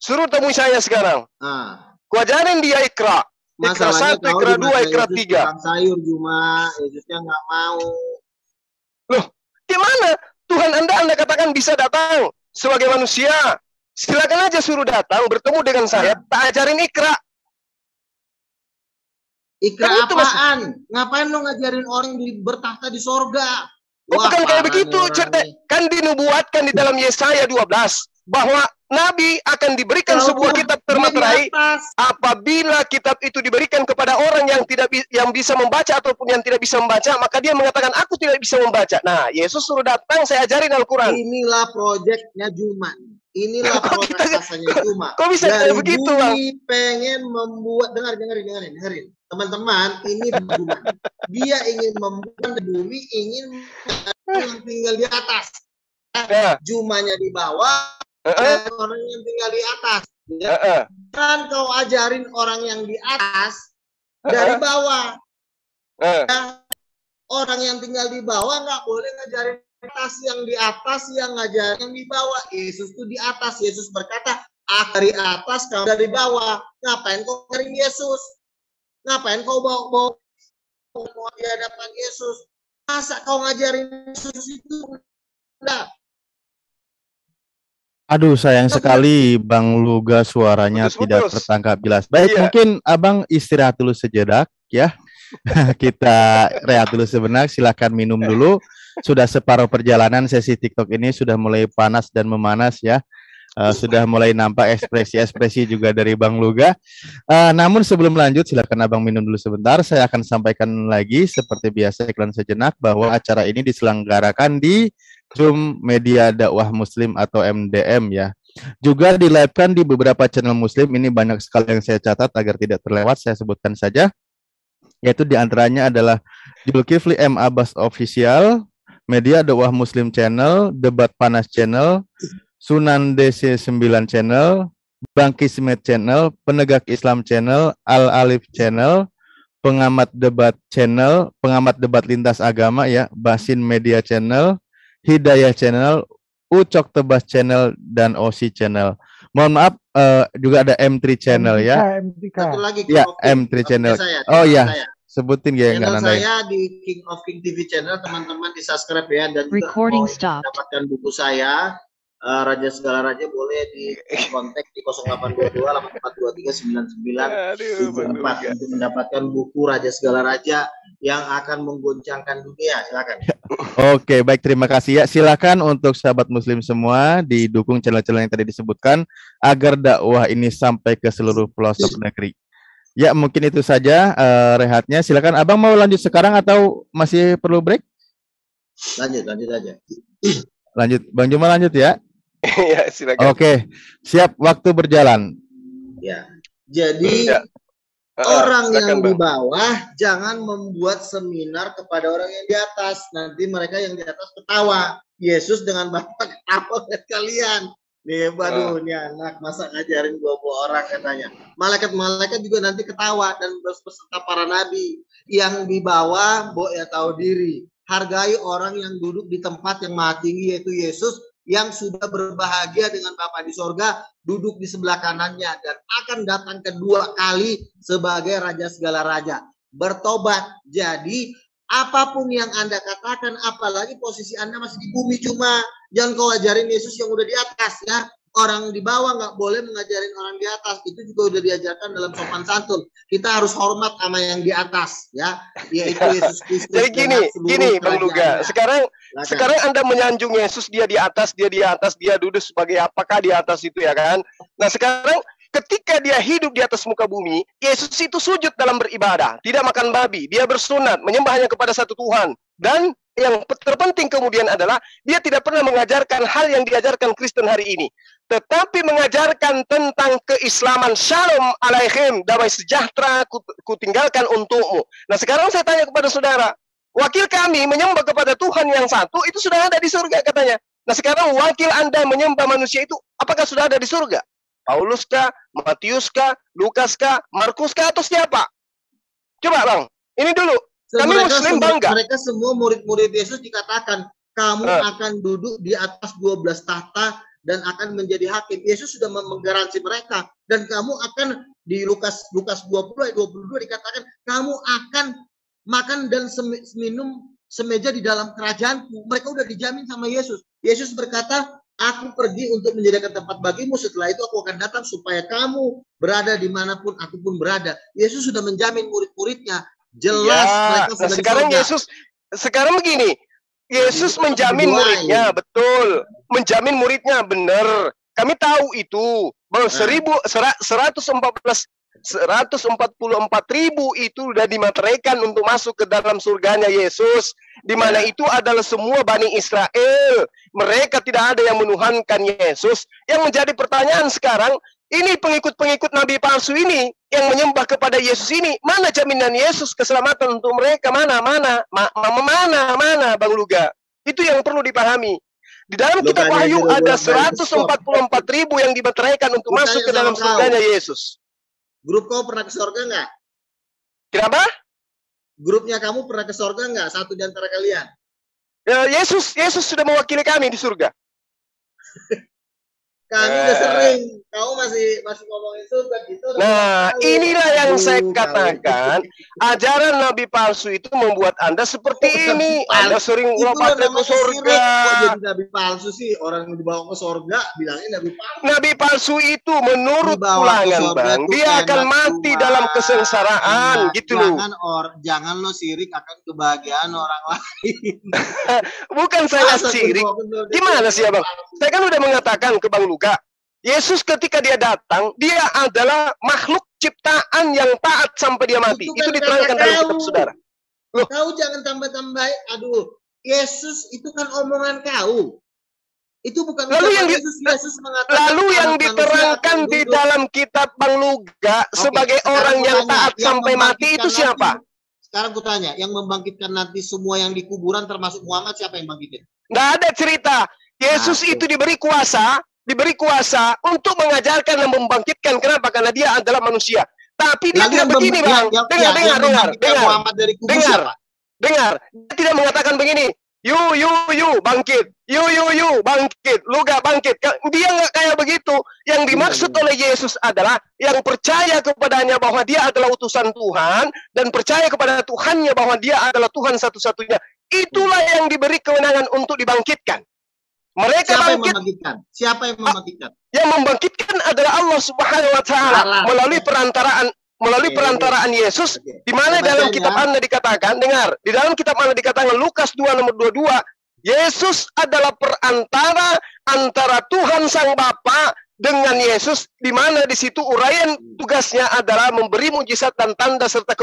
Suruh temui saya sekarang. Ku ajarin dia Iqra. Iqra 1, Iqra 2, Iqra 3. Sayur cuma Yesusnya nggak mau. Loh, gimana? Tuhan Anda katakan bisa datang sebagai manusia. Silakan aja suruh datang, bertemu dengan saya, tak ajarin Iqra. Iqra kan apaan? Ngapain lo ngajarin orang bertahta di sorga? Bukan kayak begitu, kan dinubuatkan di dalam Yesaya 12 bahwa Nabi akan diberikan sebuah kitab termaterai apabila kitab itu diberikan kepada orang yang bisa membaca ataupun yang tidak bisa membaca, maka dia mengatakan aku tidak bisa membaca. Nah, Yesus suruh datang, saya ajarin Al-Quran. Inilah proyeknya Juma. Inilah prosesnya Juma. Kok bisa kayak begitu, Bang? Pengen membuat, dengerin. Teman-teman, ini Juma. Dia ingin membuat bumi, ingin yang tinggal di atas. Jumanya di bawah, orang yang tinggal di atas. Kan kau ajarin orang yang di atas dari bawah. Orang yang tinggal di bawah nggak boleh ngajarin atas, yang di atas yang ngajarin yang di bawah. Yesus tuh di atas. Yesus berkata, dari atas, kau dari bawah. Ngapain kau ngajarin Yesus? Ngapain kau bawa di hadapan Yesus? Masa kau ngajarin Yesus itu? Enggak. Aduh, sayang sekali Bang Luga suaranya tidak Putus-putus. tertangkap jelas. Baik, Iya. mungkin Abang istirahat dulu sejenak ya. Kita rehat dulu sebentar, silakan minum dulu. Sudah separuh perjalanan sesi TikTok ini sudah mulai panas dan memanas ya. Sudah mulai nampak ekspresi-ekspresi juga dari Bang Luga. Namun sebelum lanjut, silakan Abang minum dulu sebentar. Saya akan sampaikan lagi seperti biasa iklan sejenak bahwa acara ini diselenggarakan di Zoom Media Dakwah Muslim atau MDM ya. Juga di-live-kan di beberapa channel Muslim. Ini banyak sekali yang saya catat agar tidak terlewat, saya sebutkan saja. Yaitu diantaranya adalah Zulkifli M. Abbas Official, Media Dakwah Muslim Channel, Debat Panas Channel, Sunan DC 9 Channel, Bang Kismet Channel, Penegak Islam Channel, Al Alif Channel, Pengamat Debat Channel, Pengamat Debat Lintas Agama ya, Basin Media Channel, Hidayah Channel, Ucok Tebas Channel, dan OSI Channel. Mohon maaf, juga ada M3 Channel ya. Satu lagi Ya, King of M3 King. Channel. Saya, Oh ya, saya. sebutin ya Channel enggak saya di King of King TV channel, teman-teman di subscribe ya, dan juga Recording mau stopped. mendapatkan buku saya Raja Segala Raja, boleh di kontak di 0822 8423 Aduh, Bang 9974 Luga. untuk mendapatkan buku Raja Segala Raja yang akan menggoncangkan dunia. Silakan. Oke, baik, terima kasih ya. Silakan untuk sahabat Muslim semua didukung channel-channel yang tadi disebutkan agar dakwah ini sampai ke seluruh pelosok negeri. Ya, mungkin itu saja rehatnya. Silakan, Abang mau lanjut sekarang atau masih perlu break? Lanjut aja. Lanjut, Bang Juma lanjut ya. Ya, silakan. Oke, siap, waktu berjalan. Ya. Jadi Ya. orang Silakan, yang di Bang. bawah jangan membuat seminar kepada orang yang di atas. Nanti mereka yang di atas ketawa. Yesus dengan Bapak ketawa lihat kalian. Nih, waduh, ini anak masa ngajarin gua orang katanya. Malaikat-malaikat juga nanti ketawa dan beserta para nabi. Yang di bawah, ya tahu diri. Hargai orang yang duduk di tempat yang maha tinggi, yaitu Yesus, yang sudah berbahagia dengan Bapa di sorga, duduk di sebelah kanannya dan akan datang kedua kali sebagai Raja segala raja. Bertobat. Jadi apapun yang Anda katakan, apalagi posisi Anda masih di bumi, cuma jangan kau ajarin Yesus yang udah di atas ya. Orang di bawah nggak boleh mengajarin orang di atas. Itu juga udah diajarkan dalam sopan santun. Kita harus hormat sama yang di atas ya, yaitu Yesus Kristus. Jadi gini Bang Luga. Sekarang Anda menyanjung Yesus, dia di atas, dia duduk sebagai apakah di atas itu ya kan? Nah, sekarang ketika dia hidup di atas muka bumi, Yesus itu sujud dalam beribadah, tidak makan babi, dia bersunat, menyembah hanya kepada satu Tuhan. Dan yang terpenting kemudian adalah dia tidak pernah mengajarkan hal yang diajarkan Kristen hari ini, tetapi mengajarkan tentang keislaman. Shalom alaihim, damai sejahtera kutinggalkan untukmu. Nah, sekarang saya tanya kepada saudara, wakil kami menyembah kepada Tuhan yang satu, itu sudah ada di surga katanya. Nah, sekarang wakil Anda menyembah manusia itu, apakah sudah ada di surga? Paulus kah, Matius kah, Lukas kah, Markus kah, atau siapa? Coba Bang, ini dulu. Kami Muslim bangga. Mereka semua murid-murid Yesus dikatakan, kamu akan duduk di atas 12 tahta dan akan menjadi hakim. Yesus sudah menggaransi mereka. Dan kamu akan, di Lukas 20 ayat 22 dikatakan, kamu akan makan dan minum semeja di dalam kerajaanku. Mereka udah dijamin sama Yesus. Yesus berkata, aku pergi untuk menyediakan tempat bagimu, setelah itu aku akan datang supaya kamu berada dimanapun aku pun berada. Yesus sudah menjamin murid-muridnya. Jelas ya, mereka sudah nah sekarang di Yesus, sekarang begini, Yesus menjamin muridnya, betul, menjamin muridnya, benar. Kami tahu itu, bahwa 144.000 itu sudah dimateraikan untuk masuk ke dalam surganya Yesus, di mana itu adalah semua Bani Israel. Mereka tidak ada yang menuhankan Yesus. Yang menjadi pertanyaan sekarang, ini pengikut-pengikut Nabi palsu ini yang menyembah kepada Yesus ini, mana jaminan Yesus keselamatan untuk mereka? Mana Bang Luga? Itu yang perlu dipahami. Di dalam kitab Wahyu ada 144.000 yang dimateraikan untuk masuk ke dalam surganya Yesus. Grup kau pernah ke surga nggak? Kenapa? Grupnya kamu pernah ke surga nggak? Satu di antara kalian? Ya, Yesus sudah mewakili kami di surga. Kami udah sering. Kau masih ngomongin surga gitu. Nah, inilah yang saya katakan. Ajaran Nabi palsu itu membuat Anda seperti ini. Anda sering lompat ke surga. Kok jadi Nabi palsu sih? Orang yang dibawa ke surga bilangnya Nabi palsu. Nabi palsu itu menurut ulangan, Bang, dia akan mati dalam kesengsaraan, gitu loh. Jangan lo sirik akan kebahagiaan orang lain. Bukan saya sirik. Gimana sih, Bang? Saya kan udah mengatakan ke Bang Luka, Yesus ketika dia datang, dia adalah makhluk ciptaan yang taat sampai dia mati. Itu diterangkan dalam kitab saudara. Loh. Kau jangan tambah-tambah. Aduh, Yesus itu kan omongan kau. Itu bukan Yesus mengatakan. Lalu yang diterangkan di dalam kitab Bang Luga sebagai orang yang taat sampai mati itu siapa? Sekarang aku tanya, yang membangkitkan nanti semua yang di kuburan termasuk Muhammad, siapa yang bangkitin? Nggak ada cerita. Yesus itu diberi kuasa untuk mengajarkan dan membangkitkan. Kenapa? Karena dia adalah manusia. Tapi dia tidak begini, Bang. Dengar. Dengar. Dia tidak mengatakan begini. You, bangkit. You, bangkit. Lu gak bangkit. Dia nggak kayak begitu. Yang dimaksud oleh Yesus adalah yang percaya kepadanya bahwa dia adalah utusan Tuhan dan percaya kepada Tuhannya bahwa dia adalah Tuhan satu-satunya. Itulah yang diberi kewenangan untuk dibangkitkan. Mereka Siapa bangkit. yang membangkitkan? Yang membangkitkan adalah Allah Subhanahu wa taala melalui perantaraan Yesus, di mana dalam kitab Anda dikatakan, dengar, di dalam kitab Anda dikatakan Lukas 2 nomor 22, Yesus adalah perantara antara Tuhan Sang Bapa dengan Yesus, di mana di situ uraian tugasnya adalah memberi mujizat dan tanda serta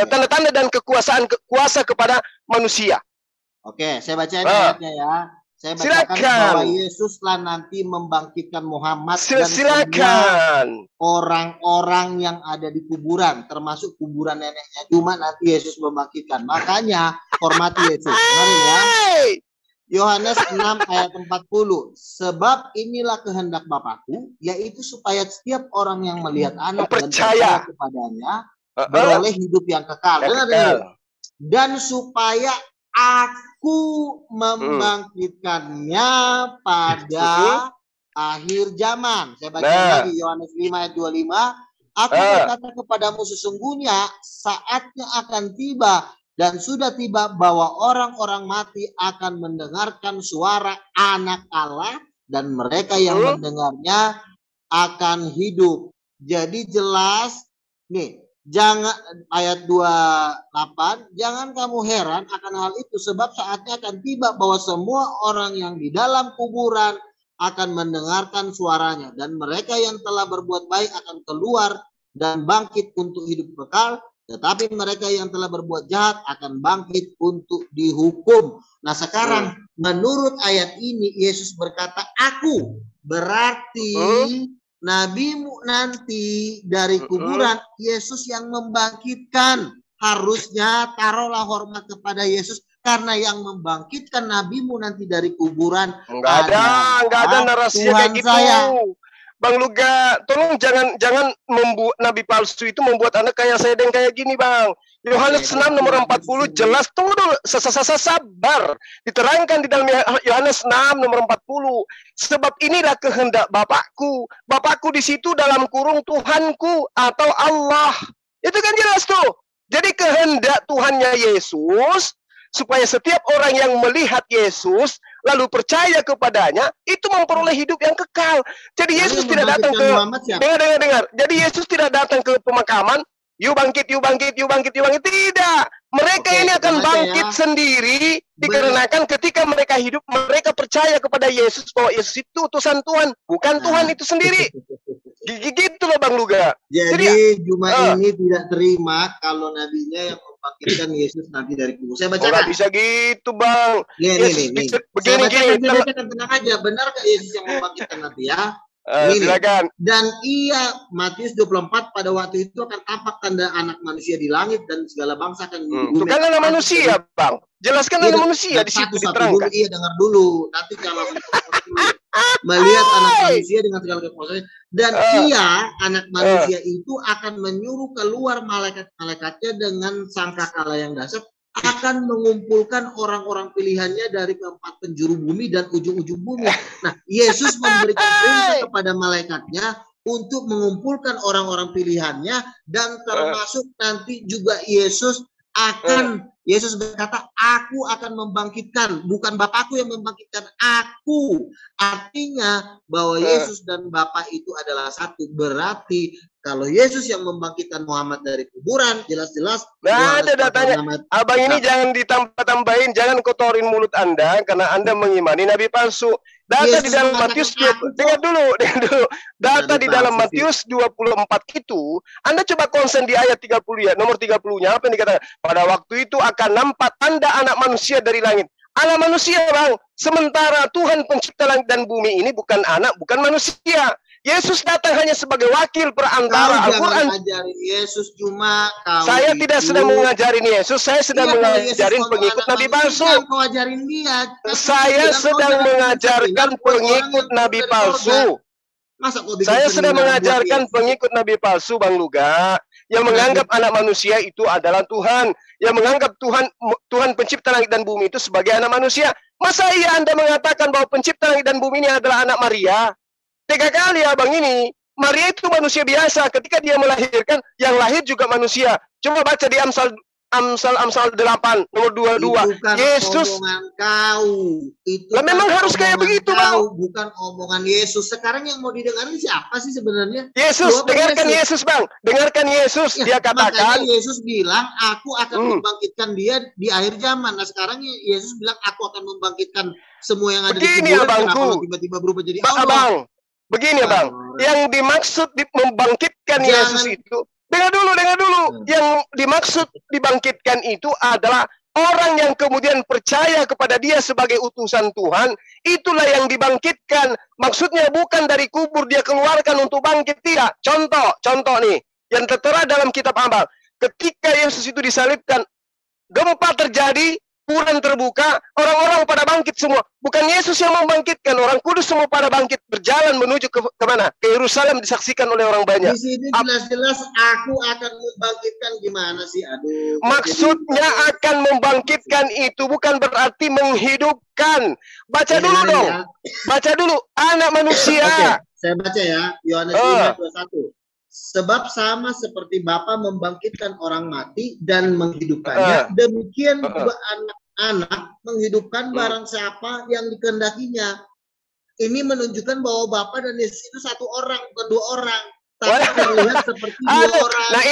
tanda-tanda dan kuasa kepada manusia. Oke, saya bacain ayatnya ya. Saya bacakan bahwa Yesuslah nanti membangkitkan Muhammad dan semua orang-orang yang ada di kuburan, termasuk kuburan neneknya Cuma nanti Yesus membangkitkan. Makanya hormati Yesus. Dengarin ya. Yohanes 6 ayat 40. Sebab inilah kehendak Bapakku, yaitu supaya setiap orang yang melihat anak dan percaya kepadanya beroleh hidup yang kekal. Dengar. Dan supaya Aku membangkitkannya pada akhir zaman. Saya baca lagi Yohanes 5 ayat 25. Aku berkata kepadamu sesungguhnya saatnya akan tiba dan sudah tiba bahwa orang-orang mati akan mendengarkan suara Anak Allah dan mereka yang mendengarnya akan hidup. Jadi jelas nih. Jangan ayat 28, jangan kamu heran akan hal itu sebab saatnya akan tiba bahwa semua orang yang di dalam kuburan akan mendengarkan suaranya dan mereka yang telah berbuat baik akan keluar dan bangkit untuk hidup kekal, tetapi mereka yang telah berbuat jahat akan bangkit untuk dihukum. Nah, sekarang menurut ayat ini Yesus berkata aku, berarti Nabimu nanti dari kuburan, Yesus yang membangkitkan. Harusnya taruhlah hormat kepada Yesus karena yang membangkitkan nabimu nanti dari kuburan. Enggak ada narasi kayak gitu. Bang Luga, tolong jangan membuat nabi palsu itu membuat Anda kayak saya dan kayak gini, Bang. Yohanes 6 nomor 40 jelas, tunggu dulu, sabar. Diterangkan di dalam Yohanes 6 nomor 40. Sebab inilah kehendak Bapakku. Bapakku di situ dalam kurung Tuhanku atau Allah. Itu kan jelas tuh. Jadi kehendak Tuhannya Yesus supaya setiap orang yang melihat Yesus lalu percaya kepadanya itu memperoleh hidup yang kekal. Jadi Yesus tidak datang ke dengar. Jadi Yesus tidak datang ke pemakaman, you bangkit. Tidak. Mereka ini akan bangkit sendiri dikarenakan ketika mereka hidup mereka percaya kepada Yesus bahwa Yesus itu utusan Tuhan, bukan Tuhan itu sendiri. Gitu loh Bang Luga. Jadi Juma ini tidak terima kalau nabinya yang membangkitkan Yesus nanti dari kubur. Saya baca nggak bisa gitu Bang. Nih. Begini. Tenang aja. Benar gak Yesus yang membangkitkan nanti ya? Silakan. Dan Matius 24 pada waktu itu akan tampak tanda anak manusia di langit dan segala bangsa akan itu kan anak manusia Bang. Jelaskan anak manusia di situ diterangkan. Iya dengar dulu. Nanti kalau melihat anak manusia dengan segala kekuasaannya dan anak manusia itu akan menyuruh keluar malaikat-malaikatnya dengan sangkakala yang dahsyat akan mengumpulkan orang-orang pilihannya dari keempat penjuru bumi dan ujung-ujung bumi. Nah, Yesus memberikan perintah kepada malaikatnya untuk mengumpulkan orang-orang pilihannya, dan termasuk nanti juga Yesus berkata, aku akan membangkitkan, bukan Bapakku yang membangkitkan aku. Artinya bahwa Yesus dan Bapa itu adalah satu. Berarti kalau Yesus yang membangkitkan Muhammad dari kuburan, jelas-jelas nggak ada datanya. Abang ini jangan ditambah-tambahin, jangan kotorin mulut Anda karena Anda mengimani nabi palsu. Data di dalam Matius, dengar dulu. Data di dalam Matius 24 itu, Anda coba konsen di ayat 30 ya, nomor 30-nya apa yang dikatakan? Pada waktu itu akan nampak tanda anak manusia dari langit. Anak manusia, Bang. Sementara Tuhan pencipta langit dan bumi ini bukan anak, bukan manusia. Yesus datang hanya sebagai wakil perantara Al-Quran. Yesus cuma kau saya tidak sedang mengajarin Yesus, saya sedang mengajarin pengikut nabi palsu. Saya sedang mengajarkan pengikut nabi palsu. Saya sedang mengajarkan pengikut nabi palsu, Bang Luga, yang menganggap anak manusia itu adalah Tuhan, yang menganggap Tuhan pencipta langit dan bumi itu sebagai anak manusia. Masa iya Anda mengatakan bahwa pencipta langit dan bumi ini adalah anak Maria? Tega kali abang ini. Maria itu manusia biasa. Ketika dia melahirkan, yang lahir juga manusia. Coba baca di Amsal 8 nomor 22. Yesus kau itu lah memang harus kayak begitu, Bang. Bukan omongan Yesus. Sekarang yang mau didengarin siapa sih sebenarnya? Yesus, dengarkan Yesus, Bang. Dengarkan Yesus. Ya, dia katakan, makanya Yesus bilang, aku akan membangkitkan dia di akhir zaman. Nah, sekarang Yesus bilang, aku akan membangkitkan semua yang ada di kuburan. Kalau tiba-tiba berubah jadi Allah. Bang, begini, Bang. Yang dimaksud membangkitkan Yesus itu, dengar dulu. Yang dimaksud dibangkitkan itu adalah orang yang kemudian percaya kepada dia sebagai utusan Tuhan. Itulah yang dibangkitkan. Maksudnya bukan dari kubur dia keluarkan untuk bangkit, tidak. Contoh nih, yang tertera dalam kitab Amsal. Ketika Yesus itu disalibkan, gempa terjadi, kuburan terbuka, orang-orang pada bangkit semua. Bukan Yesus yang membangkitkan, orang kudus semua pada bangkit, berjalan menuju ke mana? Ke Yerusalem, disaksikan oleh orang banyak. Di sini jelas-jelas aku akan membangkitkan, gimana sih? Aduh. Maksudnya akan membangkitkan itu bukan berarti menghidupkan. Baca dulu dong. Ya. Baca dulu, anak manusia. Oke, saya baca ya, Yohanes 5:21. Sebab sama seperti Bapa membangkitkan orang mati dan menghidupkannya, demikian juga anak-anak menghidupkan barang siapa yang dikehendakinya. Ini menunjukkan bahwa Bapa dan Yesus itu satu orang, bukan dua orang. Tapi terlihat seperti dua orang. Nah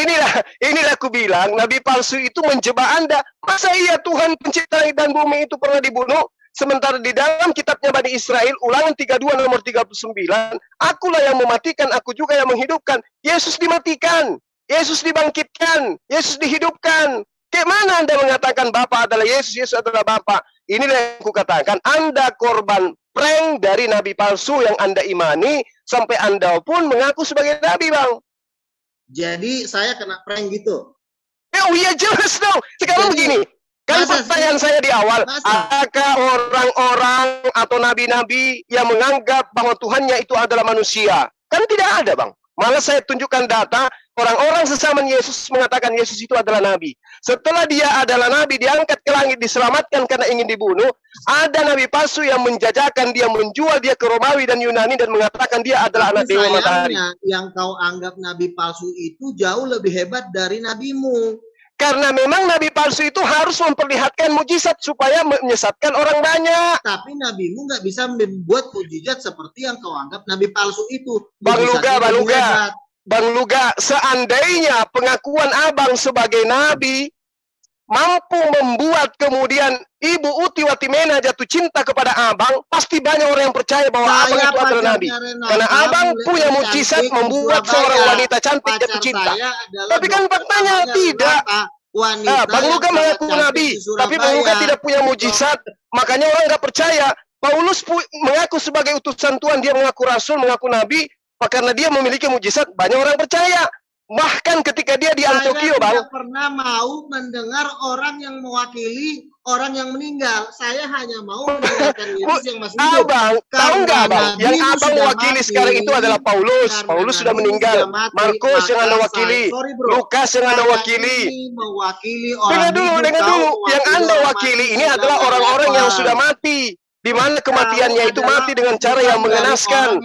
inilah aku bilang, nabi palsu itu menjebak Anda. Masa iya Tuhan pencipta langit dan bumi itu pernah dibunuh? Sementara di dalam kitabnya Bani Israel, Ulangan 32 nomor 39, akulah yang mematikan, aku juga yang menghidupkan. Yesus dimatikan, Yesus dibangkitkan, Yesus dihidupkan. Kayak mana Anda mengatakan Bapa adalah Yesus, Yesus adalah Bapa? Inilah yang aku katakan, Anda korban prank dari nabi palsu yang Anda imani, sampai Anda pun mengaku sebagai nabi, Bang. Jadi saya kena prank gitu? Oh iya jelas dong. Sekarang begini. Kan pertanyaan saya di awal, apakah orang-orang atau nabi-nabi yang menganggap bahwa Tuhannya itu adalah manusia? Kan tidak ada, Bang. Malah saya tunjukkan data, orang-orang sesama Yesus mengatakan Yesus itu adalah nabi. Setelah dia adalah nabi, diangkat ke langit, diselamatkan karena ingin dibunuh, ada nabi palsu yang menjajakan, dia menjual dia ke Romawi dan Yunani dan mengatakan dia adalah anak dewa matahari. Yang kau anggap nabi palsu itu jauh lebih hebat dari nabimu. Karena memang nabi palsu itu harus memperlihatkan mujizat supaya menyesatkan orang banyak. Tapi nabimu nggak bisa membuat mujizat seperti yang kau anggap nabi palsu itu. Bang Luga, seandainya pengakuan abang sebagai nabi mampu membuat kemudian Ibu Uti Watimena jatuh cinta kepada abang, pasti banyak orang yang percaya bahwa abang itu adalah nabi. Karena abang punya mujizat membuat seorang wanita cantik jatuh cinta. Tapi kan faktanya tidak. Bang Luga mengaku nabi, tapi Bang Luga tidak punya mujizat, makanya orang nggak percaya. Paulus mengaku sebagai utusan Tuhan, dia mengaku rasul, mengaku nabi, karena dia memiliki mujizat, banyak orang percaya. Bahkan ketika dia di Saya Antioquia, Bang, tidak pernah mau mendengar orang yang mewakili orang yang meninggal. Saya hanya mau mendengarkan Yesus yang masih hidup. Abang, tahu nggak, Bang? Yang Abang wakili sekarang itu adalah Paulus. Paulus sudah meninggal. Markus yang Anda wakili. Lukas yang Anda wakili. Dengar dulu. Yang Anda wakili ini adalah orang-orang yang sudah mati. Di mana kematiannya itu mati dengan cara yang mengenaskan.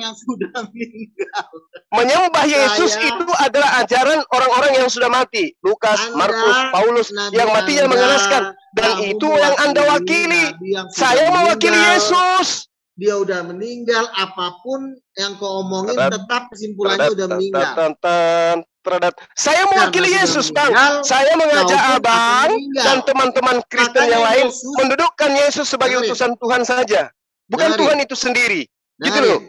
Menyembah Yesus itu adalah ajaran orang-orang yang sudah mati. Lukas, Markus, Paulus yang matinya mengenaskan. Dan itu yang Anda wakili. Saya mewakili Yesus. Dia udah meninggal, apapun yang kau omongin tetap kesimpulannya udah meninggal. Saya mewakili Yesus, Bang. Saya mengajak Abang dan teman-teman Kristen yang lain mendudukkan Yesus sebagai utusan Tuhan saja. Bukan Tuhan itu sendiri. Gitu loh.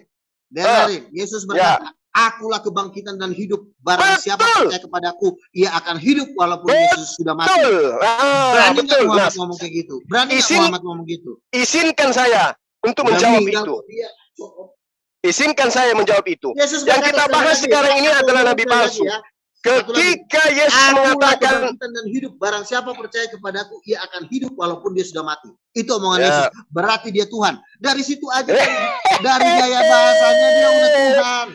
Dengarin, Yesus berkata, akulah kebangkitan dan hidup. Barang siapa percaya kepadaku, ia akan hidup walaupun Yesus sudah mati. Berani nggak Muhammad ngomong kayak gitu? Berani nggak Muhammad ngomong gitu? Izinkan saya untuk menjawab itu. Izinkan saya menjawab itu. Yang kita bahas sekarang ini adalah nabi palsu. Ketika Yesus mengatakan dan hidup, barang siapa percaya kepadaku, ia akan hidup walaupun dia sudah mati. Itu omongan Yesus. Berarti dia Tuhan. Dari situ aja, dari gaya bahasanya dia udah Tuhan.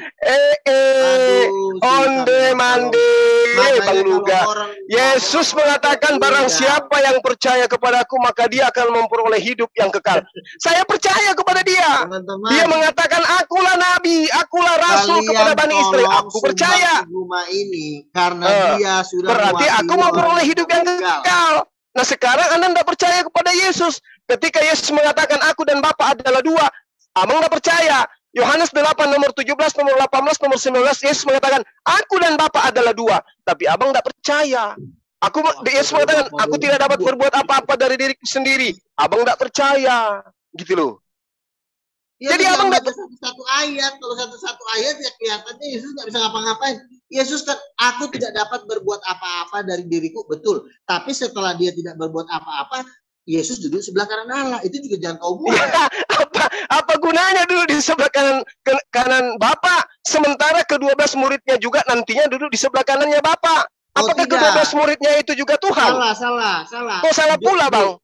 Onde mande, Bang Luga. Yesus mengatakan barang siapa yang percaya kepadaku, maka dia akan memperoleh hidup yang kekal. Saya percaya kepada dia. Dia mengatakan akulah nabi, akulah rasul kepada Bani Israel. Aku percaya. Rumah ini karena dia sudah berarti aku memperoleh hidup yang kekal. Nah sekarang Anda tidak percaya kepada Yesus. Ketika Yesus mengatakan aku dan Bapa adalah dua, Abang nggak percaya. Yohanes 8 nomor 17, nomor 18, nomor 19, Yesus mengatakan aku dan Bapa adalah dua. Tapi Abang nggak percaya. Yesus mengatakan aku tidak dapat berbuat apa-apa dari diriku sendiri. Abang nggak percaya. Gitu loh. Ya, jadi Abang baca satu ayat, kalau satu ayat ya kelihatannya Yesus nggak bisa ngapa-ngapain. Yesus kan, aku tidak dapat berbuat apa-apa dari diriku, betul. Tapi setelah dia tidak berbuat apa-apa, Yesus duduk sebelah kanan Allah. Itu juga jangan kau buat. Apa gunanya dulu di sebelah kanan Bapa, sementara ke-12 muridnya juga nantinya duduk di sebelah kanannya Bapa. Apakah ke-12 muridnya itu juga Tuhan? Salah. Kok salah pula, Bang?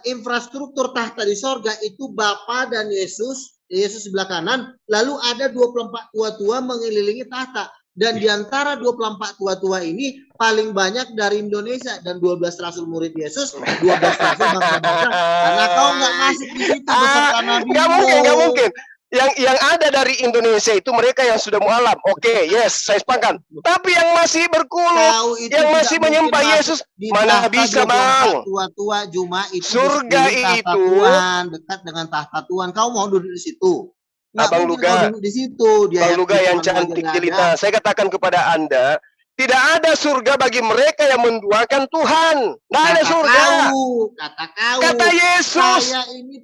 Infrastruktur tahta di sorga itu Bapa dan Yesus sebelah kanan, lalu ada 24 tua-tua mengelilingi tahta, dan diantara 24 tua-tua ini paling banyak dari Indonesia, dan 12 rasul murid Yesus, 12 rasul bangsa-bangsa. Karena kau nggak masuk di situ beserta Nabi. Nggak mungkin. Yang ada dari Indonesia itu mereka yang sudah mualaf. Oke, yes, saya sepakat. Tapi yang masih berkulit, yang masih menyembah Yesus, mana bisa, Bang? Tua-tua Juma itu surga itu Tuhan, dekat dengan tahta Tuhan. Kau mau duduk di situ? Abang Luga, di situ. Bang Luga yang cantik jelita. Saya katakan kepada Anda, tidak ada surga bagi mereka yang menduakan Tuhan. Tidak ada surga.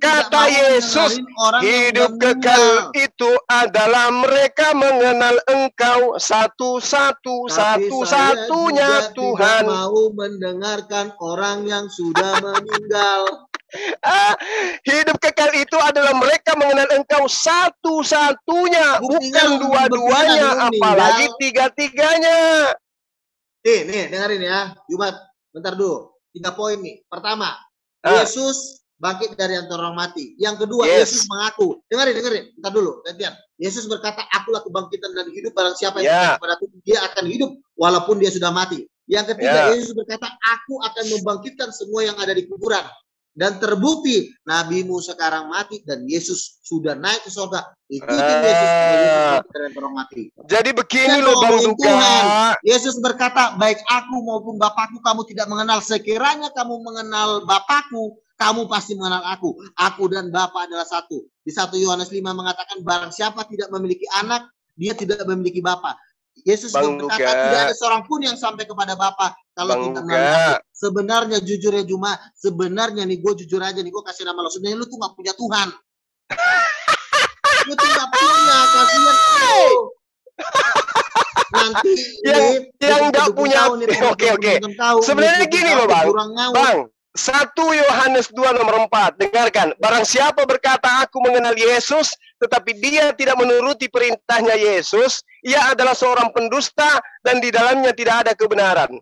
Kata Yesus, hidup kekal itu adalah mereka mengenal Engkau satu-satunya Tuhan. Tidak mau mendengarkan orang yang sudah meninggal. Hidup kekal itu adalah mereka mengenal Engkau satu-satunya, bukan dua-duanya, apalagi tiga-tiganya. Nih, dengerin ya. Jumat, bentar dulu. 3 poin nih. Pertama, Yesus bangkit dari antara orang mati. Yang kedua, Yesus mengaku. Dengerin. Bentar dulu. Gantian. Yesus berkata, akulah kebangkitan dan hidup. Barang siapa yang percaya kepadaku, dia akan hidup walaupun dia sudah mati. Yang ketiga, Yesus berkata, aku akan membangkitkan semua yang ada di kuburan. Dan terbukti nabimu sekarang mati dan Yesus sudah naik ke surga. Ikutin Yesus dari orang mati. Jadi begini loh Bang Luga. Yesus berkata, baik aku maupun Bapakku kamu tidak mengenal. Sekiranya kamu mengenal Bapakku, kamu pasti mengenal aku. Aku dan Bapa adalah satu. Di 1 Yohanes 5 mengatakan barang siapa tidak memiliki anak, dia tidak memiliki Bapa. Yesus berkata tidak ada seorang pun yang sampai kepada Bapa kalau tidak melalui. Sebenarnya jujur ya Juma, sebenarnya nih gue jujur aja nih, gue kasih nama lo. Sebenarnya lu tuh gak punya Tuhan. Lu tuh gak punya, kasihan lu. Nanti yang gak punya. Oke. Sebenarnya gini loh Bang. 1 Yohanes 2 nomor 4. Dengarkan. Barang siapa berkata aku mengenal Yesus, tetapi dia tidak menuruti perintahnya Yesus, ia adalah seorang pendusta dan di dalamnya tidak ada kebenaran.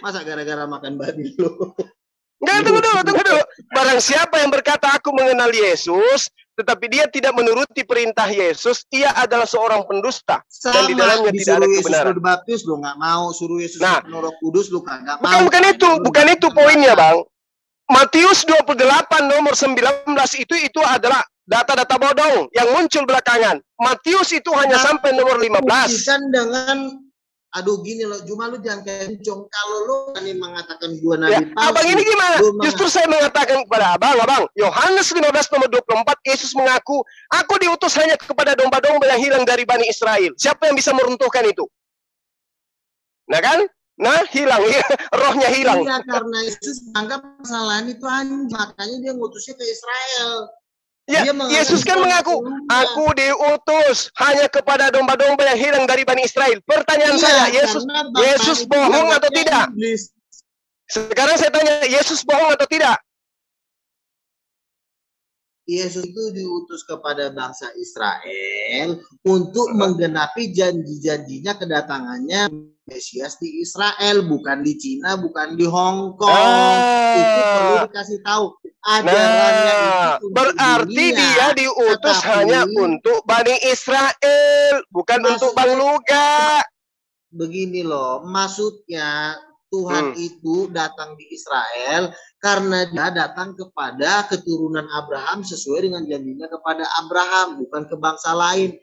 Masa gara-gara makan babi lo? Enggak, tunggu dulu. Barang siapa yang berkata aku mengenal Yesus, tetapi dia tidak menuruti perintah Yesus, ia adalah seorang pendusta. Dan di dalamnya tidak ada kebenaran. Yesus baptis lu nggak mau, suruh Yesus penuh Roh Kudus lu kagak Bukan mau. bukan itu poinnya, Bang. Matius 28 nomor 19 itu adalah data-data bodong yang muncul belakangan. Matius itu hanya sampai nomor 15. Bukan dengan aduh gini loh, cuma lu jangan kencong. Kalau lu berani mengatakan gua nabi palsu. Abang ini gimana? Justru saya mengatakan kepada abang, Yohanes 15 nomor 24, Yesus mengaku, aku diutus hanya kepada domba-domba yang hilang dari Bani Israel. Siapa yang bisa meruntuhkan itu? Nah kan? Nah, hilang. Rohnya hilang. Iya, karena Yesus menganggap kesalahan itu anjing. Makanya dia ngutusnya ke Israel. Ya, Yesus kan mengaku, aku diutus hanya kepada domba-domba yang hilang dari Bani Israel. Pertanyaan saya, Yesus bohong atau tidak? Sekarang saya tanya, Yesus bohong atau tidak? Yesus itu diutus kepada bangsa Israel untuk menggenapi janji-janjinya kedatangannya Mesias di Israel, bukan di Cina, bukan di Hong Kong. Itu perlu dikasih tahu. Ajarannya itu berarti dia diutus hanya untuk Bani Israel, bukan untuk Bang Luga. Begini loh, maksudnya Tuhan itu datang di Israel karena dia datang kepada keturunan Abraham sesuai dengan janjinya kepada Abraham, bukan ke bangsa lain.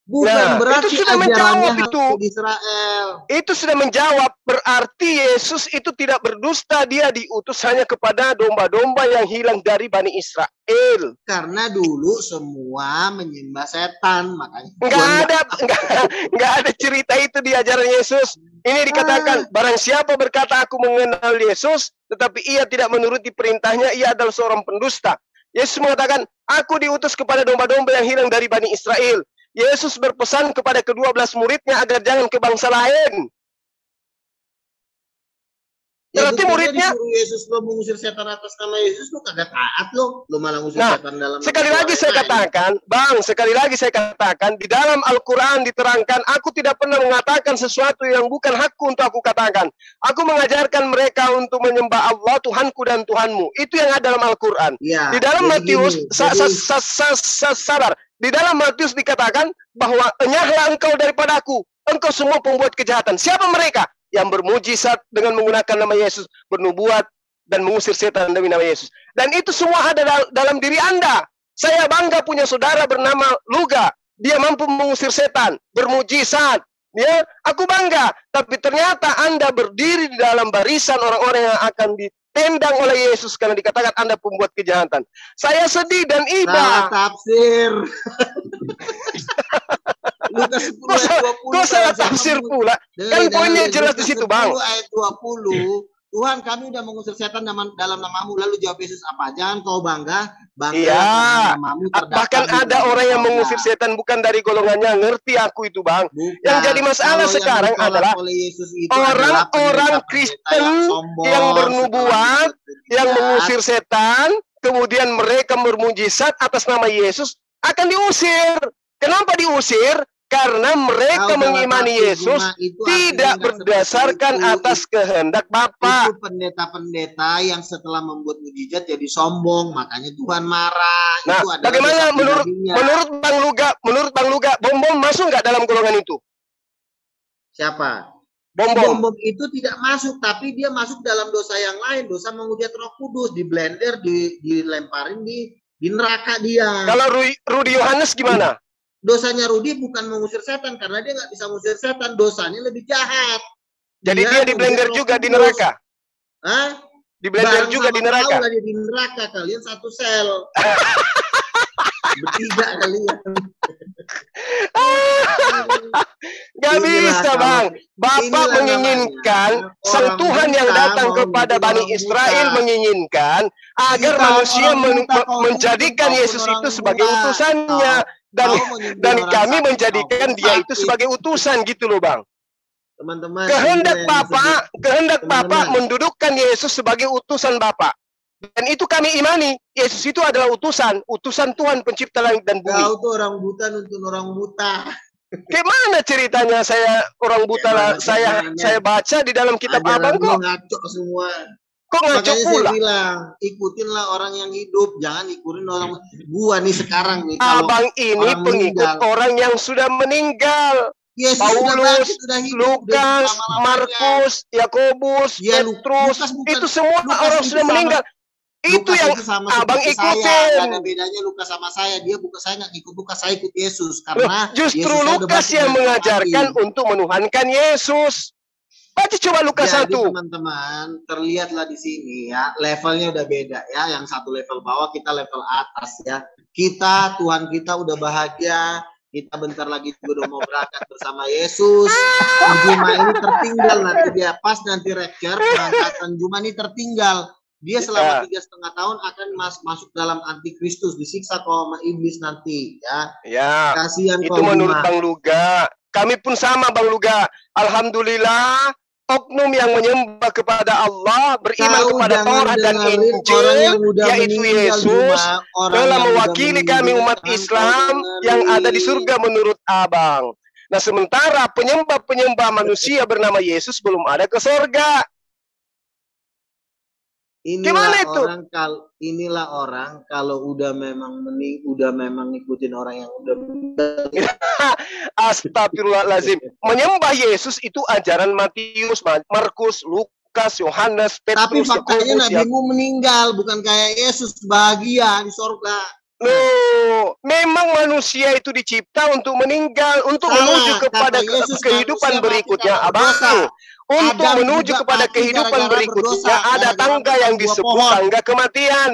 Bukan berarti itu sudah menjawab itu. Israel. Itu sudah menjawab, berarti Yesus itu tidak berdusta, dia diutus hanya kepada domba-domba yang hilang dari Bani Israel. Karena dulu semua menyembah setan, makanya enggak ada cerita itu di ajaran Yesus. Ini dikatakan, barang siapa berkata aku mengenal Yesus, tetapi ia tidak menuruti perintahnya, ia adalah seorang pendusta. Yesus mengatakan, aku diutus kepada domba-domba yang hilang dari Bani Israel. Yesus berpesan kepada ke-12 muridnya agar jangan ke bangsa lain. Berarti muridnya Yesus lo mengusir setan atas nama Yesus, lo kagak taat lo malah ngusir setan dalam. Sekali lagi saya katakan, Bang, di dalam Al-Quran diterangkan, aku tidak pernah mengatakan sesuatu yang bukan hakku untuk aku katakan. Aku mengajarkan mereka untuk menyembah Allah, Tuhanku dan Tuhanmu. Itu yang ada dalam Al-Quran. Ya, di dalam Matius, sabar. Di dalam Matius dikatakan bahwa enyahlah engkau daripadaku, engkau semua pembuat kejahatan. Siapa mereka? Yang bermujizat dengan menggunakan nama Yesus, bernubuat dan mengusir setan demi nama Yesus. Dan itu semua ada dalam diri Anda. Saya bangga punya saudara bernama Luga. Dia mampu mengusir setan, bermujizat. Ya, aku bangga. Tapi ternyata Anda berdiri di dalam barisan orang-orang yang akan ditendang oleh Yesus karena dikatakan Anda pembuat kejahatan. Saya sedih dan iba. Salah tafsir. Kok salah tafsir pula? Kan poinnya jelas di situ, Bang. Ayat 20, Tuhan kami udah mengusir setan dalam namamu, lalu jawab Yesus apa? Jangan kau bangga iya. Namamu. Bahkan ada orang yang mengusir setan bukan dari golongannya, ngerti aku itu, Bang. Bukan. Yang jadi masalah sekarang adalah orang-orang Kristen yang bernubuat, yang mengusir setan, kemudian mereka bermujizat atas nama Yesus akan diusir. Kenapa diusir? Karena mereka mengimani Yesus tidak berdasarkan atas kehendak Bapa. Itu pendeta-pendeta yang setelah membuat mujizat jadi sombong, makanya Tuhan marah. Nah, itu bagaimana menurut Bang Luga, bom-bom masuk nggak dalam golongan itu? Siapa? Bom-bom itu tidak masuk, tapi dia masuk dalam dosa yang lain, dosa menghujat Roh Kudus, di blender, dilemparin di neraka dia. Kalau Rudi Yohanes gimana? Dosanya Rudi bukan mengusir setan, karena dia nggak bisa mengusir setan, dosanya lebih jahat. Jadi dia di blender juga di neraka? Hah? Di blender juga di neraka? Dia di neraka, kalian satu sel. Bertiga kalian. Gak bisa, Bang. Bapak menginginkan, sang Tuhan yang datang kepada Bani Israel menginginkan agar manusia menjadikan Yesus itu sebagai utusannya. Dan kami menjadikan dia itu sebagai utusan gitu loh, Bang. Teman-teman, kehendak Bapak mendudukkan Yesus sebagai utusan Bapak. Dan itu kami imani. Yesus itu adalah utusan Tuhan pencipta langit dan bumi. Kau tuh orang buta nuntun orang buta. Gimana ceritanya saya orang buta lah, saya baca di dalam kitab Ajaran Abang kok. ngaco semua. Kok ngaco Makanya pula? saya bilang, ikutinlah orang yang hidup, jangan ikutin orang. Gua nih sekarang nih, kalau Abang ini orang pengikut meninggal. orang yang sudah meninggal. Yesus sudah Paulus, bangkit, sudah hidup, Lukas, selama-lamanya. Markus, Yakobus, Ya, Petrus, Lukas bukan- itu semua Lukas orang itu sudah sama- meninggal. Itu Lukas yang itu sama Abang seperti ikutin. Saya. Gak ada bedanya Lukas sama saya. Dia bukan, saya nggak ikut Lukas, saya ikut Yesus. Karena Justru Yesus saya udah Lukas bangkit yang dari mengajarkan mati. untuk menuhankan Yesus. Baca coba Lukas Jadi 1. teman-teman, terlihatlah di sini ya, levelnya udah beda ya. Yang satu level bawah, kita level atas ya. Kita, Tuhan kita udah bahagia. Kita bentar lagi juga udah mau berangkat bersama Yesus. Juma ini tertinggal nanti dia. Pas nanti rapture, pengangkatan Juma ini tertinggal. Dia selama 3,5 tahun akan masuk dalam antikristus, disiksa sama iblis nanti ya. Ya, Kasihan itu kau menurut Juma. Bang Luga. Kami pun sama Bang Luga. Alhamdulillah, oknum yang menyembah kepada Allah, beriman Kau kepada jangan Taurat dan dengerin orang Injil, yang udah yaitu meninggal, Yesus, Juma. Orang telah yang udah mewakili kami meninggal, umat jangan kau Islam yang ada di dengerin. surga menurut Abang. Nah, sementara penyembah-penyembah manusia bernama Yesus belum ada ke surga. Gimana itu? Inilah orang kalau udah memang ngikutin orang yang udah meninggal. Astagfirullahaladzim. Menyembah Yesus itu ajaran Matius, Markus, Lukas, Yohanes, Tapi Petrus, faktanya Yakobus. nabimu meninggal, bukan kayak Yesus bahagia di surga. Loh, memang manusia itu dicipta untuk meninggal, untuk Salah, menuju kepada kata Yesus, kehidupan manusia berikutnya. mati karena berdosa. Abang, untuk Adam menuju juga kepada mati kehidupan gara-gara berikutnya berdosa, ada gara-gara tangga makan yang buah disebut pohon. tangga kematian.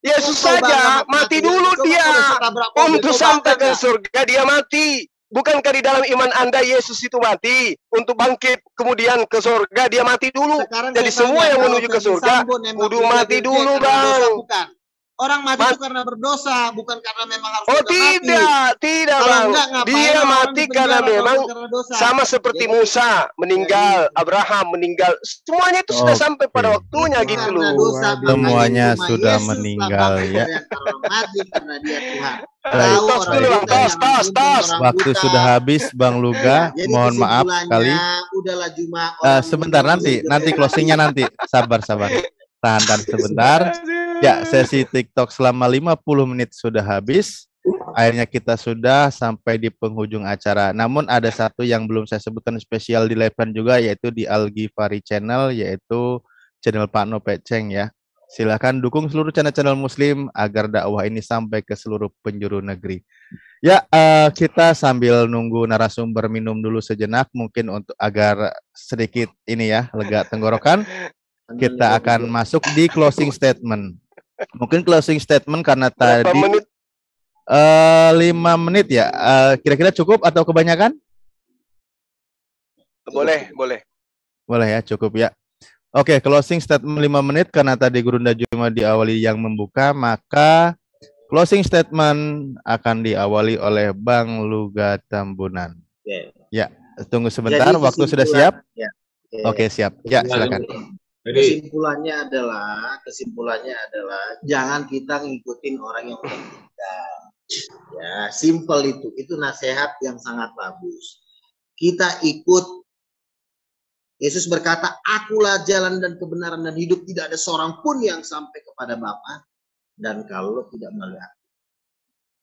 Yesus Kau bangga saja sama mati kematian, dulu coba dia. kau bisa tabrak mobil, Untuk kau sampai bangga ke nggak? surga dia mati. Bukankah di dalam iman Anda Yesus itu mati? Untuk bangkit kemudian ke surga dia mati dulu. Sekarang Jadi saya semua tanya, yang kalau menuju ke Ferdi surga Sambo nembak kudu Brigadir mati J dulu, karena dosa, Bang. bukan? Orang mati itu karena berdosa, bukan karena memang harus Oh sudah mati. tidak Kalau Bang. enggak, ngapain Dia orang mati di karena penjara kalau memang bukan karena dosa? sama seperti Jadi- Musa meninggal, jadi- Abraham meninggal. Semuanya itu sudah Oke. sampai pada waktunya Itu gitu karena loh. dosa, Semuanya makanya cuma sudah Yesus lah meninggal, bangkit ya. dari antara orang mati karena dia Tuhan. Baik, Tahu tos orang dulu, buta, tos, jangan tos, tuntun tos. orang Waktu buta. sudah habis, Bang Luga. Jadi Mohon maaf kesimpulannya, sekali. udahlah Juma orang Sebentar, meninggal nanti masih closingnya nanti. Sabar. Tahan sebentar. Ya, sesi TikTok selama 50 menit sudah habis. Akhirnya kita sudah sampai di penghujung acara. Namun ada satu yang belum saya sebutkan spesial di live juga, yaitu di Al-Ghifari Channel, yaitu channel Pak No Peceng ya. Silakan dukung seluruh channel-channel Muslim agar dakwah ini sampai ke seluruh penjuru negeri. Ya, kita sambil nunggu narasumber minum dulu sejenak, mungkin untuk agar sedikit ini ya lega tenggorokan. Kita akan masuk di closing statement. Mungkin closing statement karena Berapa tadi menit? 5 menit ya. Kira-kira cukup atau kebanyakan? Boleh. Boleh ya, cukup ya. Oke, closing statement 5 menit karena tadi Gurunda Juma diawali yang membuka, maka closing statement akan diawali oleh Bang Luga Tambunan. Ya, tunggu sebentar, Jadi waktu sudah siap? Ya. Oke, siap. Ya, silakan. Jadi Kesimpulannya adalah jangan kita ngikutin orang yang udah meninggal. Ya, simple itu. Itu nasihat yang sangat bagus. Kita ikut. Yesus berkata, "Akulah jalan dan kebenaran dan hidup, tidak ada seorang pun yang sampai kepada Bapa dan kalau tidak melalui aku."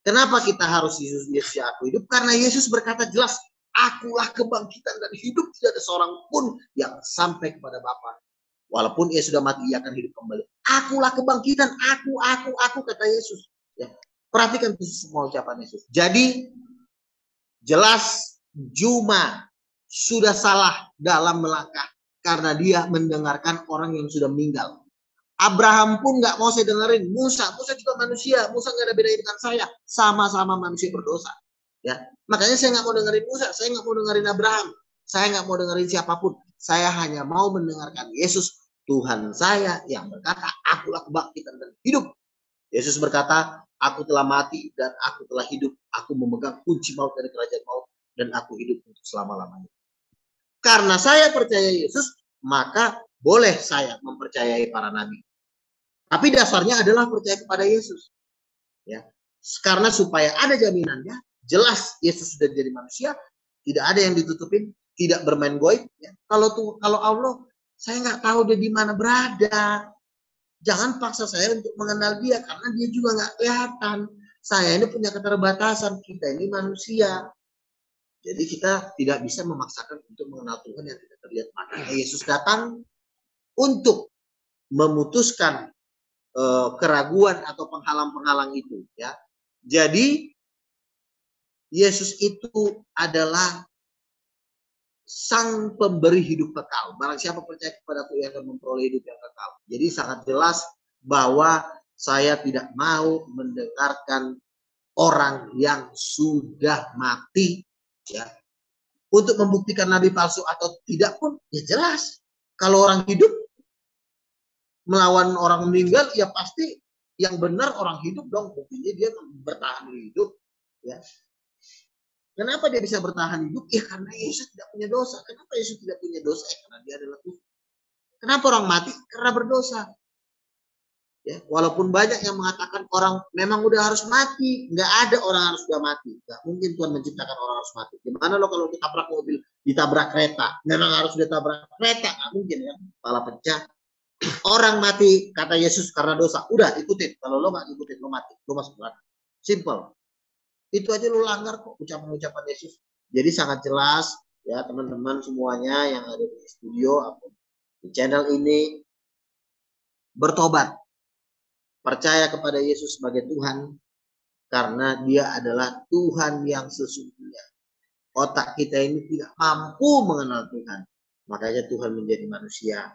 Kenapa kita harus Yesus aku hidup? Karena Yesus berkata jelas, "Akulah kebangkitan dan hidup, tidak ada seorang pun yang sampai kepada Bapa. Walaupun ia sudah mati, ia akan hidup kembali. Akulah kebangkitan, aku," kata Yesus. Ya. Perhatikan semua ucapan Yesus. Jadi, jelas Juma sudah salah dalam melangkah. Karena dia mendengarkan orang yang sudah meninggal. Abraham pun nggak mau saya dengerin. Musa juga manusia. Musa nggak ada bedanya dengan saya. Sama-sama manusia berdosa. Ya, makanya saya nggak mau dengerin Musa. Saya nggak mau dengerin Abraham. Saya nggak mau dengerin siapapun. Saya hanya mau mendengarkan Yesus, Tuhan saya yang berkata, "Akulah kebangkitan dan hidup." Yesus berkata, "Aku telah mati dan aku telah hidup. Aku memegang kunci maut dari kerajaan maut dan aku hidup untuk selama-lamanya." Karena saya percaya Yesus, maka boleh saya mempercayai para nabi. Tapi dasarnya adalah percaya kepada Yesus. Ya. Karena supaya ada jaminannya, jelas Yesus sudah jadi manusia, tidak ada yang ditutupin, tidak bermain goib. Ya. Kalau Allah, saya nggak tahu dia di mana berada. Jangan paksa saya untuk mengenal dia, karena dia juga nggak kelihatan. Saya ini punya keterbatasan, kita ini manusia. Jadi kita tidak bisa memaksakan untuk mengenal Tuhan yang tidak terlihat. Makanya Yesus datang untuk memutuskan keraguan atau penghalang-penghalang itu. Ya. Jadi Yesus itu adalah sang pemberi hidup kekal. Barang siapa percaya kepadaku, ia akan memperoleh hidup yang kekal. Jadi sangat jelas bahwa saya tidak mau mendengarkan orang yang sudah mati, ya, untuk membuktikan nabi palsu atau tidak pun, ya jelas. Kalau orang hidup melawan orang meninggal, ya pasti yang benar orang hidup dong. Buktinya dia bertahan hidup. Ya. Kenapa dia bisa bertahan hidup? Ya karena Yesus tidak punya dosa. Kenapa Yesus tidak punya dosa? Karena dia adalah Tuhan. Kenapa orang mati? Karena berdosa. Ya, walaupun banyak yang mengatakan orang memang udah harus mati, nggak ada orang harus sudah mati. Nggak mungkin Tuhan menciptakan orang harus mati. Gimana lo kalau ditabrak mobil, ditabrak kereta, memang harus ditabrak kereta? Nggak mungkin ya, kepala pecah. Orang mati kata Yesus karena dosa, udah ikutin. Kalau lo nggak ikutin, lo mati, lo masuk neraka. Simple. Itu aja lo langgar kok ucapan Yesus. Jadi sangat jelas ya teman-teman semuanya yang ada di studio atau di channel ini, bertobat, percaya kepada Yesus sebagai Tuhan, karena dia adalah Tuhan yang sesungguhnya. Otak kita ini tidak mampu mengenal Tuhan, makanya Tuhan menjadi manusia.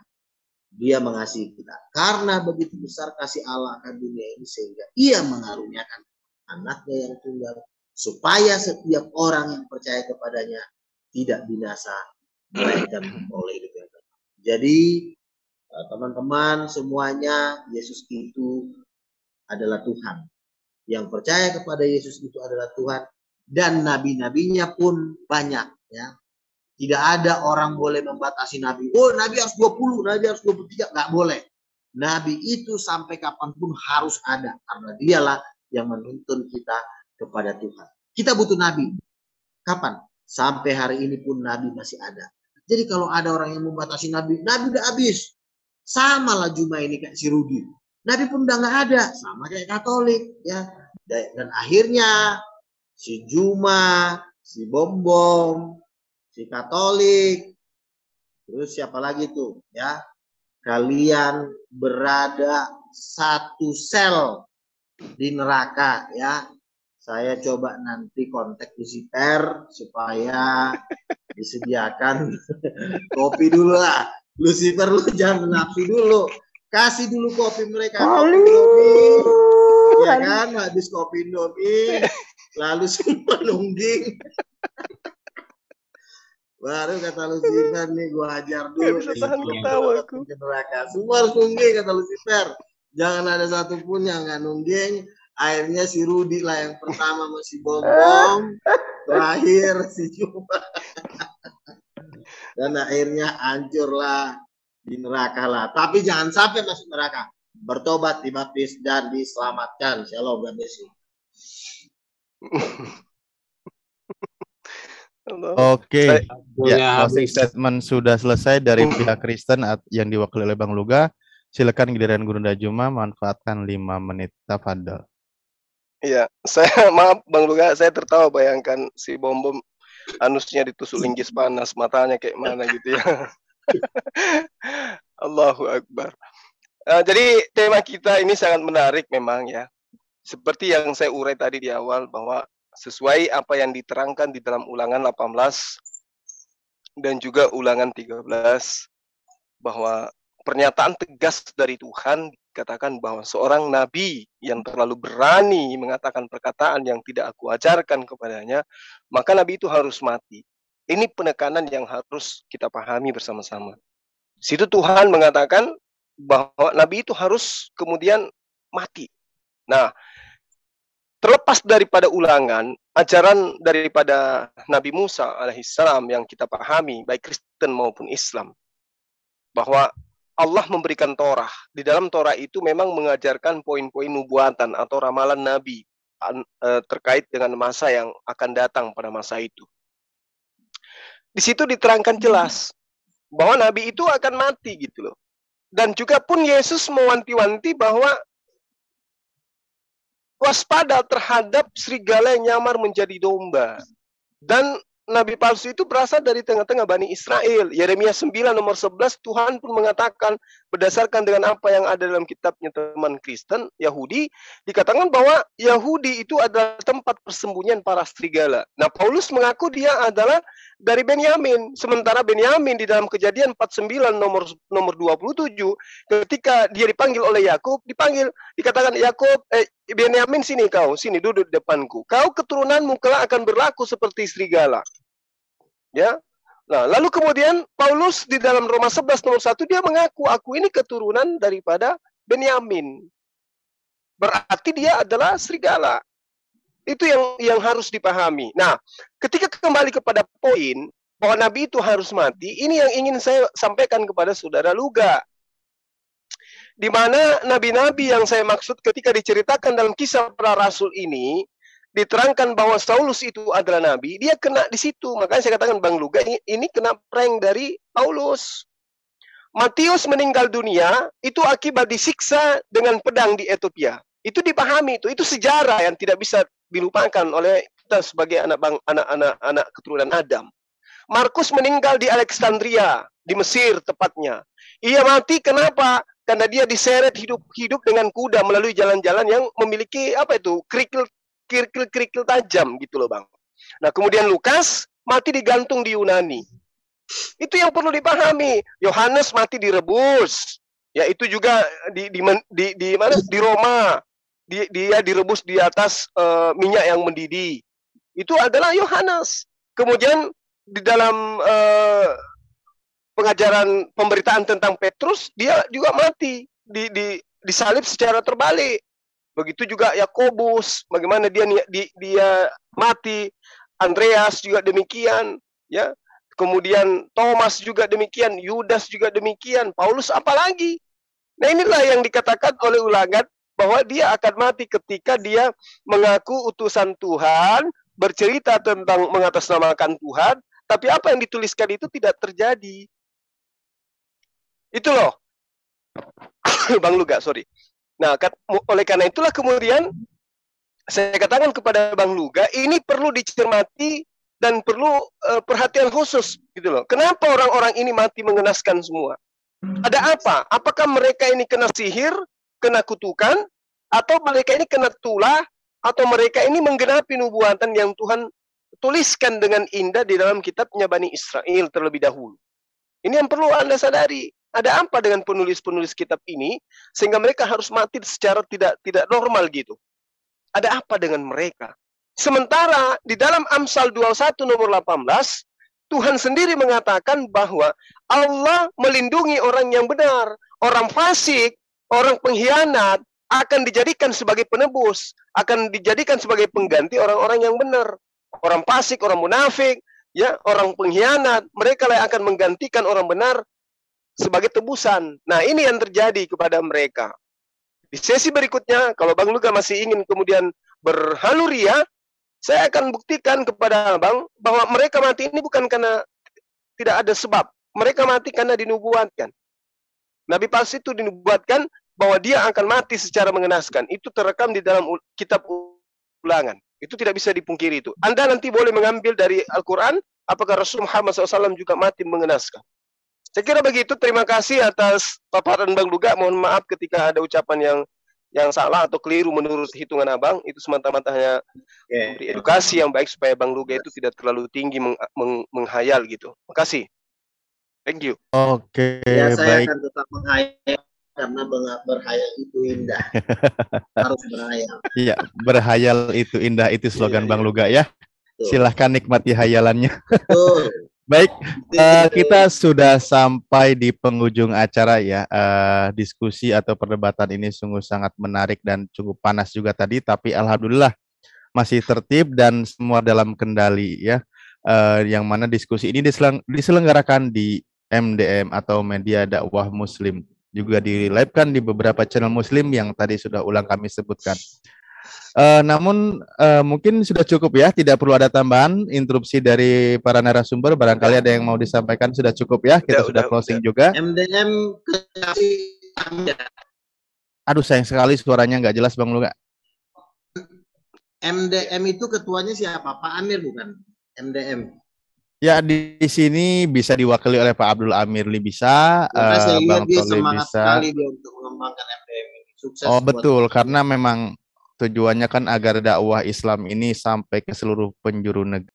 Dia mengasihi kita. Karena begitu besar kasih Allah akan dunia ini, sehingga ia mengaruniakan anaknya yang tunggal, supaya setiap orang yang percaya kepadanya tidak binasa, melainkan memperoleh hidup yang kekal. Jadi teman-teman semuanya, Yesus itu adalah Tuhan. Yang percaya kepada Yesus itu adalah Tuhan, dan nabi-nabinya pun banyak, ya. Tidak ada orang boleh membatasi nabi. Oh, nabi harus 20, nabi harus 23, nggak boleh. Nabi itu sampai kapanpun harus ada, karena dialah yang menuntun kita kepada Tuhan. Kita butuh nabi. Kapan? Sampai hari ini pun nabi masih ada. Jadi kalau ada orang yang membatasi nabi, nabi udah habis. Sama lah Juma ini kayak si Rudi. Nabi pun udah nggak ada, sama kayak Katolik, ya. Dan akhirnya si Juma, si Bombom, si Katolik, terus siapa lagi tuh, ya? Kalian berada satu sel di neraka, ya. Saya coba nanti kontak Lucifer supaya disediakan kopi dulu lah. Lucifer, lu jangan nafsu dulu. Kasih dulu kopi mereka. Kopi Indomie. Ya kan, habis kopi Indomie. Lalu semua nungging. Baru kata Lucifer nih, gua ajar dulu. Gak bisa tahan ketawa aku. Semua harus nungging kata Lucifer. Jangan ada satupun yang nggak nungging. Akhirnya si Rudi lah yang pertama, masih Bombom. Terakhir si Juma. Dan akhirnya hancurlah di neraka lah. Tapi jangan sampai masuk neraka. Bertobat, dibaptis, dan diselamatkan. Shalom, God bless you. Oke, ya, closing statement sudah selesai dari pihak Kristen yang diwakili oleh Bang Luga. Silakan giliran Gurunda Juma, manfaatkan 5 menit. Tafadhol. Iya, saya maaf Bang Luga, saya tertawa bayangkan si Bombom anusnya ditusuk linggis panas, matanya kayak mana gitu ya. Allahu Akbar. Jadi tema kita ini sangat menarik memang ya. Seperti yang saya urai tadi di awal, bahwa sesuai apa yang diterangkan di dalam Ulangan 18 dan juga Ulangan 13, bahwa pernyataan tegas dari Tuhan katakan bahwa seorang nabi yang terlalu berani mengatakan perkataan yang tidak aku ajarkan kepadanya, maka nabi itu harus mati. Ini penekanan yang harus kita pahami bersama-sama. Situ Tuhan mengatakan bahwa nabi itu harus kemudian mati. Nah, terlepas daripada Ulangan, ajaran daripada Nabi Musa alaihissalam yang kita pahami, baik Kristen maupun Islam, bahwa Allah memberikan Torah. Di dalam Torah itu memang mengajarkan poin-poin nubuatan atau ramalan Nabi terkait dengan masa yang akan datang pada masa itu. Di situ diterangkan jelas bahwa Nabi itu akan mati gitu loh. Dan juga pun Yesus mewanti-wanti bahwa waspada terhadap serigala yang nyamar menjadi domba. Dan Nabi palsu itu berasal dari tengah-tengah Bani Israel. Yeremia 9 nomor 11, Tuhan pun mengatakan berdasarkan dengan apa yang ada dalam kitabnya teman Kristen, Yahudi, dikatakan bahwa Yahudi itu adalah tempat persembunyian para serigala. Nah, Paulus mengaku dia adalah dari Benyamin. Sementara Benyamin di dalam Kejadian 49 nomor 27, ketika dia dipanggil oleh Yakub, dikatakan Yakub, Benyamin sini kau, sini duduk di depanku. Kau keturunanmu kelak akan berlaku seperti serigala. Ya. Nah, lalu kemudian Paulus di dalam Roma 11 nomor 1 dia mengaku aku ini keturunan daripada Benyamin. Berarti dia adalah serigala. Itu yang harus dipahami. Nah, ketika kembali kepada poin bahwa Nabi itu harus mati, ini yang ingin saya sampaikan kepada saudara Luga. Di mana nabi-nabi yang saya maksud ketika diceritakan dalam kisah para rasul ini, diterangkan bahwa Saulus itu adalah nabi, dia kena di situ. Makanya saya katakan Bang Luga ini kena prank dari Paulus. Matius meninggal dunia itu akibat disiksa dengan pedang di Ethiopia. Itu dipahami itu sejarah yang tidak bisa dilupakan oleh kita sebagai anak keturunan Adam. Markus meninggal di Alexandria, di Mesir tepatnya. Ia mati kenapa? Karena dia diseret hidup dengan kuda melalui jalan-jalan yang memiliki kerikil tajam gitu loh Bang. Nah, kemudian Lukas mati digantung di Yunani. Itu yang perlu dipahami. Yohanes mati direbus. Ya, itu juga di mana? Di Roma. Dia direbus di atas minyak yang mendidih. Itu adalah Yohanes. Kemudian di dalam pengajaran pemberitaan tentang Petrus, dia juga mati disalib secara terbalik. Begitu juga Yakobus, bagaimana dia mati. Andreas juga demikian, ya. Kemudian Thomas juga demikian, Yudas juga demikian, Paulus apalagi. Nah, inilah yang dikatakan oleh Ulagat bahwa dia akan mati ketika dia mengaku utusan Tuhan, bercerita tentang mengatasnamakan Tuhan, tapi apa yang dituliskan itu tidak terjadi. Itu loh. Bang Luga, sorry. Nah, oleh karena itulah kemudian saya katakan kepada Bang Luga, ini perlu dicermati dan perlu perhatian khusus gitu loh. Kenapa orang-orang ini mati mengenaskan semua? Ada apa? Apakah mereka ini kena sihir, kena kutukan, atau mereka ini kena tulah, atau mereka ini menggenapi nubuatan yang Tuhan tuliskan dengan indah di dalam kitabnya Bani Israel terlebih dahulu. Ini yang perlu Anda sadari. Ada apa dengan penulis-penulis kitab ini sehingga mereka harus mati secara tidak normal gitu? Ada apa dengan mereka? Sementara di dalam Amsal 21 nomor 18, Tuhan sendiri mengatakan bahwa Allah melindungi orang yang benar. Orang fasik, orang pengkhianat akan dijadikan sebagai penebus, akan dijadikan sebagai pengganti orang-orang yang benar. Orang fasik, orang munafik, ya, orang pengkhianat, mereka lah akan menggantikan orang benar sebagai tebusan. Nah, ini yang terjadi kepada mereka. Di sesi berikutnya, kalau Bang Luga masih ingin kemudian berhaluria, saya akan buktikan kepada Abang bahwa mereka mati ini bukan karena tidak ada sebab. Mereka mati karena dinubuatkan. Nabi palsu itu dinubuatkan bahwa dia akan mati secara mengenaskan. Itu terekam di dalam kitab Ulangan. Itu tidak bisa dipungkiri itu. Anda nanti boleh mengambil dari Al-Quran, apakah Rasul Muhammad SAW juga mati mengenaskan. Saya kira begitu. Terima kasih atas paparan Bang Luga. Mohon maaf ketika ada ucapan yang salah atau keliru menurut hitungan Abang. Itu semata-mata hanya memberi edukasi yang baik supaya Bang Luga itu tidak terlalu tinggi menghayal gitu. Terima kasih. Thank you. Oke, Ya, saya baik. akan tetap menghayal karena berhayal itu indah. Harus berhayal. Iya, berhayal itu indah, itu slogan Iya, Bang iya. Luga ya. Betul. Silahkan nikmati hayalannya. Betul. Baik, Betul. kita sudah sampai di penghujung acara ya. Diskusi atau perdebatan ini sungguh sangat menarik dan cukup panas juga tadi, tapi alhamdulillah masih tertib dan semua dalam kendali ya. Yang mana diskusi ini diselenggarakan di MDM atau Media Dakwah Muslim. Juga di-live-kan di beberapa channel Muslim yang tadi sudah ulang kami sebutkan. Namun mungkin sudah cukup ya, tidak perlu ada tambahan interupsi dari para narasumber. Barangkali ada yang mau disampaikan, sudah cukup ya. Kita sudah closing juga. MDM Aduh, sayang sekali suaranya nggak jelas Bang Luga. MDM itu ketuanya siapa? Pak Amir bukan? MDM. Ya, di sini bisa diwakili oleh Pak Abdul Amirli bisa, Karena saya lihat Bang dia Toli semangat bisa. sekali dia untuk mengembangkan MDM ini. Sukses. Oh buat betul, dia. karena memang tujuannya kan agar dakwah Islam ini sampai ke seluruh penjuru negeri.